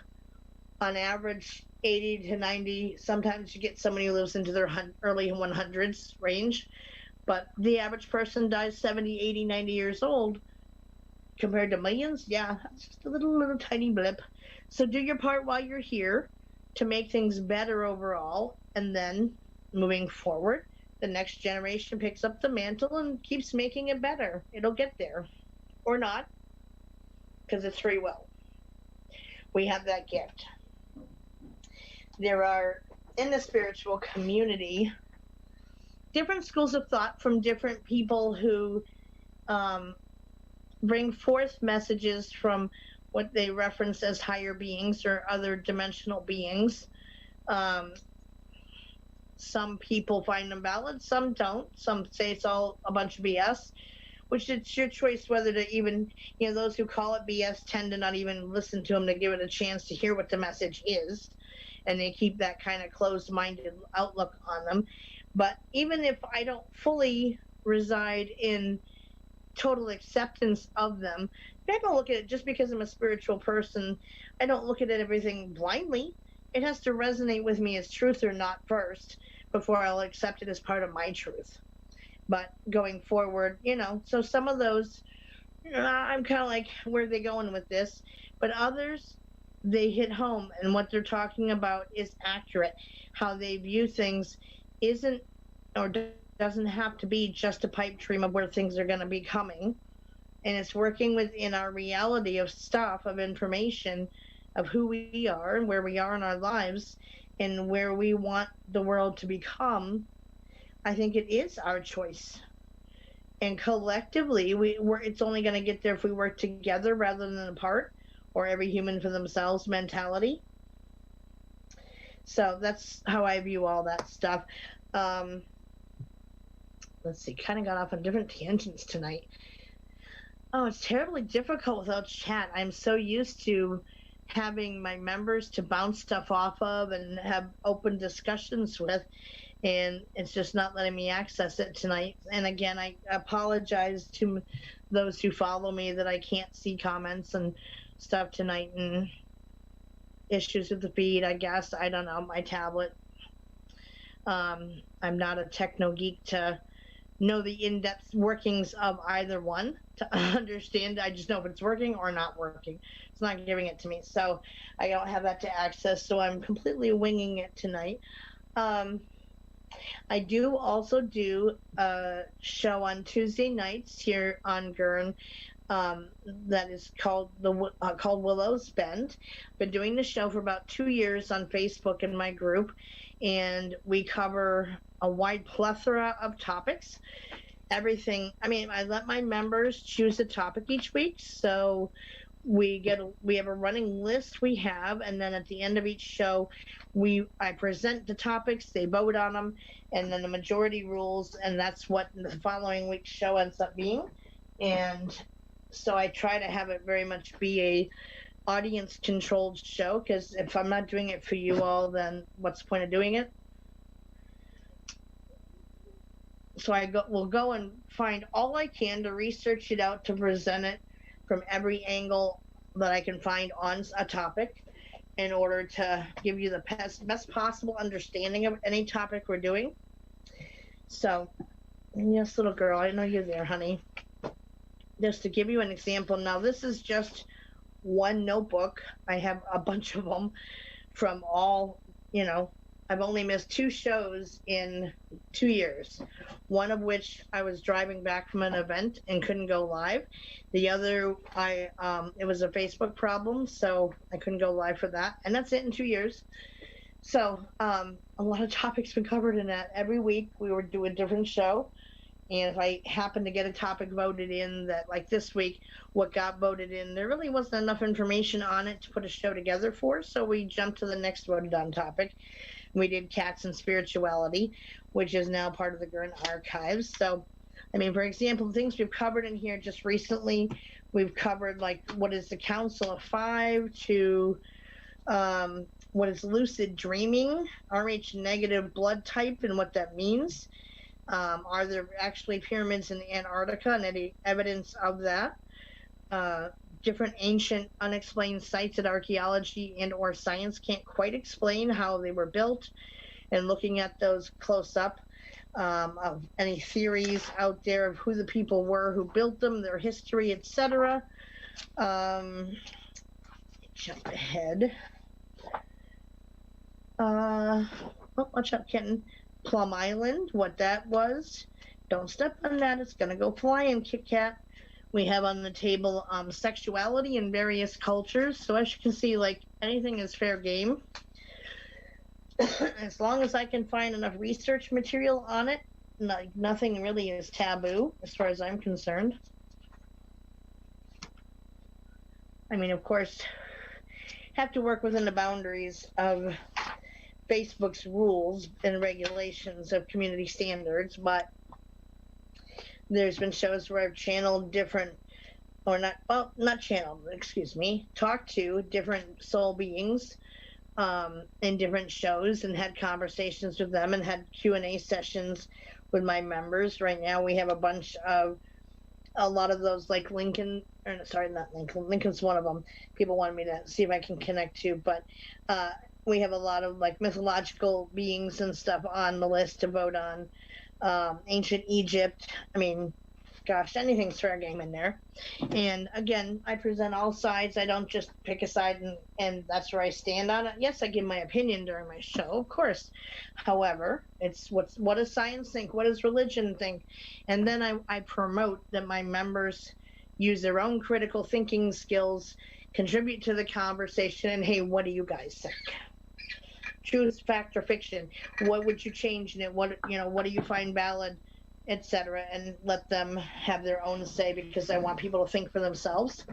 on average 80 to 90. Sometimes you get somebody who lives into their early 100s range, but the average person dies 70, 80, 90 years old. Compared to millions, yeah, that's just a little tiny blip. So do your part while you're here to make things better overall, and then moving forward, the next generation picks up the mantle and keeps making it better. It'll get there. Or not, because it's free will. We have that gift. There are, in the spiritual community, different schools of thought from different people who bring forth messages from what they reference as higher beings or other dimensional beings. Some people find them valid, some don't. Some say it's all a bunch of BS, which it's your choice whether to even, those who call it BS tend to not even listen to them to give it a chance to hear what the message is. And they keep that kind of closed-minded outlook on them. But even if I don't fully reside in total acceptance of them, I don't look at it just because I'm a spiritual person. I don't look at it everything blindly. It has to resonate with me as truth or not first before I'll accept it as part of my truth. But going forward, so some of those, I'm kind of like, where are they going with this? But others, they hit home, and what they're talking about is accurate. How they view things isn't or doesn't have to be just a pipe dream of where things are going to be coming. And it's working within our reality of stuff, of information, of who we are and where we are in our lives and where we want the world to become. I think it is our choice. And collectively, it's only going to get there if we work together rather than apart, or every human for themselves mentality. So that's how I view all that stuff. Let's see, kind of got off on different tangents tonight. Oh, it's terribly difficult without chat. I'm so used to having my members to bounce stuff off of and have open discussions with, and it's just not letting me access it tonight. And again, I apologize to those who follow me that I can't see comments and stuff tonight, and issues with the feed, I guess. I don't know, my tablet. I'm not a techno geek to know the in-depth workings of either one to understand. I just know if it's working or not working. It's not giving it to me, so I don't have that to access, so I'm completely winging it tonight. I do also do a show on Tuesday nights here on Gorton that is called Willow's Bend. Been doing the show for about 2 years on Facebook in my group, and we cover a wide plethora of topics. Everything. I mean, I let my members choose a topic each week, so we have a running list we have, and then at the end of each show, I present the topics, they vote on them, and then the majority rules, and that's what the following week's show ends up being. And so I try to have it very much be a audience controlled show, because if I'm not doing it for you all, then what's the point of doing it? So will go and find all I can to research it out, to present it from every angle that I can find on a topic, in order to give you the best possible understanding of any topic we're doing. So, yes, little girl, I know you're there, honey. Just to give you an example, now this is just one notebook. I have a bunch of them from all, I've only missed 2 shows in 2 years. One of which I was driving back from an event and couldn't go live. The other, it was a Facebook problem, so I couldn't go live for that. And that's it in 2 years. So a lot of topics been covered in that. Every week we would do a different show. And if I happen to get a topic voted in that, like this week, what got voted in, there really wasn't enough information on it to put a show together for. So we jumped to the next voted on topic. We did cats and spirituality, which is now part of the Gorton archives. So, I mean, for example, things we've covered in here just recently, we've covered like what is the Council of Five to what is lucid dreaming, Rh negative blood type and what that means. Are there actually pyramids in Antarctica and any evidence of that? Different ancient unexplained sites that archaeology and or science can't quite explain how they were built, and looking at those close up, of any theories out there of who the people were who built them, their history, etc. Jump ahead. Oh, watch out, kitten. Plum Island, what that was. Don't step on that, it's gonna go flying, Kit Kat. We have on the table sexuality in various cultures. So as you can see, like, anything is fair game. As long as I can find enough research material on it, nothing really is taboo as far as I'm concerned. I mean, of course, have to work within the boundaries of Facebook's rules and regulations of community standards, but there's been shows where I've channeled different, or not, well, not channeled, excuse me, talked to different soul beings in different shows and had conversations with them and had Q&A sessions with my members. Right now we have a lot of those, like Lincoln, or sorry, not Lincoln, Lincoln's one of them. People wanted me to see if I can connect to, but we have a lot of like mythological beings and stuff on the list to vote on. Ancient Egypt, I mean, gosh, anything's fair game in there. And again, I present all sides. I don't just pick a side and that's where I stand on it. Yes, I give my opinion during my show, of course. However, it's what does science think? What does religion think? And then I promote that my members use their own critical thinking skills, contribute to the conversation, and hey, what do you guys think? Truth, fact, or fiction? What would you change in it? What do you find valid, etc.? And let them have their own say, because I want people to think for themselves.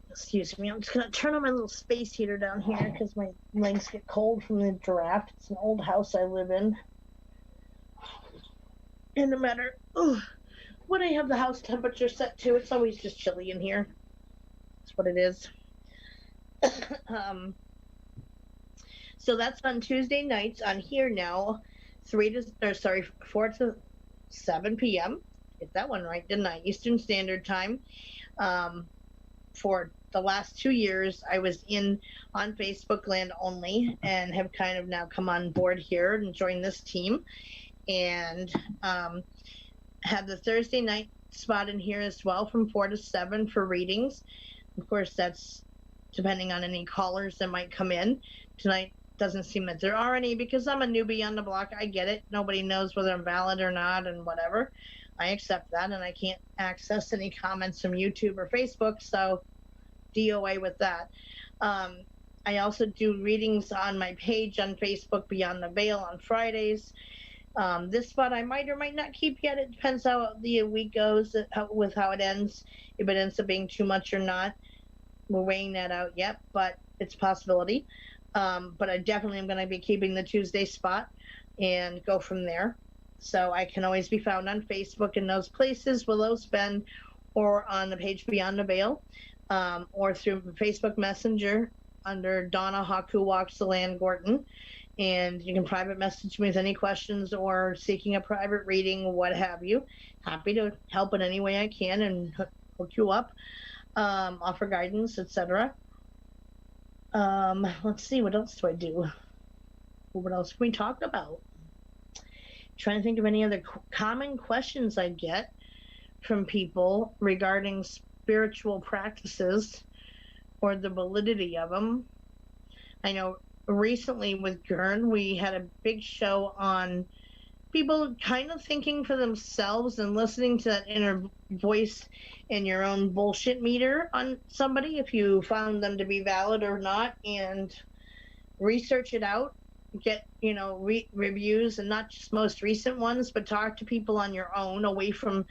Excuse me, I'm just gonna turn on my little space heater down here because my legs get cold from the draft. It's an old house I live in, and no matter what I have the house temperature set to, it's always just chilly in here. That's what it is. So that's on Tuesday nights on here now, 4 to 7 p.m. Get that one right, didn't I? Eastern Standard Time. For the last 2 years, I was on Facebook land only, and have kind of now come on board here and joined this team, and have the Thursday night spot in here as well from 4 to 7 for readings. Of course, that's depending on any callers that might come in. Tonight doesn't seem that there are any, because I'm a newbie on the block. I get it. Nobody knows whether I'm valid or not and whatever. I accept that, and I can't access any comments from YouTube or Facebook, so DOA with that. I also do readings on my page on Facebook, Beyond the Veil, on Fridays. This spot I might or might not keep yet. It depends how the week goes with how it ends, if it ends up being too much or not. We're weighing that out yet, but it's a possibility. But I definitely am going to be keeping the Tuesday spot and go from there. So I can always be found on Facebook in those places, Willow Spend, or on the page Beyond the Veil, or through Facebook Messenger under Donna Haku Walks the Land Gorton. And you can private message me with any questions or seeking a private reading, what have you. Happy to help in any way I can and hook you up, offer guidance, etc. Let's see, what else do I do? What else can we talk about? Trying to think of any other common questions I get from people regarding spiritual practices or the validity of them. I know recently with Gorton, we had a big show on people kind of thinking for themselves and listening to that inner voice in your own bullshit meter on somebody, if you found them to be valid or not, and research it out, get, reviews, and not just most recent ones, but talk to people on your own away from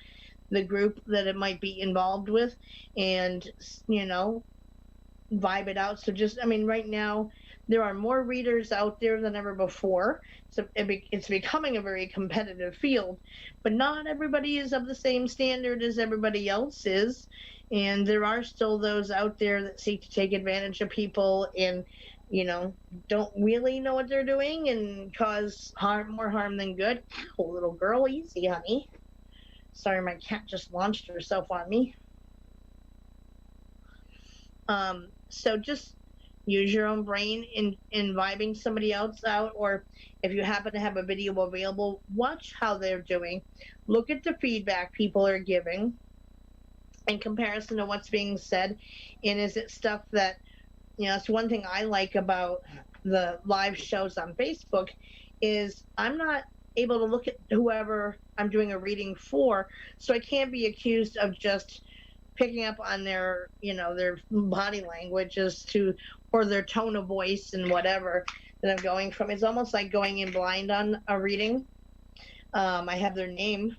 the group that it might be involved with, and vibe it out. So just, right now there are more readers out there than ever before, so it's becoming a very competitive field, but not everybody is of the same standard as everybody else is, and there are still those out there that seek to take advantage of people and don't really know what they're doing and cause more harm than good. Ow, little girl, easy, honey. Sorry, my cat just launched herself on me. So just use your own brain in vibing somebody else out, or if you happen to have a video available, watch how they're doing. Look at the feedback people are giving in comparison to what's being said, and is it stuff that, it's one thing I like about the live shows on Facebook is I'm not able to look at whoever I'm doing a reading for, so I can't be accused of just picking up on their body language or their tone of voice and whatever that I'm going from. It's almost like going in blind on a reading. I have their name,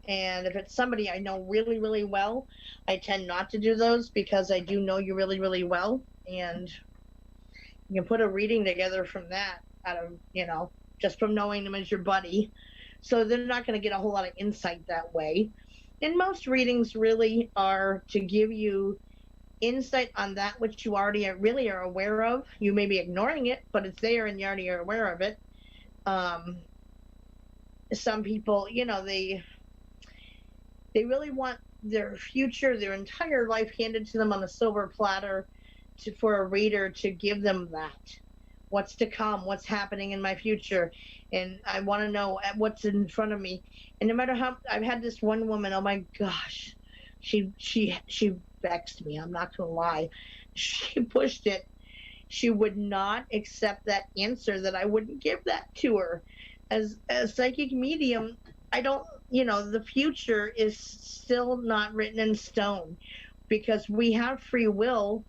and if it's somebody I know really, really well, I tend not to do those because I do know you really, really well, and you can put a reading together from that out of, just from knowing them as your buddy. So they're not going to get a whole lot of insight that way. And most readings really are to give you insight on that which you already really are aware of. You may be ignoring it, but it's there and you already are aware of it. Some people, they really want their future, their entire life handed to them on a silver platter for a reader to give them that. What's to come, what's happening in my future, and I want to know what's in front of me. And no matter how, I've had this one woman, oh my gosh, she vexed me, I'm not gonna lie. She pushed it. She would not accept that answer, that I wouldn't give that to her. As a psychic medium, I don't, the future is still not written in stone because we have free will.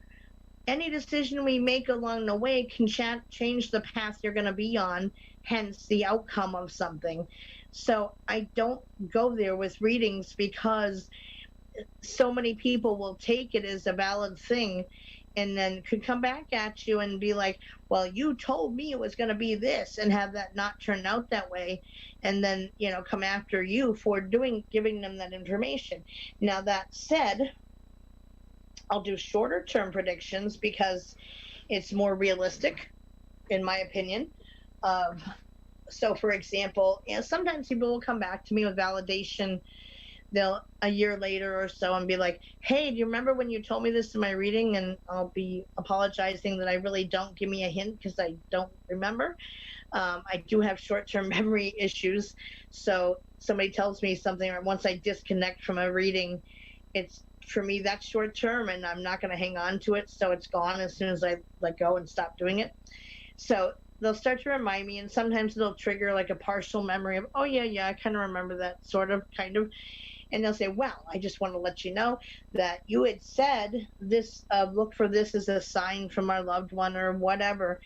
Any decision we make along the way can change the path you're going to be on, hence the outcome of something. So I don't go there with readings because so many people will take it as a valid thing and then could come back at you and be like, well, you told me it was going to be this, and have that not turn out that way, and then come after you for giving them that information. Now that said, I'll do shorter term predictions because it's more realistic, in my opinion. So for example, sometimes people will come back to me with validation. They'll a year later or so and be like, hey, do you remember when you told me this in my reading? And I'll be apologizing that I really don't. Give me a hint because I don't remember. I do have short-term memory issues. So somebody tells me something, or once I disconnect from a reading, it's, for me, that's short term, and I'm not going to hang on to it, so it's gone as soon as I let go and stop doing it. So they'll start to remind me, and sometimes they'll trigger like a partial memory of, oh yeah, I kind of remember that, kind of. And they'll say, well, I just want to let you know that you had said this, look for this as a sign from our loved one or whatever,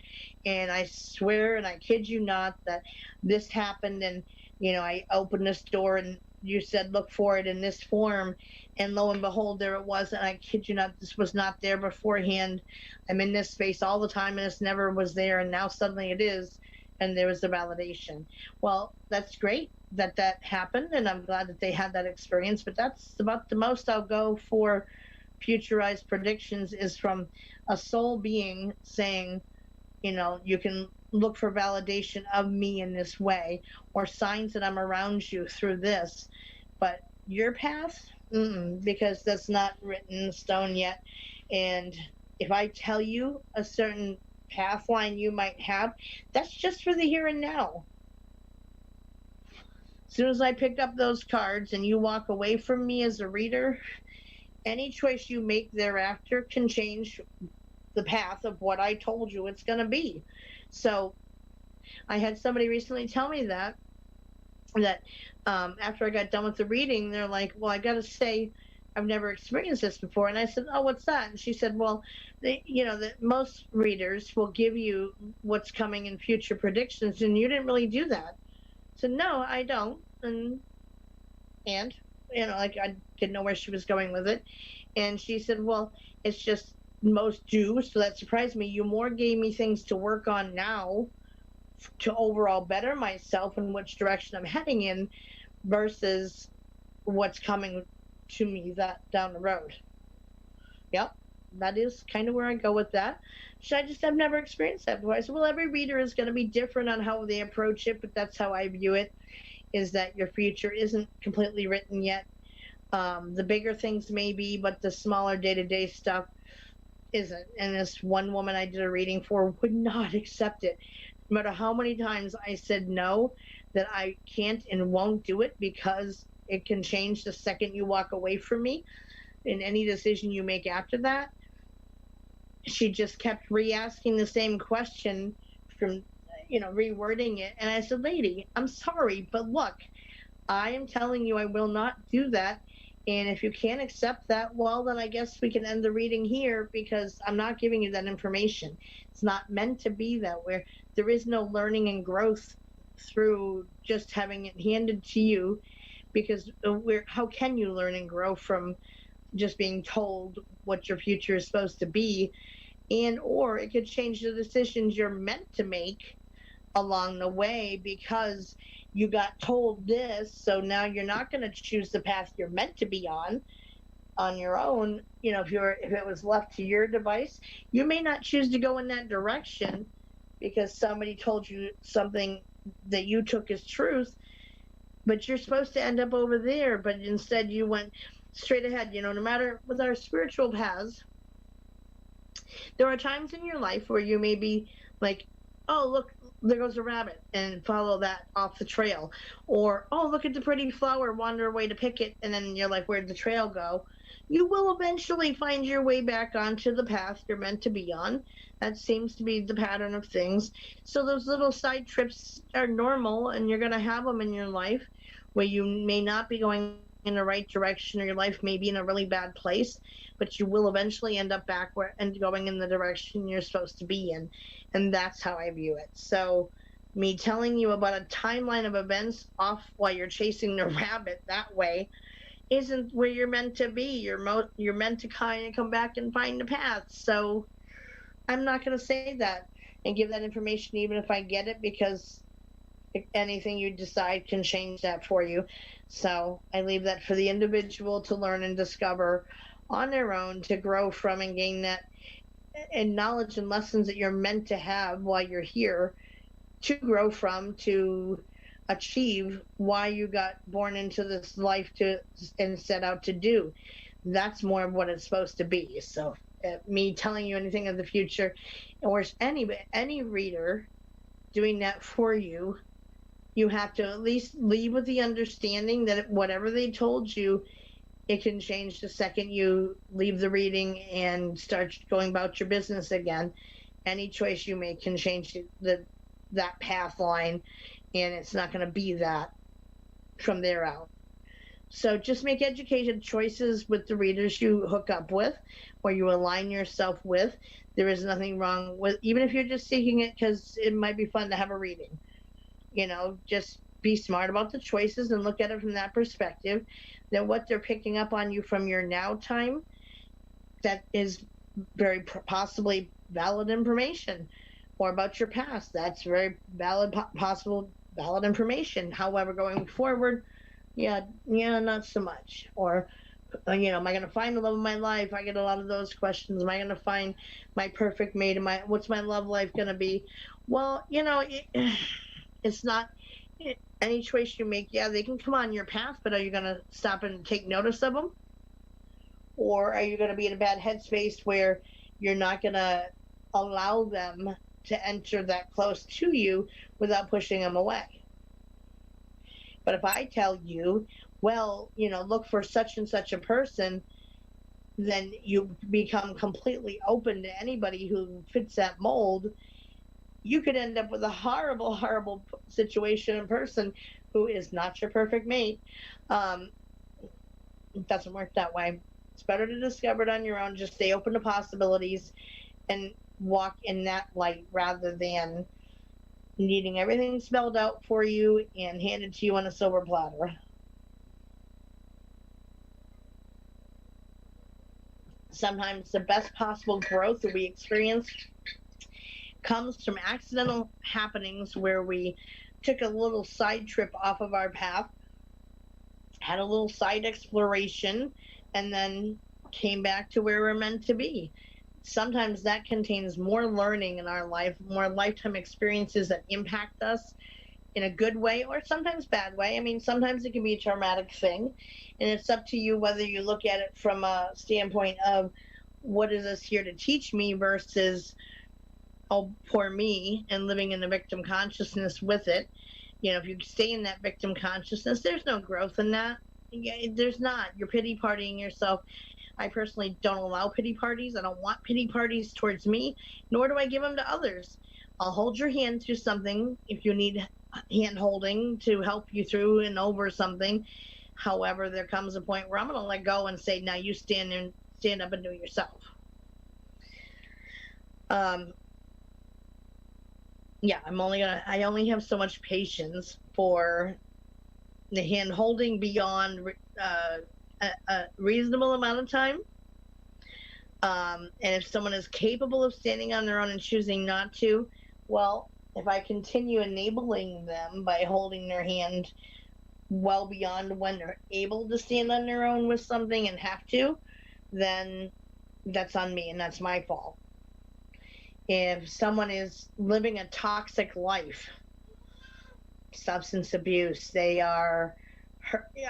and I swear and I kid you not that this happened, and I opened this door and you said look for it in this form, and lo and behold, there it was, and I kid you not, this was not there beforehand. I'm in this space all the time and this never was there, and now suddenly it is, and there was the validation. Well, that's great that happened, and I'm glad that they had that experience, but that's about the most I'll go for futurized predictions, is from a soul being saying, you can look for validation of me in this way, or signs that I'm around you through this. But your path, because that's not written in stone yet. And if I tell you a certain path line you might have, that's just for the here and now. As soon as I pick up those cards and you walk away from me as a reader, any choice you make thereafter can change the path of what I told you it's going to be. So I had somebody recently tell me that after I got done with the reading, they're like, well, I got to say, I've never experienced this before. And I said, oh, what's that? And she said, well, that most readers will give you what's coming in future predictions, and you didn't really do that. I said, no, I don't. And like, I didn't know where she was going with it. And she said, well, it's just most do. So that surprised me. You more gave me things to work on now to overall better myself and which direction I'm heading in versus what's coming to me that down the road. Yep, that is kind of where I go with that. So I've never experienced that before. I said, well, every reader is going to be different on how they approach it, but that's how I view it, is that your future isn't completely written yet. The bigger things may be, but the smaller day-to-day stuff isn't. And this one woman I did a reading for would not accept it. No matter how many times I said no, that I can't and won't do it because it can change the second you walk away from me, and any decision you make after that. She just kept re-asking the same question from, rewording it. And I said, lady, I'm sorry, but look, I am telling you I will not do that. And if you can't accept that, well, then I guess we can end the reading here, because I'm not giving you that information. It's not meant to be that way. There is no learning and growth through just having it handed to you, because how can you learn and grow from just being told what your future is supposed to be? And or it could change the decisions you're meant to make along the way, because you got told this, so now you're not going to choose the path you're meant to be on your own. If it was left to your device, you may not choose to go in that direction because somebody told you something that you took as truth, but you're supposed to end up over there, but instead you went straight ahead. No matter with our spiritual paths, there are times in your life where you may be like, oh, look, there goes a rabbit, and follow that off the trail. Or, oh, look at the pretty flower, wander away to pick it, and then you're like, where'd the trail go? You will eventually find your way back onto the path you're meant to be on. That seems to be the pattern of things. So those little side trips are normal, and you're going to have them in your life where you may not be going in the right direction, or your life may be in a really bad place, but you will eventually end up backward and going in the direction you're supposed to be in. And that's how I view it. So me telling you about a timeline of events off while you're chasing the rabbit that way isn't where you're meant to be. You're meant to kind of come back and find the path. So I'm not going to say that and give that information even if I get it, because anything you decide can change that for you. So I leave that for the individual to learn and discover on their own, to grow from and gain that and knowledge and lessons that you're meant to have while you're here, to grow from, to achieve why you got born into this life and set out to do. That's more of what it's supposed to be. So me telling you anything of the future, or any reader doing that for you, you have to at least leave with the understanding that whatever they told you, it can change the second you leave the reading and start going about your business again. Any choice you make can change that path line, and it's not going to be that from there out. So just make educated choices with the readers you hook up with or you align yourself with. There is nothing wrong with, even if you're just seeking it because it might be fun to have a reading. Just be smart about the choices and look at it from that perspective. Then what they're picking up on you from your now time, that is very possibly valid information. Or about your past, that's very valid, possible valid information. However, going forward, yeah, not so much. Or, am I going to find the love of my life? I get a lot of those questions. Am I going to find my perfect mate? What's my love life going to be? Well, it's not any choice you make. Yeah, they can come on your path, but are you going to stop and take notice of them? Or are you going to be in a bad headspace where you're not going to allow them to enter that close to you without pushing them away? But if I tell you, well, look for such and such a person, then you become completely open to anybody who fits that mold. You could end up with a horrible, horrible situation in person who is not your perfect mate. Um, it doesn't work that way. It's better to discover it on your own. Just stay open to possibilities and walk in that light rather than needing everything spelled out for you and handed to you on a silver platter. Sometimes the best possible growth that we experience comes from accidental happenings where we took a little side trip off of our path, had a little side exploration, and then came back to where we're meant to be. Sometimes that contains more learning in our life, more lifetime experiences that impact us in a good way or sometimes bad way. I mean, sometimes it can be a traumatic thing, and it's up to you whether you look at it from a standpoint of what is this here to teach me versus, oh, poor me, and living in the victim consciousness with it. You know, if you stay in that victim consciousness, there's no growth in that. Yeah, there's not. You're pity partying yourself. I personally don't allow pity parties. I don't want pity parties towards me, nor do I give them to others. I'll hold your hand through something if you need hand holding to help you through and over something. However, there comes a point where I'm going to let go and say, now you stand up and do it yourself. Yeah, I only have so much patience for the hand holding beyond a reasonable amount of time. And if someone is capable of standing on their own and choosing not to, well, if I continue enabling them by holding their hand well beyond when they're able to stand on their own with something and have to, then that's on me and that's my fault. If someone is living a toxic life, substance abuse, they are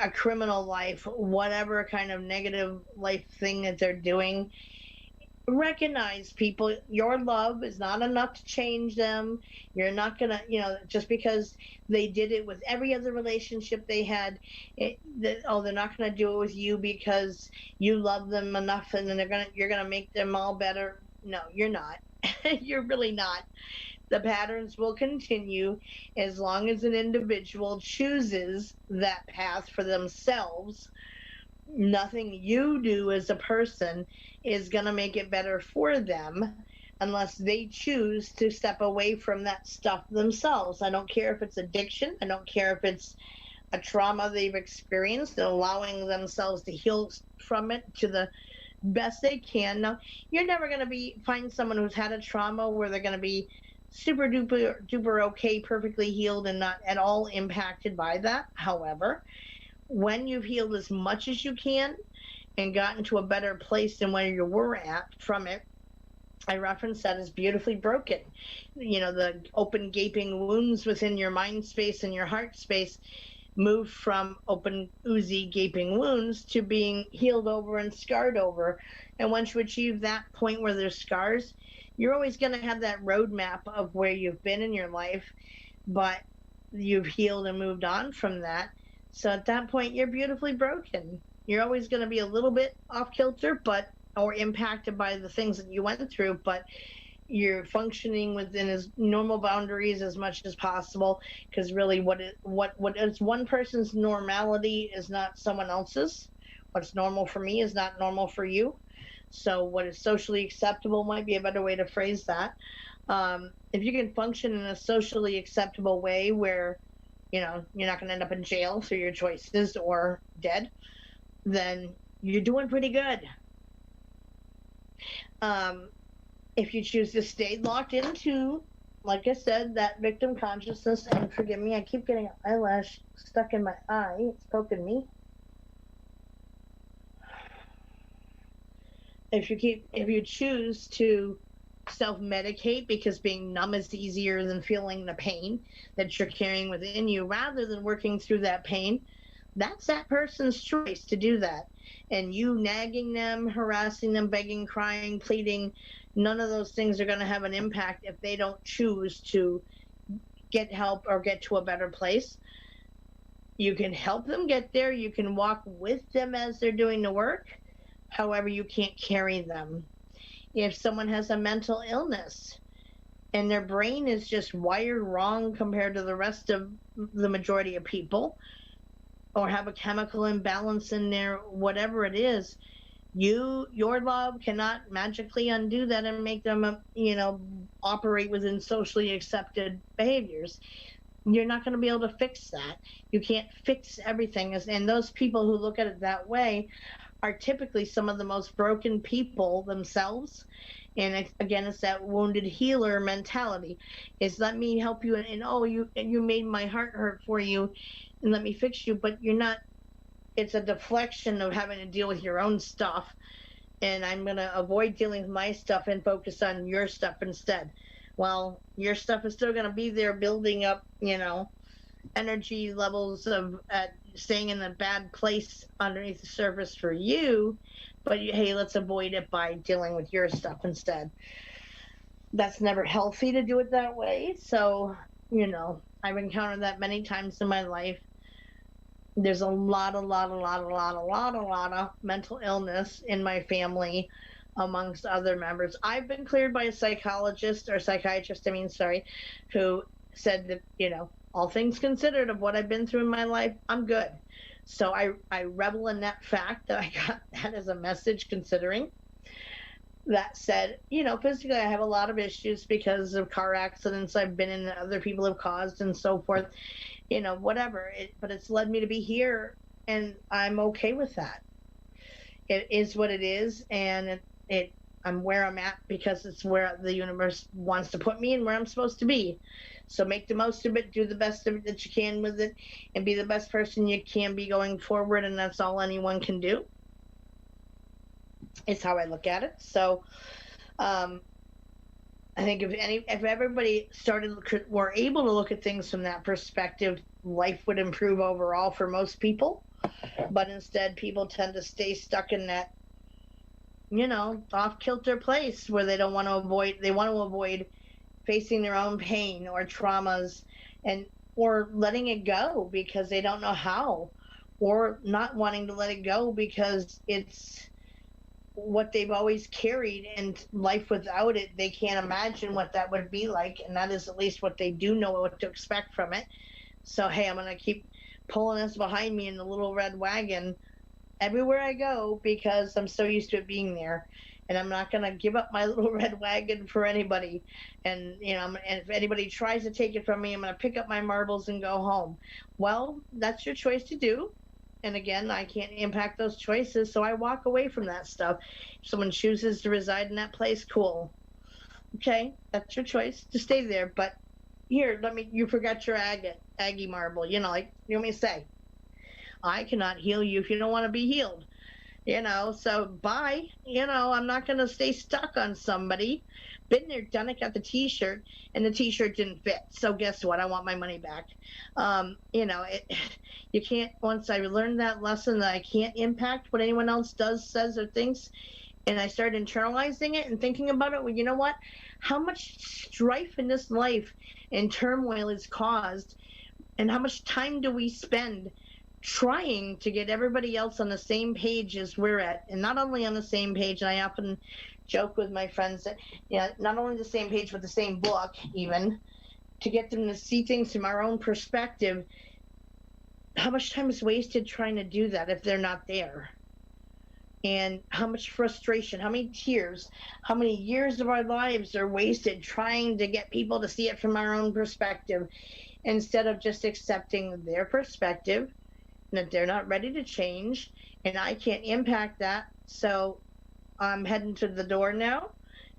a criminal life, whatever kind of negative life thing that they're doing, recognize, people, your love is not enough to change them. You're not gonna, just because they did it with every other relationship they had, they're not gonna do it with you because you love them enough and then you're gonna make them all better. No, you're not. You're really not. The patterns will continue as long as an individual chooses that path for themselves. Nothing you do as a person is going to make it better for them unless they choose to step away from that stuff themselves. I don't care if it's addiction. I don't care if it's a trauma they've experienced and allowing themselves to heal from it to the best they can. Now, you're never going to find someone who's had a trauma where they're going to be super duper okay, perfectly healed and not at all impacted by that. However, when you've healed as much as you can and gotten to a better place than where you were at from it, I reference that as beautifully broken. The open gaping wounds within your mind space and your heart space move from open, oozy, gaping wounds to being healed over and scarred over. And once you achieve that point where there's scars, you're always going to have that roadmap of where you've been in your life, but you've healed and moved on from that. So at that point, you're beautifully broken. You're always going to be a little bit off kilter, or impacted by the things that you went through, but you're functioning within as normal boundaries as much as possible, because really what is one person's normality is not someone else's. What's normal for me is not normal for you. So what is socially acceptable might be a better way to phrase that. If you can function in a socially acceptable way where you're not going to end up in jail through your choices or dead, then you're doing pretty good. If you choose to stay locked into, like I said, that victim consciousness, and forgive me, I keep getting an eyelash stuck in my eye. It's poking me. If you choose to self-medicate because being numb is easier than feeling the pain that you're carrying within you, rather than working through that pain, that's that person's choice to do that. And you nagging them, harassing them, begging, crying, pleading, none of those things are going to have an impact if they don't choose to get help or get to a better place. You can help them get there. You can walk with them as they're doing the work, However, you can't carry them. If someone has a mental illness and their brain is just wired wrong compared to the rest of the majority of people, or have a chemical imbalance in there, whatever it is, your love cannot magically undo that and make them, operate within socially accepted behaviors. You're not going to be able to fix that. You can't fix everything. And those people who look at it that way are typically some of the most broken people themselves. And again, it's that wounded healer mentality. Is let me help you, and oh, you made my heart hurt for you, and let me fix you. But you're not. It's a deflection of having to deal with your own stuff, and I'm going to avoid dealing with my stuff and focus on your stuff instead. Well, your stuff is still going to be there, building up, energy levels of staying in a bad place underneath the surface for you, but hey, let's avoid it by dealing with your stuff instead. That's never healthy to do it that way. So, I've encountered that many times in my life. There's a lot of mental illness in my family, amongst other members. I've been cleared by a psychiatrist, who said that, all things considered of what I've been through in my life, I'm good. So I revel in that fact that I got that as a message, considering that said, physically I have a lot of issues because of car accidents I've been in that other people have caused and so forth, whatever. But it's led me to be here, and I'm okay with that. It is what it is, and I'm where I'm at because it's where the universe wants to put me and where I'm supposed to be. So make the most of it, do the best of it that you can with it, and be the best person you can be going forward, and that's all anyone can do. It's how I look at it. So I think if everybody were able to look at things from that perspective, life would improve overall for most people. But instead, people tend to stay stuck in that, off-kilter place where they want to avoid facing their own pain or traumas, or letting it go because they don't know how, or not wanting to let it go because it's what they've always carried, and life without it, they can't imagine what that would be like, and that is at least what they do know what to expect from it. So hey, I'm going to keep pulling this behind me in the little red wagon everywhere I go because I'm so used to it being there, and I'm not going to give up my little red wagon for anybody. And and if anybody tries to take it from me, I'm going to pick up my marbles and go home. Well, that's your choice to do. And again, I can't impact those choices, so I walk away from that stuff. If someone chooses to reside in that place, cool. Okay, that's your choice to stay there. But here, you forgot your Aggie marble. You want me to say, I cannot heal you if you don't want to be healed. So bye. I'm not going to stay stuck on somebody. Been there, done it, got the t-shirt, and the t-shirt didn't fit. So guess what? I want my money back. You can't, once I learned that lesson that I can't impact what anyone else does, says, or thinks, and I started internalizing it and thinking about it, well, you know what? How much strife in this life and turmoil is caused, and how much time do we spend trying to get everybody else on the same page as we're at, and not only on the same page, and I often joke with my friends that, not only the same page, but the same book, even, to get them to see things from our own perspective. How much time is wasted trying to do that if they're not there? And how much frustration, how many tears, how many years of our lives are wasted trying to get people to see it from our own perspective, instead of just accepting their perspective, that they're not ready to change, and I can't impact that. So I'm heading to the door now,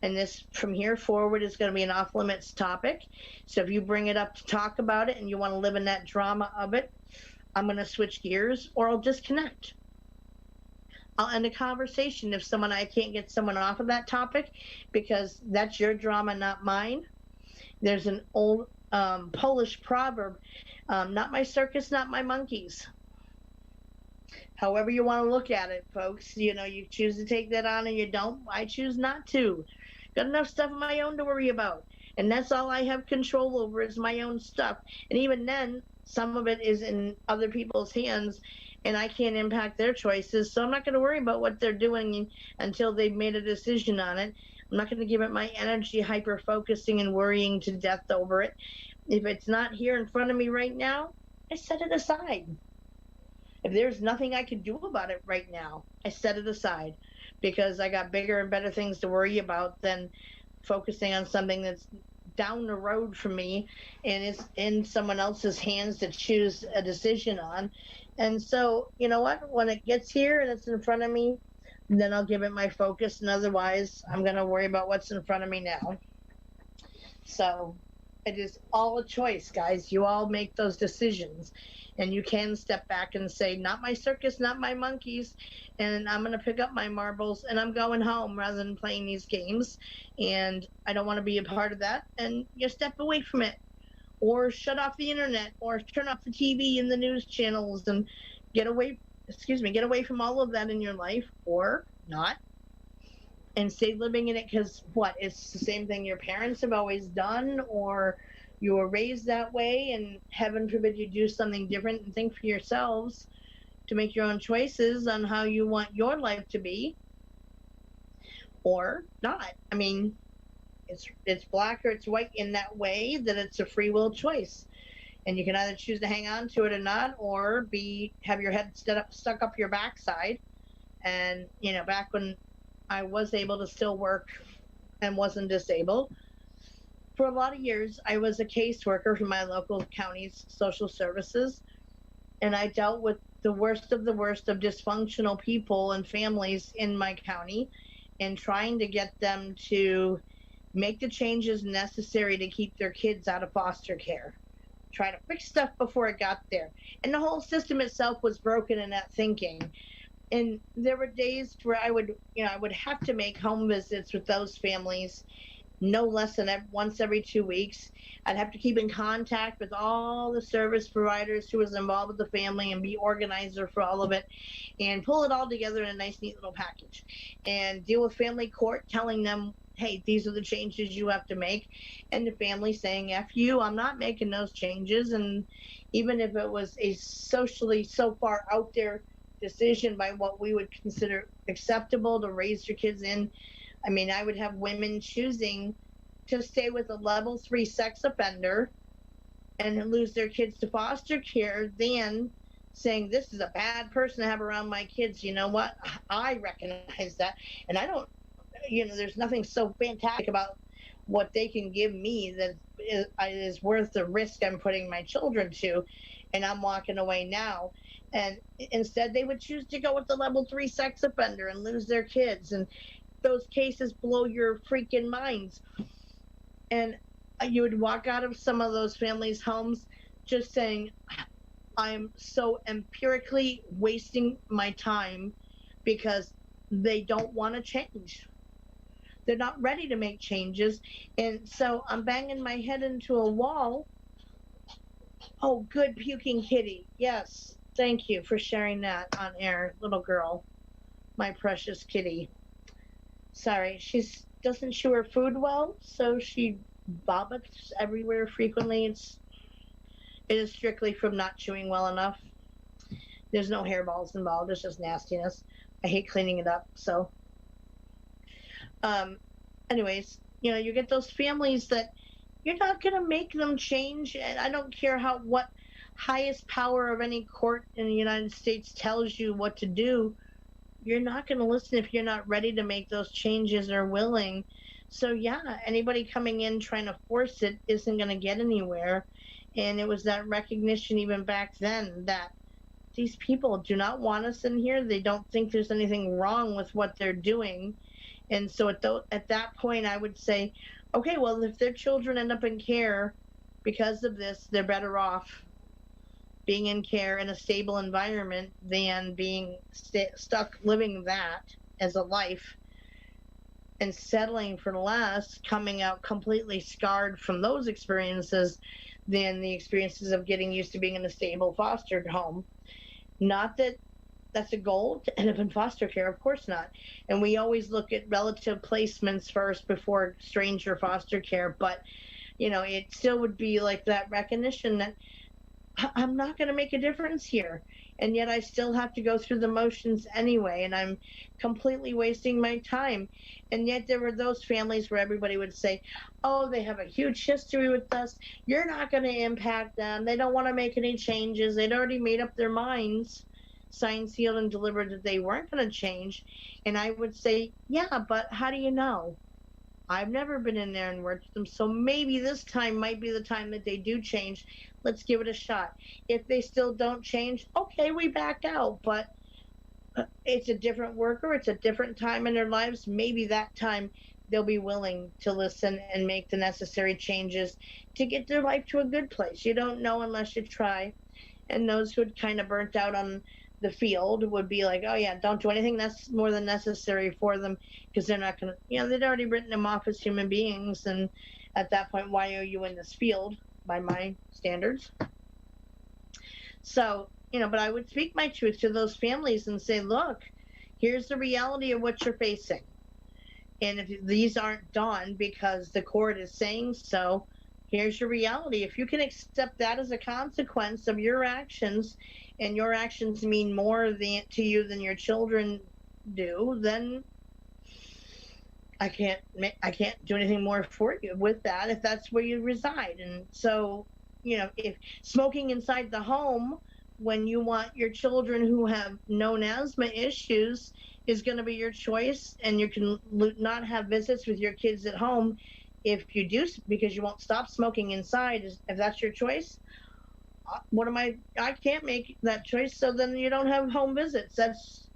and this from here forward is going to be an off limits topic. So if you bring it up to talk about it and you want to live in that drama of it, I'm going to switch gears, or I'll disconnect. I'll end a conversation if I can't get someone off of that topic, because that's your drama, not mine. There's an old Polish proverb, not my circus, not my monkeys. However you want to look at it, folks, you choose to take that on, and you don't. I choose not to. Got enough stuff of my own to worry about, and that's all I have control over is my own stuff. And even then, some of it is in other people's hands, and I can't impact their choices, so I'm not going to worry about what they're doing until they've made a decision on it. I'm not going to give it my energy hyper focusing and worrying to death over it. If it's not here in front of me right now, I set it aside. If there's nothing I can do about it right now, I set it aside, because I got bigger and better things to worry about than focusing on something that's down the road from me and is in someone else's hands to choose a decision on. And so, you know what? When it gets here and it's in front of me, then I'll give it my focus. And otherwise, I'm going to worry about what's in front of me now. So it is all a choice, guys. You all make those decisions. And you can step back and say, not my circus, not my monkeys. And I'm going to pick up my marbles and I'm going home rather than playing these games. And I don't want to be a part of that. And you step away from it, or shut off the internet, or turn off the TV and the news channels and get away from all of that in your life, or not, and stay living in it, because it's the same thing your parents have always done, or you were raised that way, and heaven forbid you do something different, and think for yourselves to make your own choices on how you want your life to be, or not. I mean, it's black or it's white in that way, that it's a free will choice, and you can either choose to hang on to it or not, or have your head stuck up your backside. And back when I was able to still work and wasn't disabled, for a lot of years I was a caseworker for my local county's social services, and I dealt with the worst of dysfunctional people and families in my county, and trying to get them to make the changes necessary to keep their kids out of foster care, try to fix stuff before it got there. And the whole system itself was broken in that thinking. And there were days where I would have to make home visits with those families no less than once every 2 weeks. I'd have to keep in contact with all the service providers who was involved with the family and be organizer for all of it, and pull it all together in a nice, neat little package, and deal with family court telling them, hey, these are the changes you have to make, and the family saying, F you, I'm not making those changes. And even if it was a socially so far out there decision by what we would consider acceptable to raise your kids in, I mean, I would have women choosing to stay with a level 3 sex offender and lose their kids to foster care than saying, this is a bad person to have around my kids. You know what? I recognize that. And I don't, there's nothing so fantastic about what they can give me that is worth the risk I'm putting my children to. And I'm walking away now. And instead, they would choose to go with the level 3 sex offender and lose their kids. And those cases blow your freaking minds. And you would walk out of some of those families' homes just saying, I'm so empirically wasting my time, because they don't want to change. They're not ready to make changes. And so I'm banging my head into a wall. Oh, good puking kitty. Yes. Thank you for sharing that on air, little girl. My precious kitty. Sorry, she doesn't chew her food well, so she vomits everywhere frequently. It is strictly from not chewing well enough. There's no hairballs involved. It's just nastiness. I hate cleaning it up. So, anyways, you get those families that you're not going to make them change. And I don't care what highest power of any court in the United States tells you what to do. You're not going to listen if you're not ready to make those changes or willing. So yeah, anybody coming in trying to force it isn't going to get anywhere. And it was that recognition even back then that these people do not want us in here. They don't think there's anything wrong with what they're doing. And so at that point, I would say, okay, well, if their children end up in care because of this, they're better off being in care in a stable environment than being stuck living that as a life and settling for less, coming out completely scarred from those experiences than the experiences of getting used to being in a stable foster home. Not that that's a goal to end up in foster care, of course not. And we always look at relative placements first before stranger foster care, but it still would be like that recognition that I'm not going to make a difference here. and yet I still have to go through the motions anyway, and I'm completely wasting my time. And yet there were those families where everybody would say, oh, they have a huge history with us. You're not going to impact them. They don't want to make any changes. They'd already made up their minds, signed, sealed, and delivered, that they weren't going to change. And I would say, yeah, but how do you know? I've never been in there and worked with them, so maybe this time might be the time that they do change. Let's give it a shot. If they still don't change, okay, we back out. But it's a different worker, it's a different time in their lives. Maybe that time they'll be willing to listen and make the necessary changes to get their life to a good place. You don't know unless you try. And those who had kind of burnt out on the field would be like, oh yeah, don't do anything that's more than necessary for them, because they're not going to, they'd already written them off as human beings. And at that point, why are you in this field by my standards? So, but I would speak my truth to those families and say, look, here's the reality of what you're facing. And if these aren't done because the court is saying so, here's your reality. If you can accept that as a consequence of your actions, and your actions mean more to you than your children do, then I can't do anything more for you with that, if that's where you reside. And so, if smoking inside the home when you want your children who have known asthma issues is going to be your choice, and you can not have visits with your kids at home if you do, because you won't stop smoking inside, if that's your choice, I can't make that choice, so then you don't have home visits. That's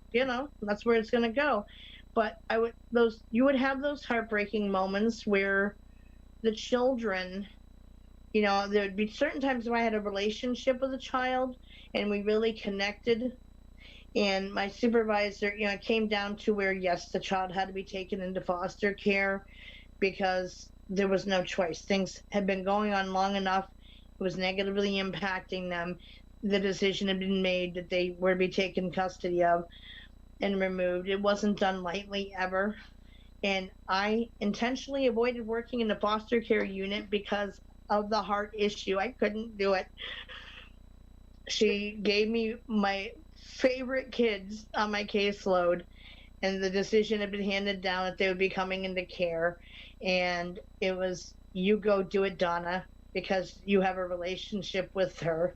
where it's going to go. But you would have those heartbreaking moments where the children, there would be certain times where I had a relationship with a child and we really connected, and my supervisor, it came down to where, yes, the child had to be taken into foster care because there was no choice. Things had been going on long enough. It was negatively impacting them. The decision had been made that they were to be taken custody of and removed. It wasn't done lightly ever. And I intentionally avoided working in the foster care unit because of the heart issue. I couldn't do it. She gave me my favorite kids on my caseload, and the decision had been handed down that they would be coming into care. And it was, you go do it, Donna, because you have a relationship with her.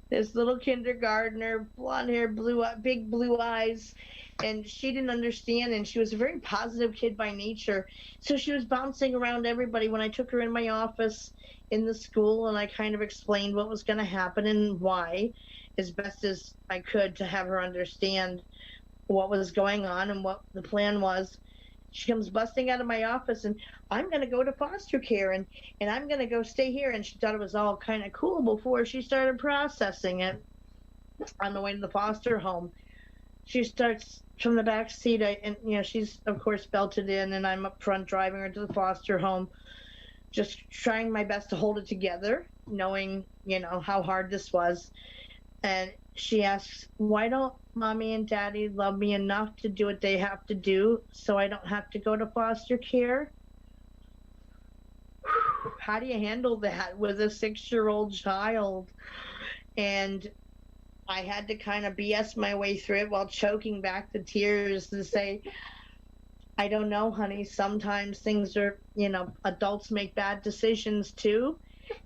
This little kindergartner, blonde hair, big blue eyes, and she didn't understand, and she was a very positive kid by nature. So she was bouncing around everybody. When I took her in my office in the school and I kind of explained what was going to happen and why, as best as I could, to have her understand what was going on and what the plan was, she comes busting out of my office, and I'm going to go to foster care, and I'm going to go stay here. And she thought it was all kind of cool before she started processing it. On the way to the foster home, she starts from the back seat, and she's of course belted in, and I'm up front driving her to the foster home, just trying my best to hold it together, knowing how hard this was. And she asks, why don't mommy and daddy love me enough to do what they have to do so I don't have to go to foster care? How do you handle that with a 6-year-old child? And I had to kind of BS my way through it while choking back the tears to say, I don't know, honey. Sometimes things are, adults make bad decisions too,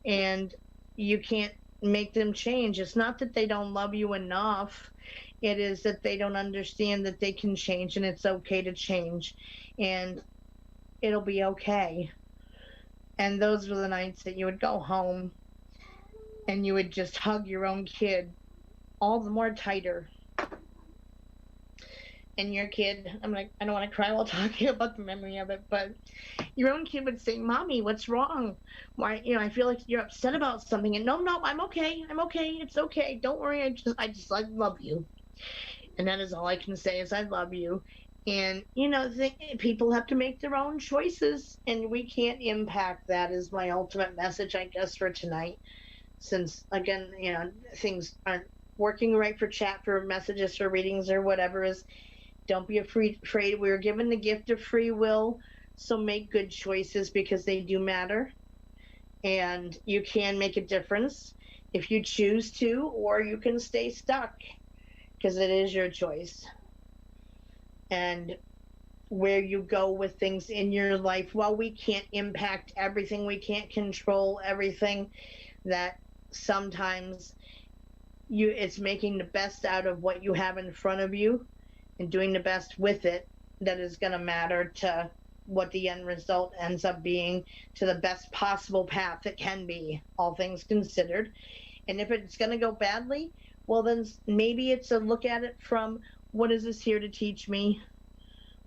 and you can't make them change. It's not that they don't love you enough. It is that they don't understand that they can change, and it's okay to change, and it'll be okay. And those were the nights that you would go home and you would just hug your own kid all the more tighter. And your kid, I don't want to cry while talking about the memory of it, but your own kid would say, Mommy, what's wrong? Why, I feel like you're upset about something. And no, I'm okay. It's okay. Don't worry. I love you. And that is all I can say is I love you. And, people have to make their own choices, and we can't impact that, is my ultimate message, I guess, for tonight. Since, again, things aren't working right for chat, for messages, for readings, or whatever, is don't be afraid. We were given the gift of free will, so make good choices because they do matter. And you can make a difference if you choose to, or you can stay stuck. because it is your choice. And where you go with things in your life, while we can't impact everything, we can't control everything, that sometimes it's making the best out of what you have in front of you and doing the best with it that is going to matter to what the end result ends up being, to the best possible path it can be, all things considered. And if it's going to go badly, well, then maybe it's a look at it from, what is this here to teach me?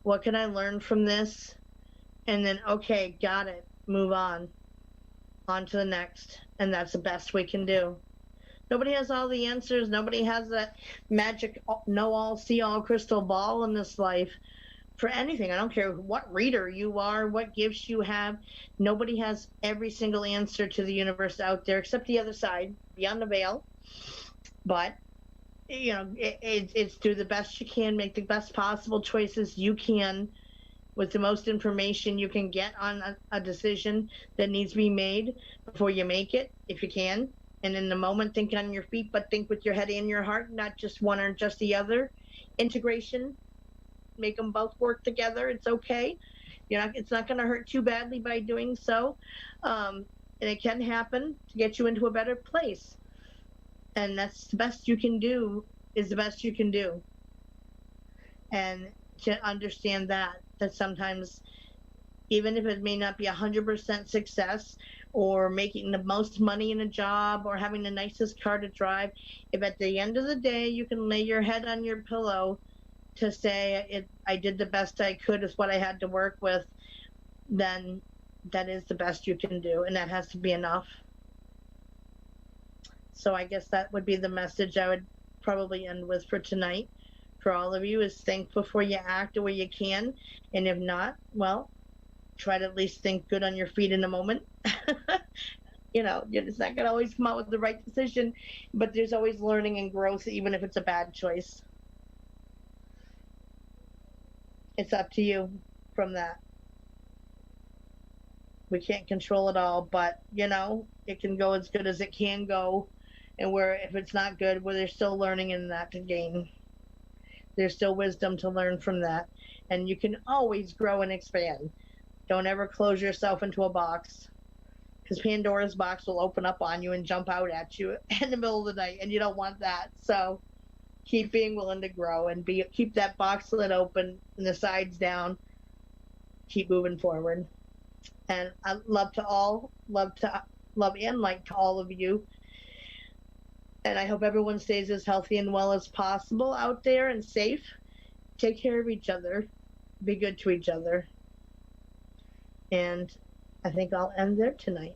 What can I learn from this? And then, okay, got it, move on to the next. And that's the best we can do. Nobody has all the answers. Nobody has that magic know-all, see-all crystal ball in this life for anything. I don't care what reader you are, what gifts you have. Nobody has every single answer to the universe out there except the other side, beyond the veil. But, you know, it's do the best you can, make the best possible choices you can with the most information you can get on a decision that needs to be made before you make it, if you can. And in the moment, think on your feet, but think with your head and your heart, not just one or just the other. Integration, make them both work together. It's okay. You know, it's not going to hurt too badly by doing so. And it can happen to get you into a better place. And that's the best you can do, is the best you can do. And to understand that sometimes, even if it may not be 100% success, or making the most money in a job, or having the nicest car to drive, if at the end of the day you can lay your head on your pillow to say, I did the best I could with what I had to work with, then that is the best you can do, and that has to be enough. So I guess that would be the message I would probably end with for tonight. For all of you, is think before you act, where you can, and if not, well, try to at least think good on your feet in the moment. You know, it's not going to always come out with the right decision, but there's always learning and growth, even if it's a bad choice. It's up to you from that. We can't control it all, but, you know, it can go as good as it can go. And where, if it's not good, well, there's still learning in that to gain. There's still wisdom to learn from that. And you can always grow and expand. Don't ever close yourself into a box, because Pandora's box will open up on you and jump out at you in the middle of the night, and you don't want that. So keep being willing to grow, and keep that box lid open and the sides down. Keep moving forward. And I love and light to all of you. And I hope everyone stays as healthy and well as possible out there, and safe. Take care of each other. Be good to each other. And I think I'll end there tonight.